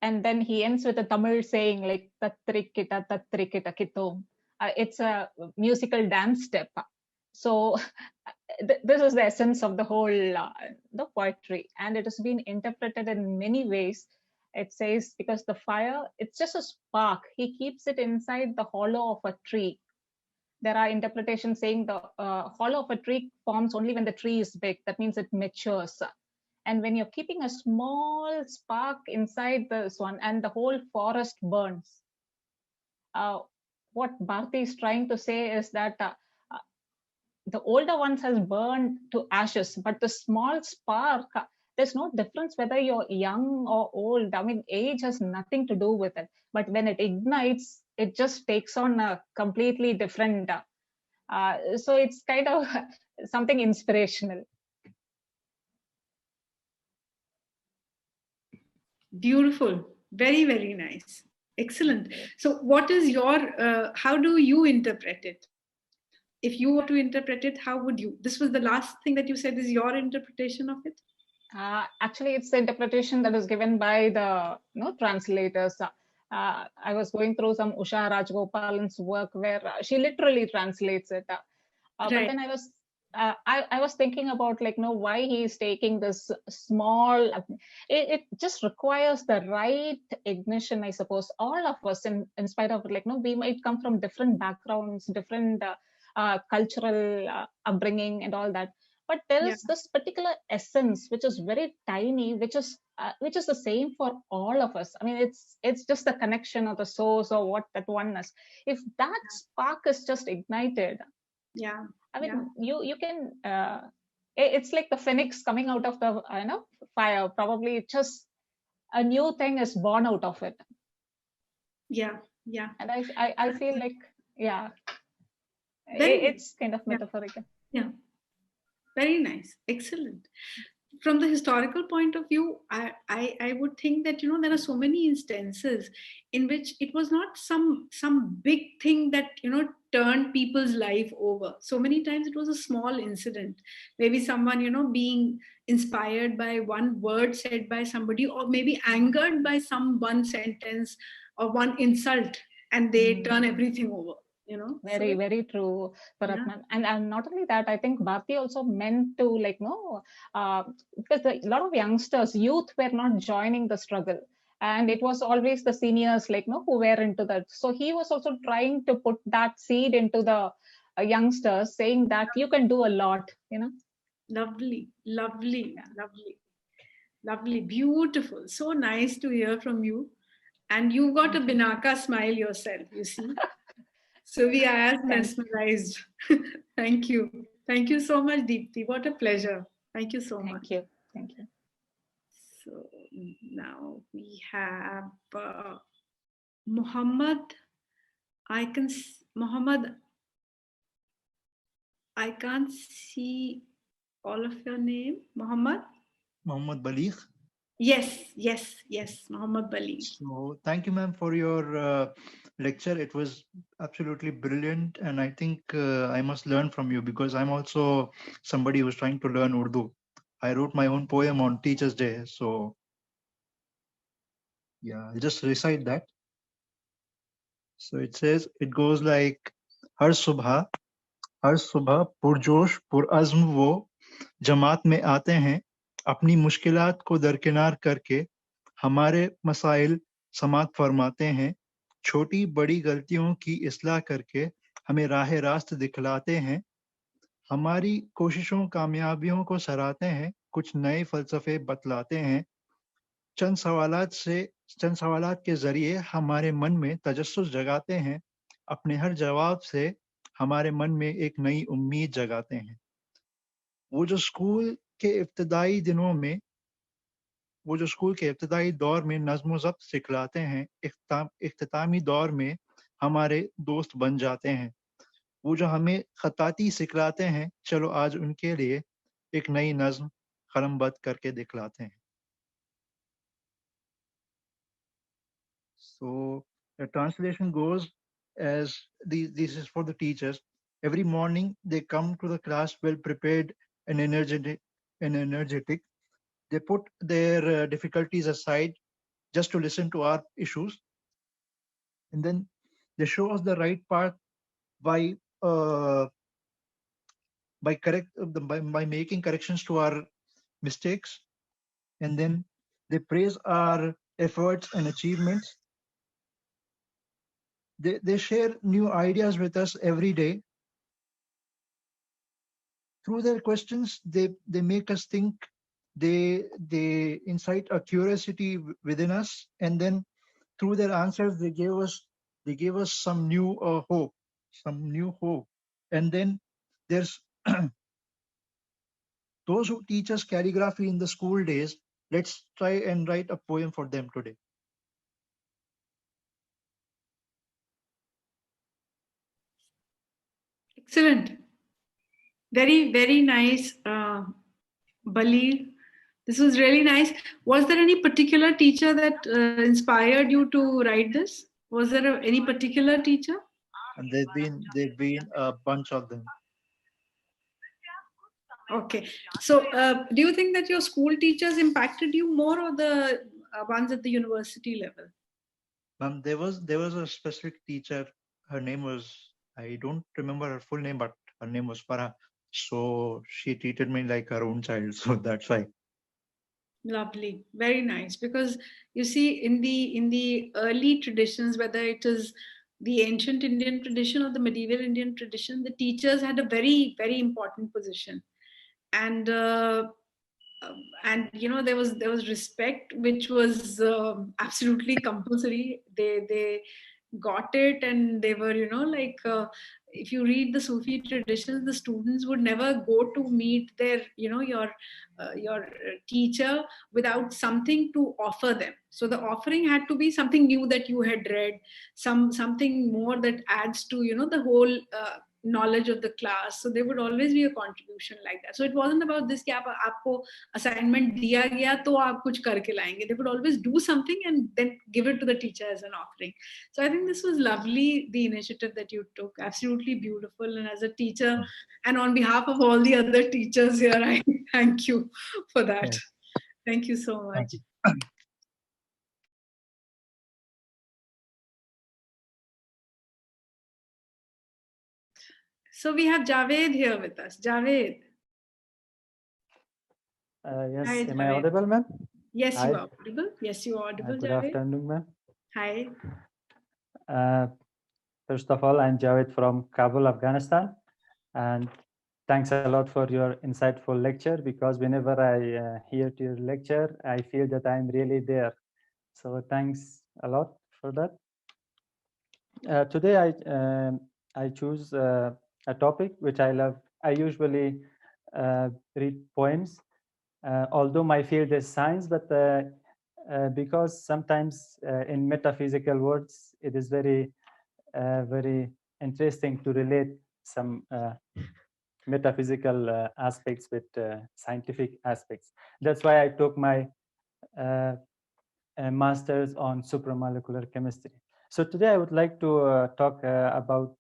And then he ends with a Tamil saying like Tatrikita Tatrikita Kitom. It's a musical dance step. So this is the essence of the whole the poetry, and it has been interpreted in many ways. It says because the fire, it's just a spark. He keeps it inside the hollow of a tree. There are interpretations saying the hollow of a tree forms only when the tree is big. That means it matures. And when you're keeping a small spark inside this one and the whole forest burns, what Bharti is trying to say is that the older ones has burned to ashes, but the small spark, there's no difference whether you're young or old. I mean, age has nothing to do with it. But when it ignites, it just takes on a completely different. So it's kind of something inspirational. Beautiful. Very, very nice. Excellent. So what is your, how do you interpret it? If you were to interpret it, how would you? This was the last thing that you said is your interpretation of it? Actually, it's the interpretation that is given by the translators. I was going through some Usha Rajgopalan's work where she literally translates it. Right. But then I was thinking about why he's taking this small. It just requires the right ignition, I suppose. All of us, in spite of we might come from different backgrounds, different cultural upbringing, and all that. But there is this particular essence which is very tiny, which is the same for all of us. I mean, it's just the connection of the source or what that oneness. If that spark is just ignited, I mean, you can. It's like the phoenix coming out of the fire. Probably just a new thing is born out of it. Yeah. And I feel like it's kind of metaphorical. Yeah. Very nice. Excellent. From the historical point of view, I would think that there are so many instances in which it was not some big thing that turned people's life over. So many times it was a small incident, maybe someone being inspired by one word said by somebody, or maybe angered by one sentence or one insult, and they turn everything over. Very, very true, Farhat ma'am. And not only that, I think Bharti also meant to because a lot of youngsters, youth were not joining the struggle, and it was always the seniors who were into that. So he was also trying to put that seed into the youngsters, saying that you can do a lot. Lovely, beautiful. So nice to hear from you, and you got a Binaka smile yourself. You see. So we are as mesmerized. Thank you. Thank you so much, Deepti. What a pleasure. Thank you so much. Thank you. So now we have Muhammad. Muhammad, I can't see all of your name. Muhammad Baligh. Yes, Muhammad Baligh. So thank you, ma'am, for your lecture. It was absolutely brilliant, and I think I must learn from you because I'm also somebody who's trying to learn Urdu. I wrote my own poem on Teachers' Day, so yeah, I'll just recite that. So it says, it goes like, हर सुबह पुरजोश पुरअज़्म वो जमात में आते हैं, अपनी मुश्किलात को दरकिनार करके हमारे मसाइल समात फरमाते हैं, छोटी बड़ी गलतियों की इस्लाह करके हमें राह रास्त दिखलाते हैं, हमारी कोशिशों कामयाबियों को सराहते हैं, कुछ नए फलसफे बतलाते हैं, चंद सवालात के जरिए हमारे मन में तजस्सुस जगाते हैं, अपने हर जवाब से हमारे मन में एक नई उम्मीद जगाते हैं। वो जो स्कूल के इब्तदाई दिनों में वो जो स्कूल के इब्तदाई दौर में नज़्म ज़ब्त सिखलाते हैं, इख्तितामी दौर में हमारे दोस्त बन जाते हैं। वो जो हमें खताती सिखलाते हैं, चलो आज उनके लिए एक नई नज़्म कलमबद्द करके दिखलाते हैं। So the translation goes as this is for the teachers. Every morning they come to the class well prepared and energetic. They put their difficulties aside just to listen to our issues, and then they show us the right path by by making corrections to our mistakes, and then they praise our efforts and achievements. They share new ideas with us every day. Through their questions, they make us think. They incite a curiosity within us, and then through their answers, they gave us some new hope, And then there's those who teach us calligraphy in the school days. Let's try and write a poem for them today. Excellent. Very, very nice, Bali. This was really nice. Was there any particular teacher that inspired you to write this? Was there any particular teacher? And there've been a bunch of them. Okay. So do you think that your school teachers impacted you more, or the ones at the university level? There was a specific teacher. Her name was, I don't remember her full name, but her name was Farhat. So she treated me like her own child. So that's why. Lovely, very nice. Because you see, in the early traditions, whether it is the ancient Indian tradition or the medieval Indian tradition, the teachers had a very, very important position, and you know, there was respect, which was absolutely compulsory. They got it, and they were, you know, like if you read the Sufi traditions, the students would never go to meet their, you know, your teacher without something to offer them. So the offering had to be something new that you had read, something more that adds to, you know, the whole knowledge of the class. So there would always be a contribution like that. So it wasn't about this कि आपको assignment दिया गया तो आप कुछ करके लाएंगे. They would always do something and then give it to the teacher as an offering. So I think this was lovely, the initiative that you took. Absolutely beautiful. And as a teacher, and on behalf of all the other teachers here, I thank you for that. Yes. Thank you so much. So we have Javed here with us. Javed. Yes, Hi, am I Javed. audible, ma'am? Yes, Hi. you are audible. Yes, you are audible, Good Javed. afternoon, ma'am. Hi. First of all, I'm Javed from Kabul, Afghanistan. And thanks a lot for your insightful lecture, because whenever I hear to your lecture, I feel that I'm really there. So thanks a lot for that. Today, I choose a topic which I love. I usually read poems, although my field is science, but because sometimes in metaphysical words, it is very, very interesting to relate some metaphysical aspects with scientific aspects. That's why I took my master's on supramolecular chemistry. So today I would like to talk about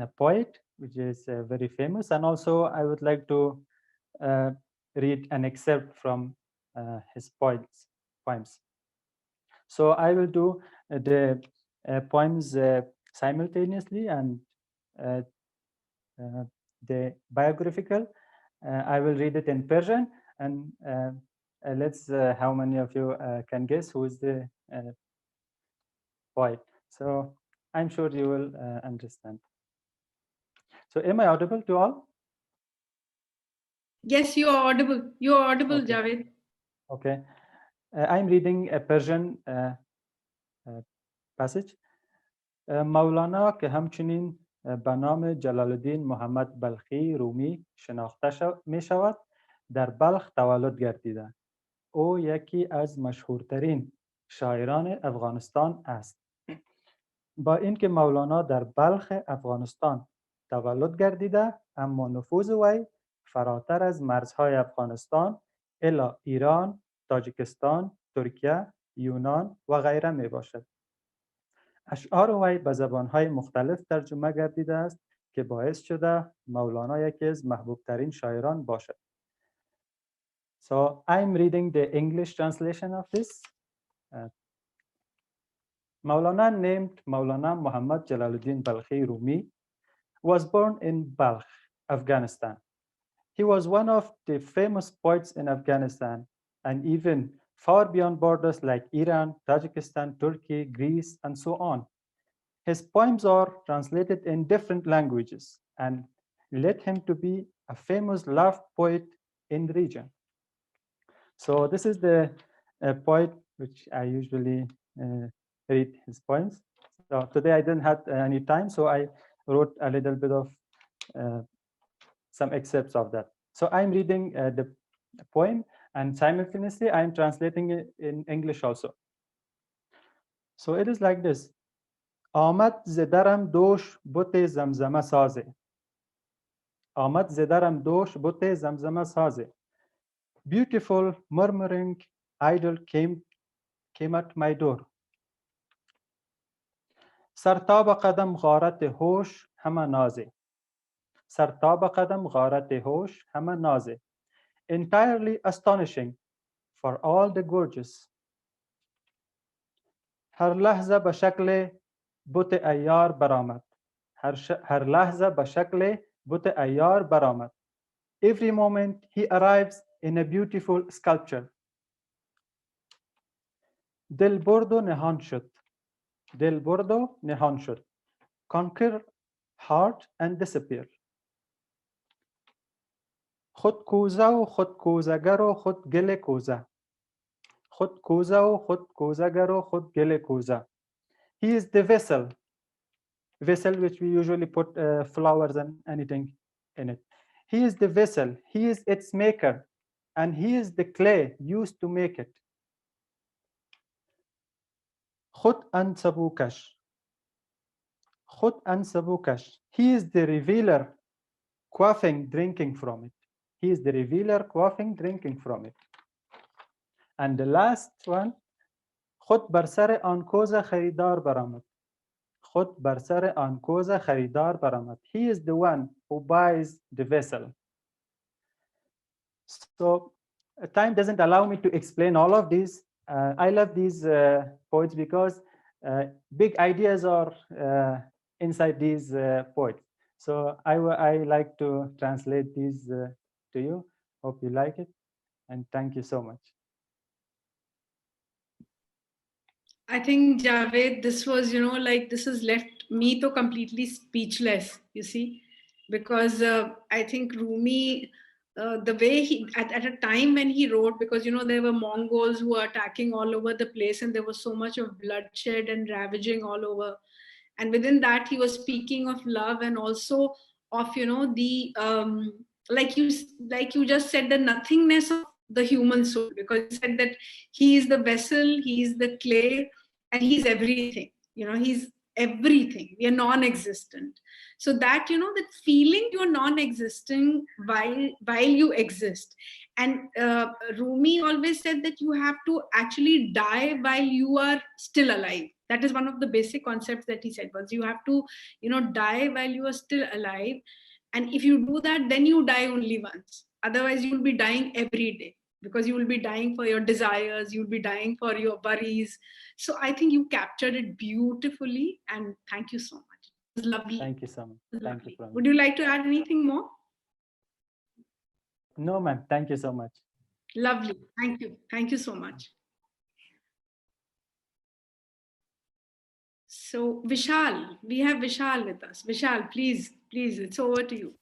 a poet, which is very famous, and also I would like to read an excerpt from his poems. So I will do the poems simultaneously, and the biographical. I will read it in Persian, and let's how many of you can guess who is the poet. So I'm sure you will understand. So am I audible to all? Yes, you are audible. You are audible, Okay. Javed. Okay. I'm reading a Persian passage. مولانا که همچنین به نام جلال الدین محمد بلخی رومی شناخته می شود در بلخ تولد گردیده. او یکی از مشهورترین شاعران افغانستان است. با اینکه مولانا در بلخ افغانستان تولد گردیده، اما نفوذ وی فراتر از مرزهای افغانستان الی ایران، تاجیکستان، ترکیه، یونان و غیره می باشد. اشعار وی به زبانهای مختلف ترجمه گردیده است که باعث شده مولانا یکی از محبوب ترین شاعران باشد. So I'm reading the English translation of this. Maulana, named Maulana Muhammad Jalaluddin Balkhi Rumi, was born in Balkh, Afghanistan. He was one of the famous poets in Afghanistan and even far beyond borders like Iran, Tajikistan, Turkey, Greece, and so on. His poems are translated in different languages and led him to be a famous loved poet in the region. So this is the poet which I usually read his poems. So today I didn't have any time, so I wrote a little bit of some excerpts of that. So I'm reading the poem and simultaneously I'm translating it in English also. So it is like this. آمد ز درم دوش بت زمزمه سازه. آمد ز درم دوش بت زمزمه سازه. Beautiful murmuring idol came at my door. سرتاب قدم غارت هوش همه نازه. سرتاب قدم غارت هوش همه نازه. Entirely astonishing for all the gorgeous. هر لحظه به شکل بت عیار برآمد. هر لحظه به شکل بت عیار برآمد. Every moment he arrives in a beautiful sculpture. دل برد و نهان شد. دل برد و نهان شد. Conquer heart and disappear. خود کوزه و خود کوزگر و خود گل کوزه. خود کوزه و خود کوزگر و خود گل کوزه. He is the vessel which we usually put flowers and anything in it. He is the vessel, he is its maker, and he is the clay used to make it. خود انسبوکش. خود انسبوکش. He is the revealer, quaffing, drinking from it. He is the revealer, quaffing, drinking from it. And the last one, خود بر سر آن کوز خریدار برآمد. خود بر سر آن کوز خریدار برآمد. He is the one who buys the vessel. So time doesn't allow me to explain all of these. I love these poets because big ideas are inside these poets. So I like to translate these to you. Hope you like it, and thank you so much. I think, Javed, this was, like this has left me to completely speechless, you see, because I think Rumi, the way he, at a time when he wrote, because, there were Mongols who were attacking all over the place and there was so much of bloodshed and ravaging all over. And within that, he was speaking of love and also of, the, like you just said, the nothingness of the human soul, because he said that he is the vessel, he is the clay, and he's everything. He's everything. We are non-existent. So that, that feeling you're non-existent while you exist. And Rumi always said that you have to actually die while you are still alive. That is one of the basic concepts that he said, was you have to, die while you are still alive. And if you do that, then you die only once. Otherwise, you will be dying every day, because you will be dying for your desires, you'll be dying for your worries. So I think you captured it beautifully, and thank you so much. It was lovely. Thank you so much. Thank you. Would you like to add anything more? No, ma'am. Thank you so much. Lovely. Thank you. Thank you so much. So Vishal, we have Vishal with us. Vishal, please Please, it's over to you.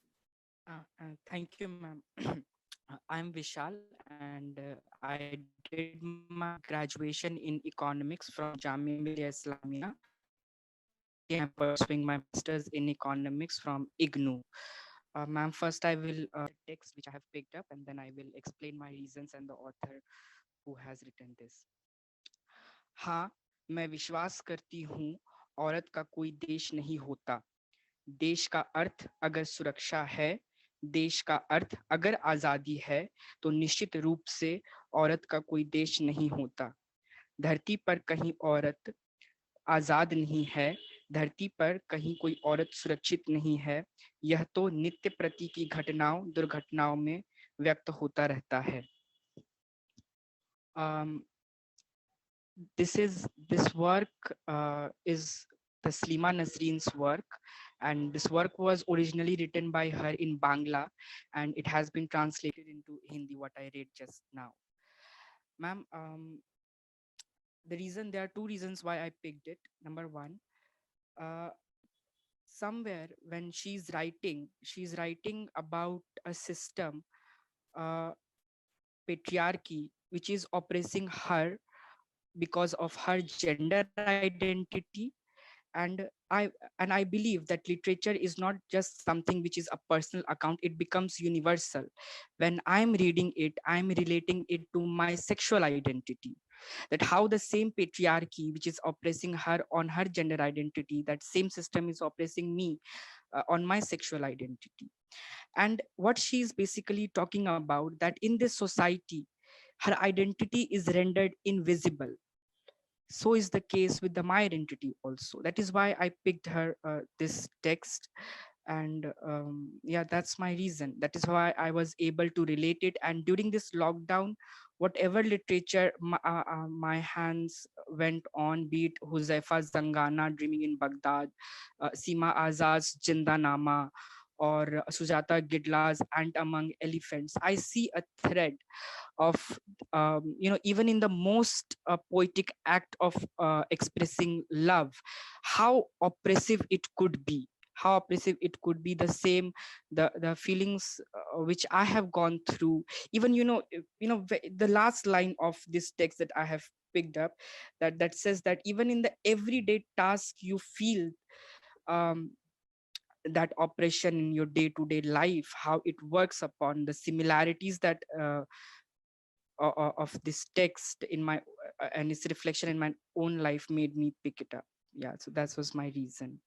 Thank you, ma'am. I'm Vishal, and I did my graduation in economics from Jamia Millia Islamia. Currently, I'm pursuing my master's in economics from IGNU. Ma'am, first I will text which I have picked up, and then I will explain my reasons and the author who has written this. हाँ, मैं विश्वास करती हूँ औरत का कोई देश नहीं होता. देश का अर्थ अगर सुरक्षा है, देश का अर्थ अगर आजादी है, तो निश्चित रूप से औरत का कोई देश नहीं होता. धरती पर कहीं औरत आजाद नहीं है, धरती पर कहीं कोई औरत सुरक्षित नहीं है. यह तो नित्य प्रति की घटनाओं दुर्घटनाओं में व्यक्त होता रहता है. This work is Taslima Nasreen's work, and this work was originally written by her in Bangla, and it has been translated into Hindi, what I read just now. Ma'am, there are two reasons why I picked it. Number one, somewhere when she's writing about a system, patriarchy, which is oppressing her because of her gender identity. And I believe that literature is not just something which is a personal account, it becomes universal. When I'm reading it, I'm relating it to my sexual identity, that how the same patriarchy which is oppressing her on her gender identity, that same system is oppressing me on my sexual identity. And what she is basically talking about, that in this society her identity is rendered invisible. So is the case with the my identity also. That is why I picked her this text. And yeah, that's my reason. That is why I was able to relate it. And during this lockdown, whatever literature my hands went on, be it Huzaifa Zangana, Dreaming in Baghdad, Seema Azad's Jindanama, or Sujata Gidla's Ant Among Elephants, I see a thread of even in the most poetic act of expressing love, how oppressive it could be, the same, the feelings which I have gone through. Even the last line of this text that I have picked up, that says that even in the everyday task you feel that oppression in your day-to-day life, how it works upon the similarities that of this text in my and its reflection in my own life made me pick it up. Yeah, so that was my reason.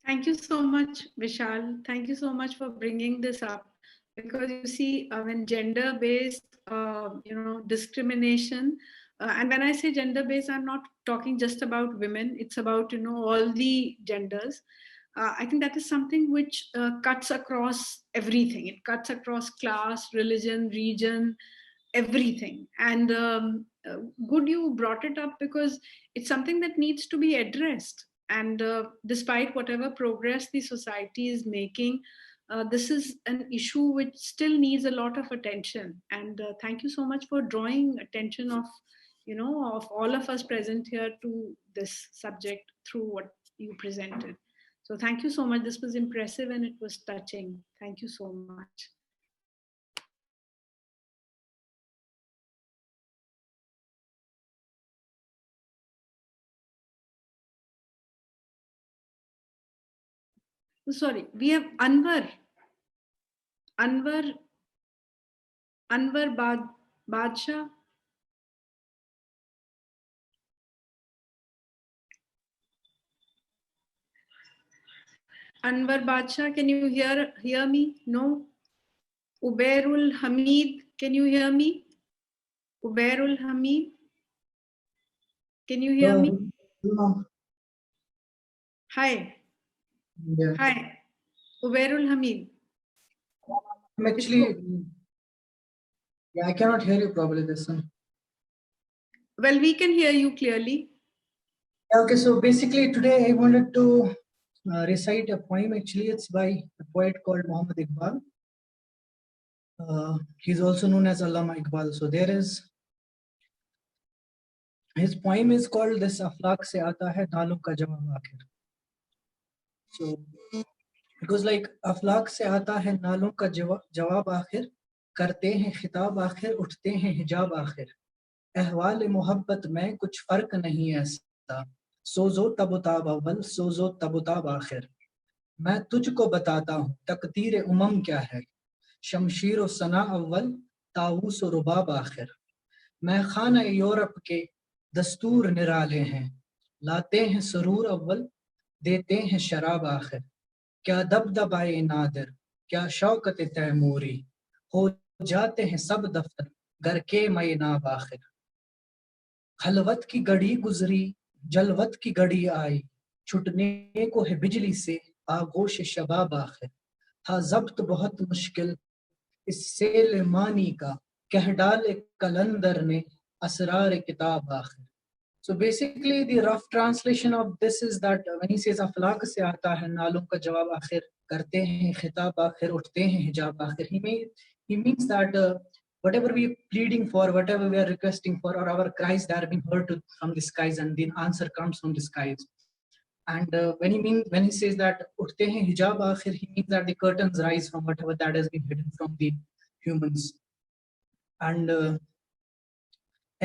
Thank you so much, Vishal. Thank you so much for bringing this up, because you see, when gender-based, discrimination, and when I say gender-based, I'm not talking just about women. It's about all the genders. I think that is something which cuts across everything. It cuts across class, religion, region, everything. And good you brought it up, because it's something that needs to be addressed. And despite whatever progress the society is making, this is an issue which still needs a lot of attention. And thank you so much for drawing attention of all of us present here to this subject through what you presented. So thank you so much. This was impressive and it was touching. Thank you so much. Sorry, we have Anwar Badshah. Anwar Badshah, can you hear me? No. Ubairul Hamid, can you hear me? Ubairul Hamid, can you hear me? No. Hi. Yeah. Hi, Ubairul Hamid. I'm actually, yeah, I cannot hear you properly this one. Well, we can hear you clearly. Okay, so basically today I wanted to recite a poem. Actually, it's by a poet called Muhammad Iqbal. He's also known as Allama Iqbal. So there is His poem is called This Aflaq Se Aata Hai Nalon Ka Jawab Aakhir. So it goes like, Aflaq se aata hai nalon ka jawab aakhir, karte hain khitab aakhir, uthte hain hijab aakhir. Ahwal mohabbat mein kuch fark nahi aisa, sozo tabutab awwal, sozo tabutab aakhir. मैं तुझको बताता हूँ तकदीर उमम क्या है, शमशीर व सना अव्वल, ताऊस व रुबाब आखिर. मैं खाना यूरोप के दस्तूर निराले हैं, लाते हैं सरूर अव्वल, देते हैं शराब आखिर. क्या दबदबाए नादिर, क्या शौकत तैमूरी, हो जाते हैं सब दफ्तर घर के मई नाब आखिर. खलवत की घड़ी गुजरी, जलवत की घड़ी आई, छुटने को है बिजली से आगोश शबाब आखिर. था जब्त बहुत मुश्किल इस सेल मानी का, कह डाले कलंदर ने असरार किताब आखिर. So basically the rough translation of this is that when he says अफलाक से आता है नालों का जवाब आखिर, करते हैं खिताब आखिर, उठते हैं हिजाब आखिर, he means that whatever we are pleading for, whatever we are requesting for, or our cries that are being heard from the skies, and the answer comes from the skies. And when he says that uthte hain hijab aakhir, he means that the curtains rise from whatever that has been hidden from the humans. And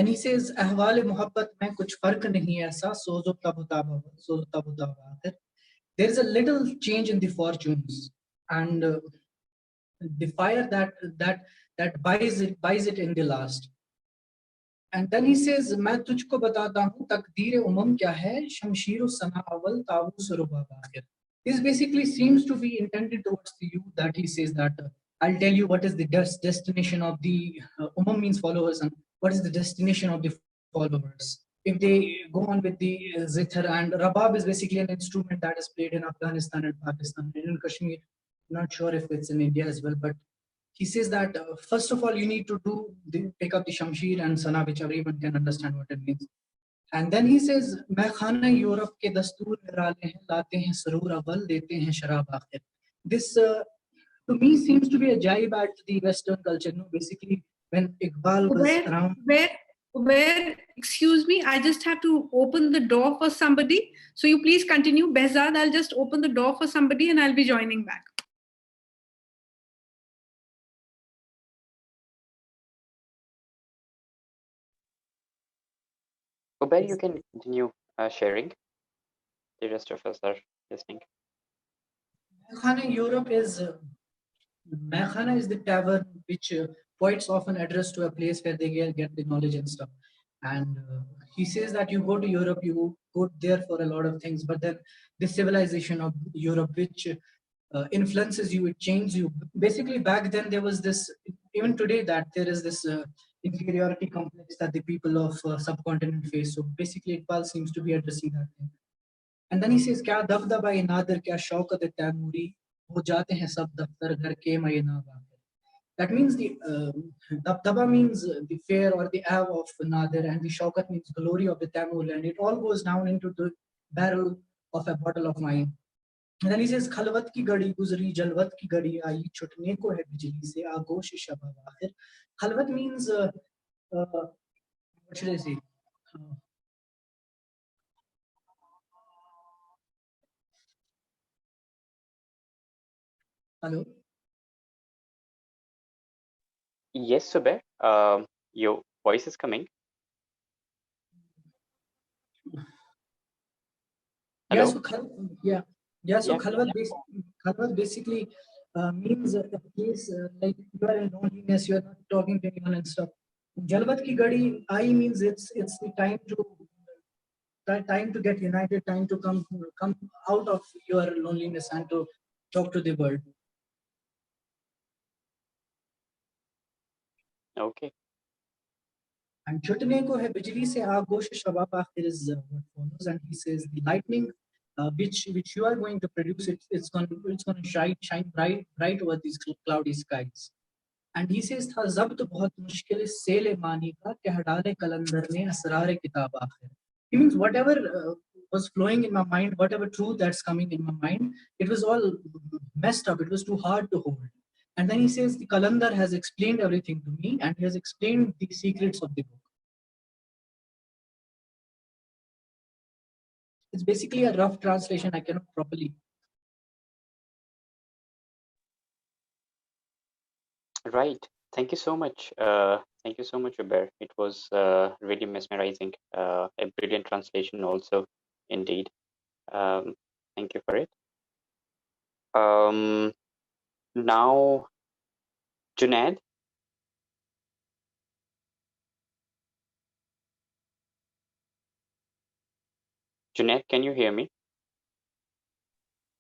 he says ahwal mohabbat mein kuch fark nahi aisa, sozo tabutab aakhir. There is a little change in the fortunes, and the fire that buys it in the last. And then he says, मैं तुझको बताता हूँ तकदीर उमम क्या है, शमशीर सना अव्वल, ताऊस रुबाब आखिर. This basically seems to be intended towards the youth, that he says that I'll tell you what is the destination of the umam means followers, and what is the destination of the followers if they go on with the zither. And rabab is basically an instrument that is played in Afghanistan and Pakistan and in Kashmir. Not sure if it's in India as well, but he says that first of all you need to pick up the shamshir and sana, which everyone can understand what it means. And then he says, मैं खाना Europe के दस्तूर निराले हैं, लाते हैं सरूर अव्वल, देते हैं शराब आखिर. This to me seems to be a jibe at the Western culture. No, basically when Iqbal was around. Where, excuse me, I just have to open the door for somebody. So you please continue. Behzad, I'll just open the door for somebody and I'll be joining back. Ubair, you can continue sharing. The rest of us are listening. Mehkhana Europe is Mehkhana is the tavern which poets often address to a place where they get the knowledge and stuff. And he says that you go to Europe, you go there for a lot of things, but then the civilization of Europe, which influences you, it changes you. Basically, back then there was this, even today, that there is this inferiority complex that the people of subcontinent face. So basically, Iqbal seems to be addressing that thing. And then he says, "Kya dafdaba nadir, kya shaukat taimuri, ho jate hain sab daftar ghar ke maye na baakir." That means the dabdaba means the fair or the av of nadir, and the shaukat means glory of the Tamil, and it all goes down into the barrel of a bottle of wine. And then he says, "Khalwat ki gadi guzri, jalwat ki gadi aayi, chutne ko hai bijli se agosh shabab aakhir." Khalwat means what should I say? Hello. Yes, Ubair. Your voice is coming. Hello? So Khalwat basically means a place like you are in loneliness, you are not talking to anyone and stuff. Jalwat ki gadi aayi means it's the time to get united, time to come out of your loneliness and to talk to the world. Okay. And chutne ko hai bijli se agosh shabab aakhir is what follows, and he says the lightning which you are going to produce, it's going to shine bright over these cloudy skies. And he says tha zabt bahut mushkil is sele mani ka, keh dale kalandar ne asrar kitab aakhir. He means whatever was flowing in my mind, whatever truth that's coming in my mind, it was all messed up, it was too hard to hold. And then he says the Kalandar has explained everything to me, and he has explained the secrets of the book. It's basically a rough translation. I cannot properly. Right. Thank you so much. Thank you so much, Uber. It was really mesmerizing. A brilliant translation also, indeed. Thank you for it. Now, Junaid. Junaid, can you hear me?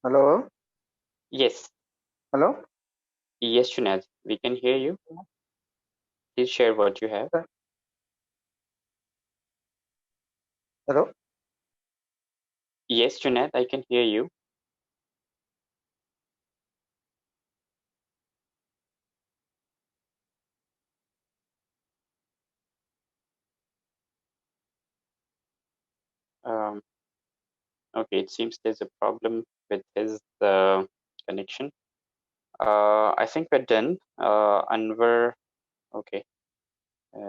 Hello? Yes. Hello? Yes, Junaid, we can hear you. Please share what you have. Hello? Yes, Junaid, I can hear you. Okay, it seems there's a problem with his connection. I think we're done. Anwar, okay,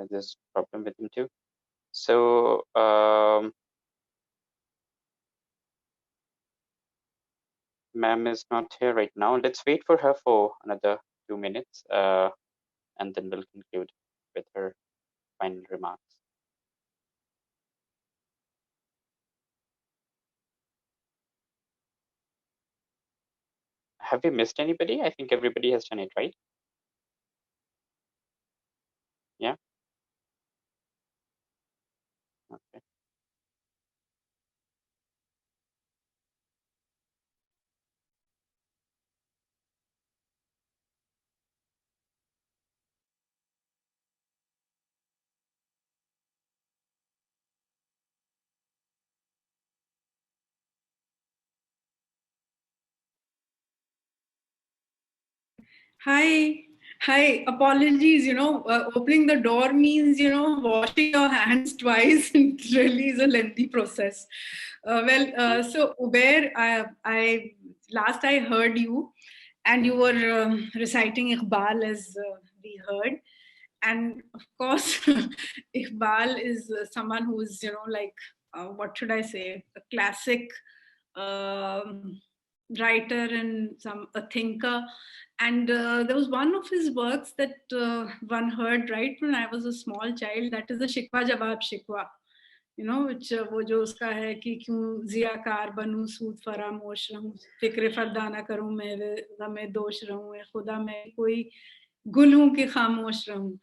there's a problem with him too. So, ma'am is not here right now. Let's wait for her for another 2 minutes, and then we'll conclude with her final remarks. Have we missed anybody? I think everybody has done it, right? Yeah. Okay. Hi, apologies. Opening the door means, washing your hands twice. It really is a lengthy process. So Ubair, I last I heard you, and you were reciting Iqbal as we heard. And of course, Iqbal is someone who is, what should I say, a classic writer and a thinker. And there was one of his works that one heard right when I was a small child. That is the Shikwa Jawab Shikwa. Which वो जो उसका है कि क्यों ज़ियाकार बनूं सूद फरामोश रहूं फिक्र फरदा ना करूं मैं गमे दोष रहूं ए खुदा मैं कोई गुल हूं कि खामोश रहूं.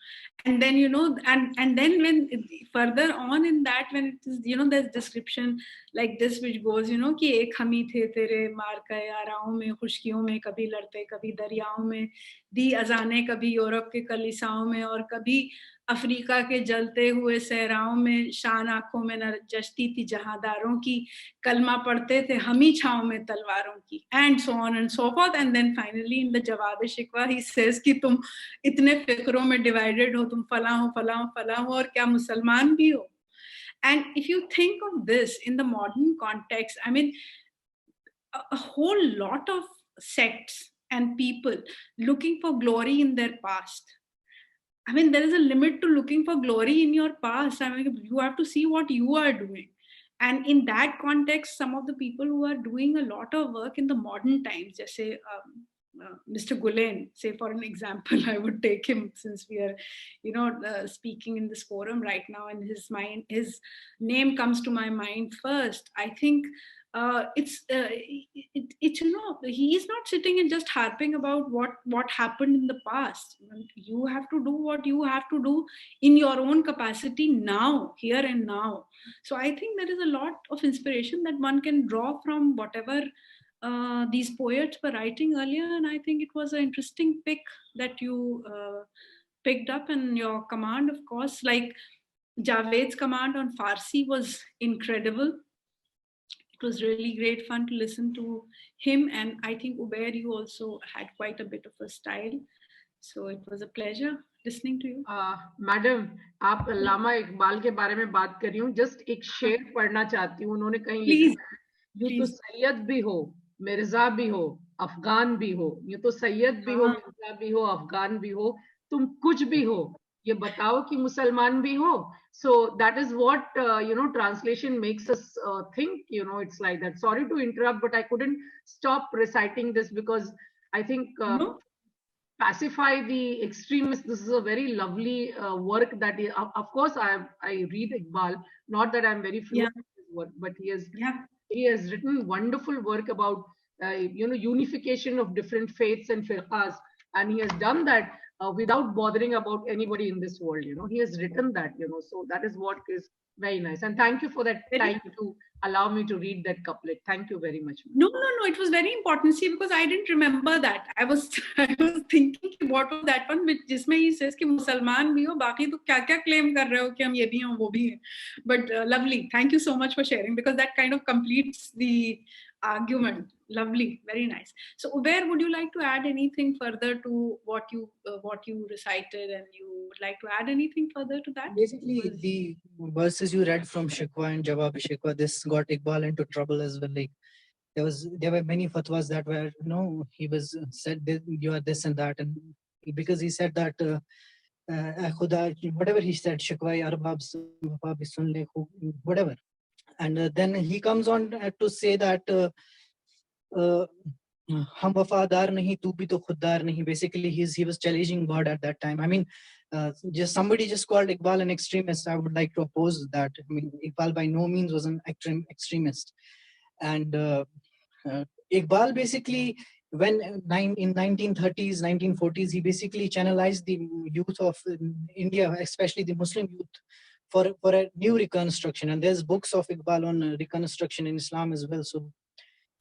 And then and then when further on in that, when it is there's description like this which goes कि एक हम ही थे तेरे मार का याराओं में खुशकियों में कभी लड़ते कभी दरियाओं में दी अजाने कभी यूरोप के कलीसाओं में और कभी अफ्रीका के जलते हुए सहराओं में शान आंखों में न जचती थी जहादारों की कलमा पढ़ते थे हम ही छाँव में तलवारों की and so on and so forth. And then finally in the जवाब शिकवा he says कि तुम इतने फिक्रों में divided हो तुम फला हो और क्या मुसलमान भी हो. And if you think of this in the modern context, I mean, a whole lot of sects and people looking for glory in their past. I mean, there is a limit to looking for glory in your past. I mean, you have to see what you are doing. And in that context, some of the people who are doing a lot of work in the modern times, just say Mr. Gulen, say for an example, I would take him since we are, speaking in this forum right now, and his name comes to my mind first. I think it's he is not sitting and just harping about what happened in the past. You have to do what you have to do in your own capacity now, here and now. So I think there is a lot of inspiration that one can draw from whatever these poets were writing earlier. And I think it was an interesting pick that you picked up. And your command, of course, like Javed's command on Farsi was incredible. It was really great fun to listen to him. And I think Ubair, you also had quite a bit of a style. So it was a pleasure listening to you. Madam, आप अल्लामा इकबाल के बारे में बात कर रही हूँ. Just एक शेर पढ़ना चाहती हूँ. उन्होंने कहीं लिखा है, यूं तो सैयद भी हो, मिर्जा भी हो, अफगान भी हो. यूं तो सैयद भी हो, मिर्जा भी हो, अफगान भी हो, तुम कुछ भी हो, ye batao ki Musalman bhi ho. So that is what translation makes us think. It's like that. Sorry to interrupt, but I couldn't stop reciting this because I think No? pacify the extremists. This is a very lovely work that of course I read Iqbal, not that I'm very fluent in his work, but he has written wonderful work about unification of different faiths and firqas, and he has done that without bothering about anybody in this world. He has written that. So that is what is very nice. And thank you for that time to allow me to read that couplet. Thank you very much. No. It was very important. See, because I didn't remember that. I was thinking what was that one which जिसमें he says कि मुसलमान भी हो, बाकी तो क्या claim कर रहे हो कि हम ये भी हैं वो भी हैं. But lovely. Thank you so much for sharing, because that kind of completes the argument. Lovely, very nice. So Ubair, would you like to add anything further to what you recited, and you would like to add anything further to that? Basically, the verses you read from Shikwa and Jawab Shikwa, this got Iqbal into trouble as well. Like there were many fatwas that were he was said that you are this and that, and because he said that Khuda, whatever he said, Shikwa arbab sun le, whatever, and then he comes on to say that hum wafadar nahi, tu bhi to khuddar nahi. Basically, he was challenging God at that time. I mean, just somebody just called Iqbal an extremist. I would like to oppose that. I mean, Iqbal by no means was an extremist. And Iqbal basically, when in 1930s, 1940s, he basically channelized the youth of India, especially the Muslim youth, for a new reconstruction. And there's books of Iqbal on reconstruction in Islam as well. So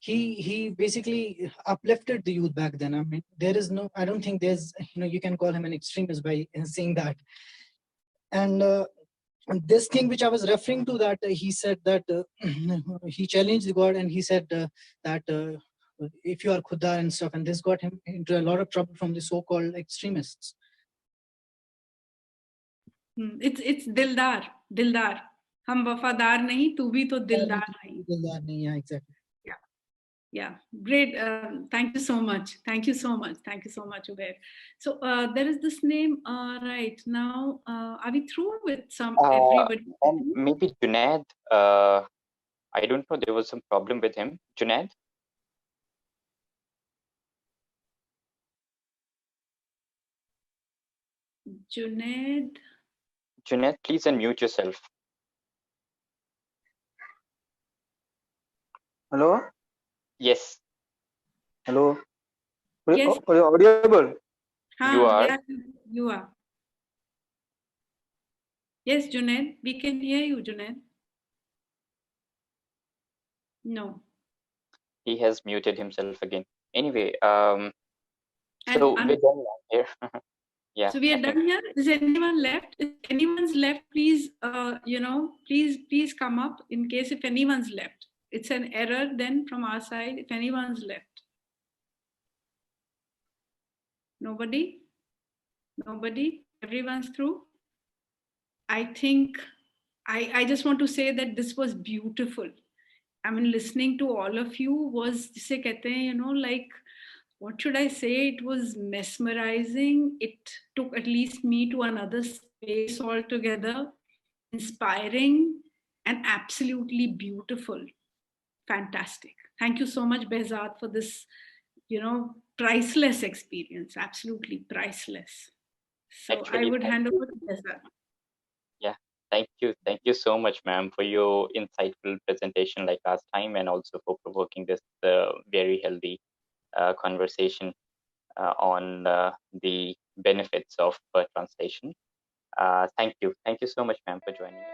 he basically uplifted the youth back then. I mean, I don't think there's, you can call him an extremist by saying that. And this thing which I was referring to, that he said that he challenged God, and he said that if you are Khuda and stuff, and this got him into a lot of trouble from the so-called extremists. It's Dildar. Hum wafadar nahi, tu bhi to dildar nahi. Dildar nahi, yeah, exactly. Yeah, great. Thank you so much. Thank you so much, Ubair. So there is this name right now. Are we through with everybody? And maybe Junaid. I don't know. There was some problem with him. Junaid. Junaid, please unmute yourself. Hello. Yes. Hello. Yes. Are you audible? You are. Yeah, you are. Yes, Junaid, we can hear you, Junaid. No. He has muted himself again. Anyway, so we're done here. Yeah. So we are done here. Is anyone left? If anyone's left, please, please come up in case if anyone's left. It's an error then from our side if anyone's left. Nobody? Everyone's through? I think I just want to say that this was beautiful. I mean, listening to all of you was, like, what should I say? It was mesmerizing. It took at least me to another space altogether. Inspiring and absolutely beautiful. Fantastic. Thank you so much, Behzad, for this, priceless experience. Absolutely priceless. So actually, I would hand over to Behzad. Yeah. Thank you so much, ma'am, for your insightful presentation like last time, and also for provoking this very healthy conversation on the benefits of translation. Thank you so much, ma'am, for joining us.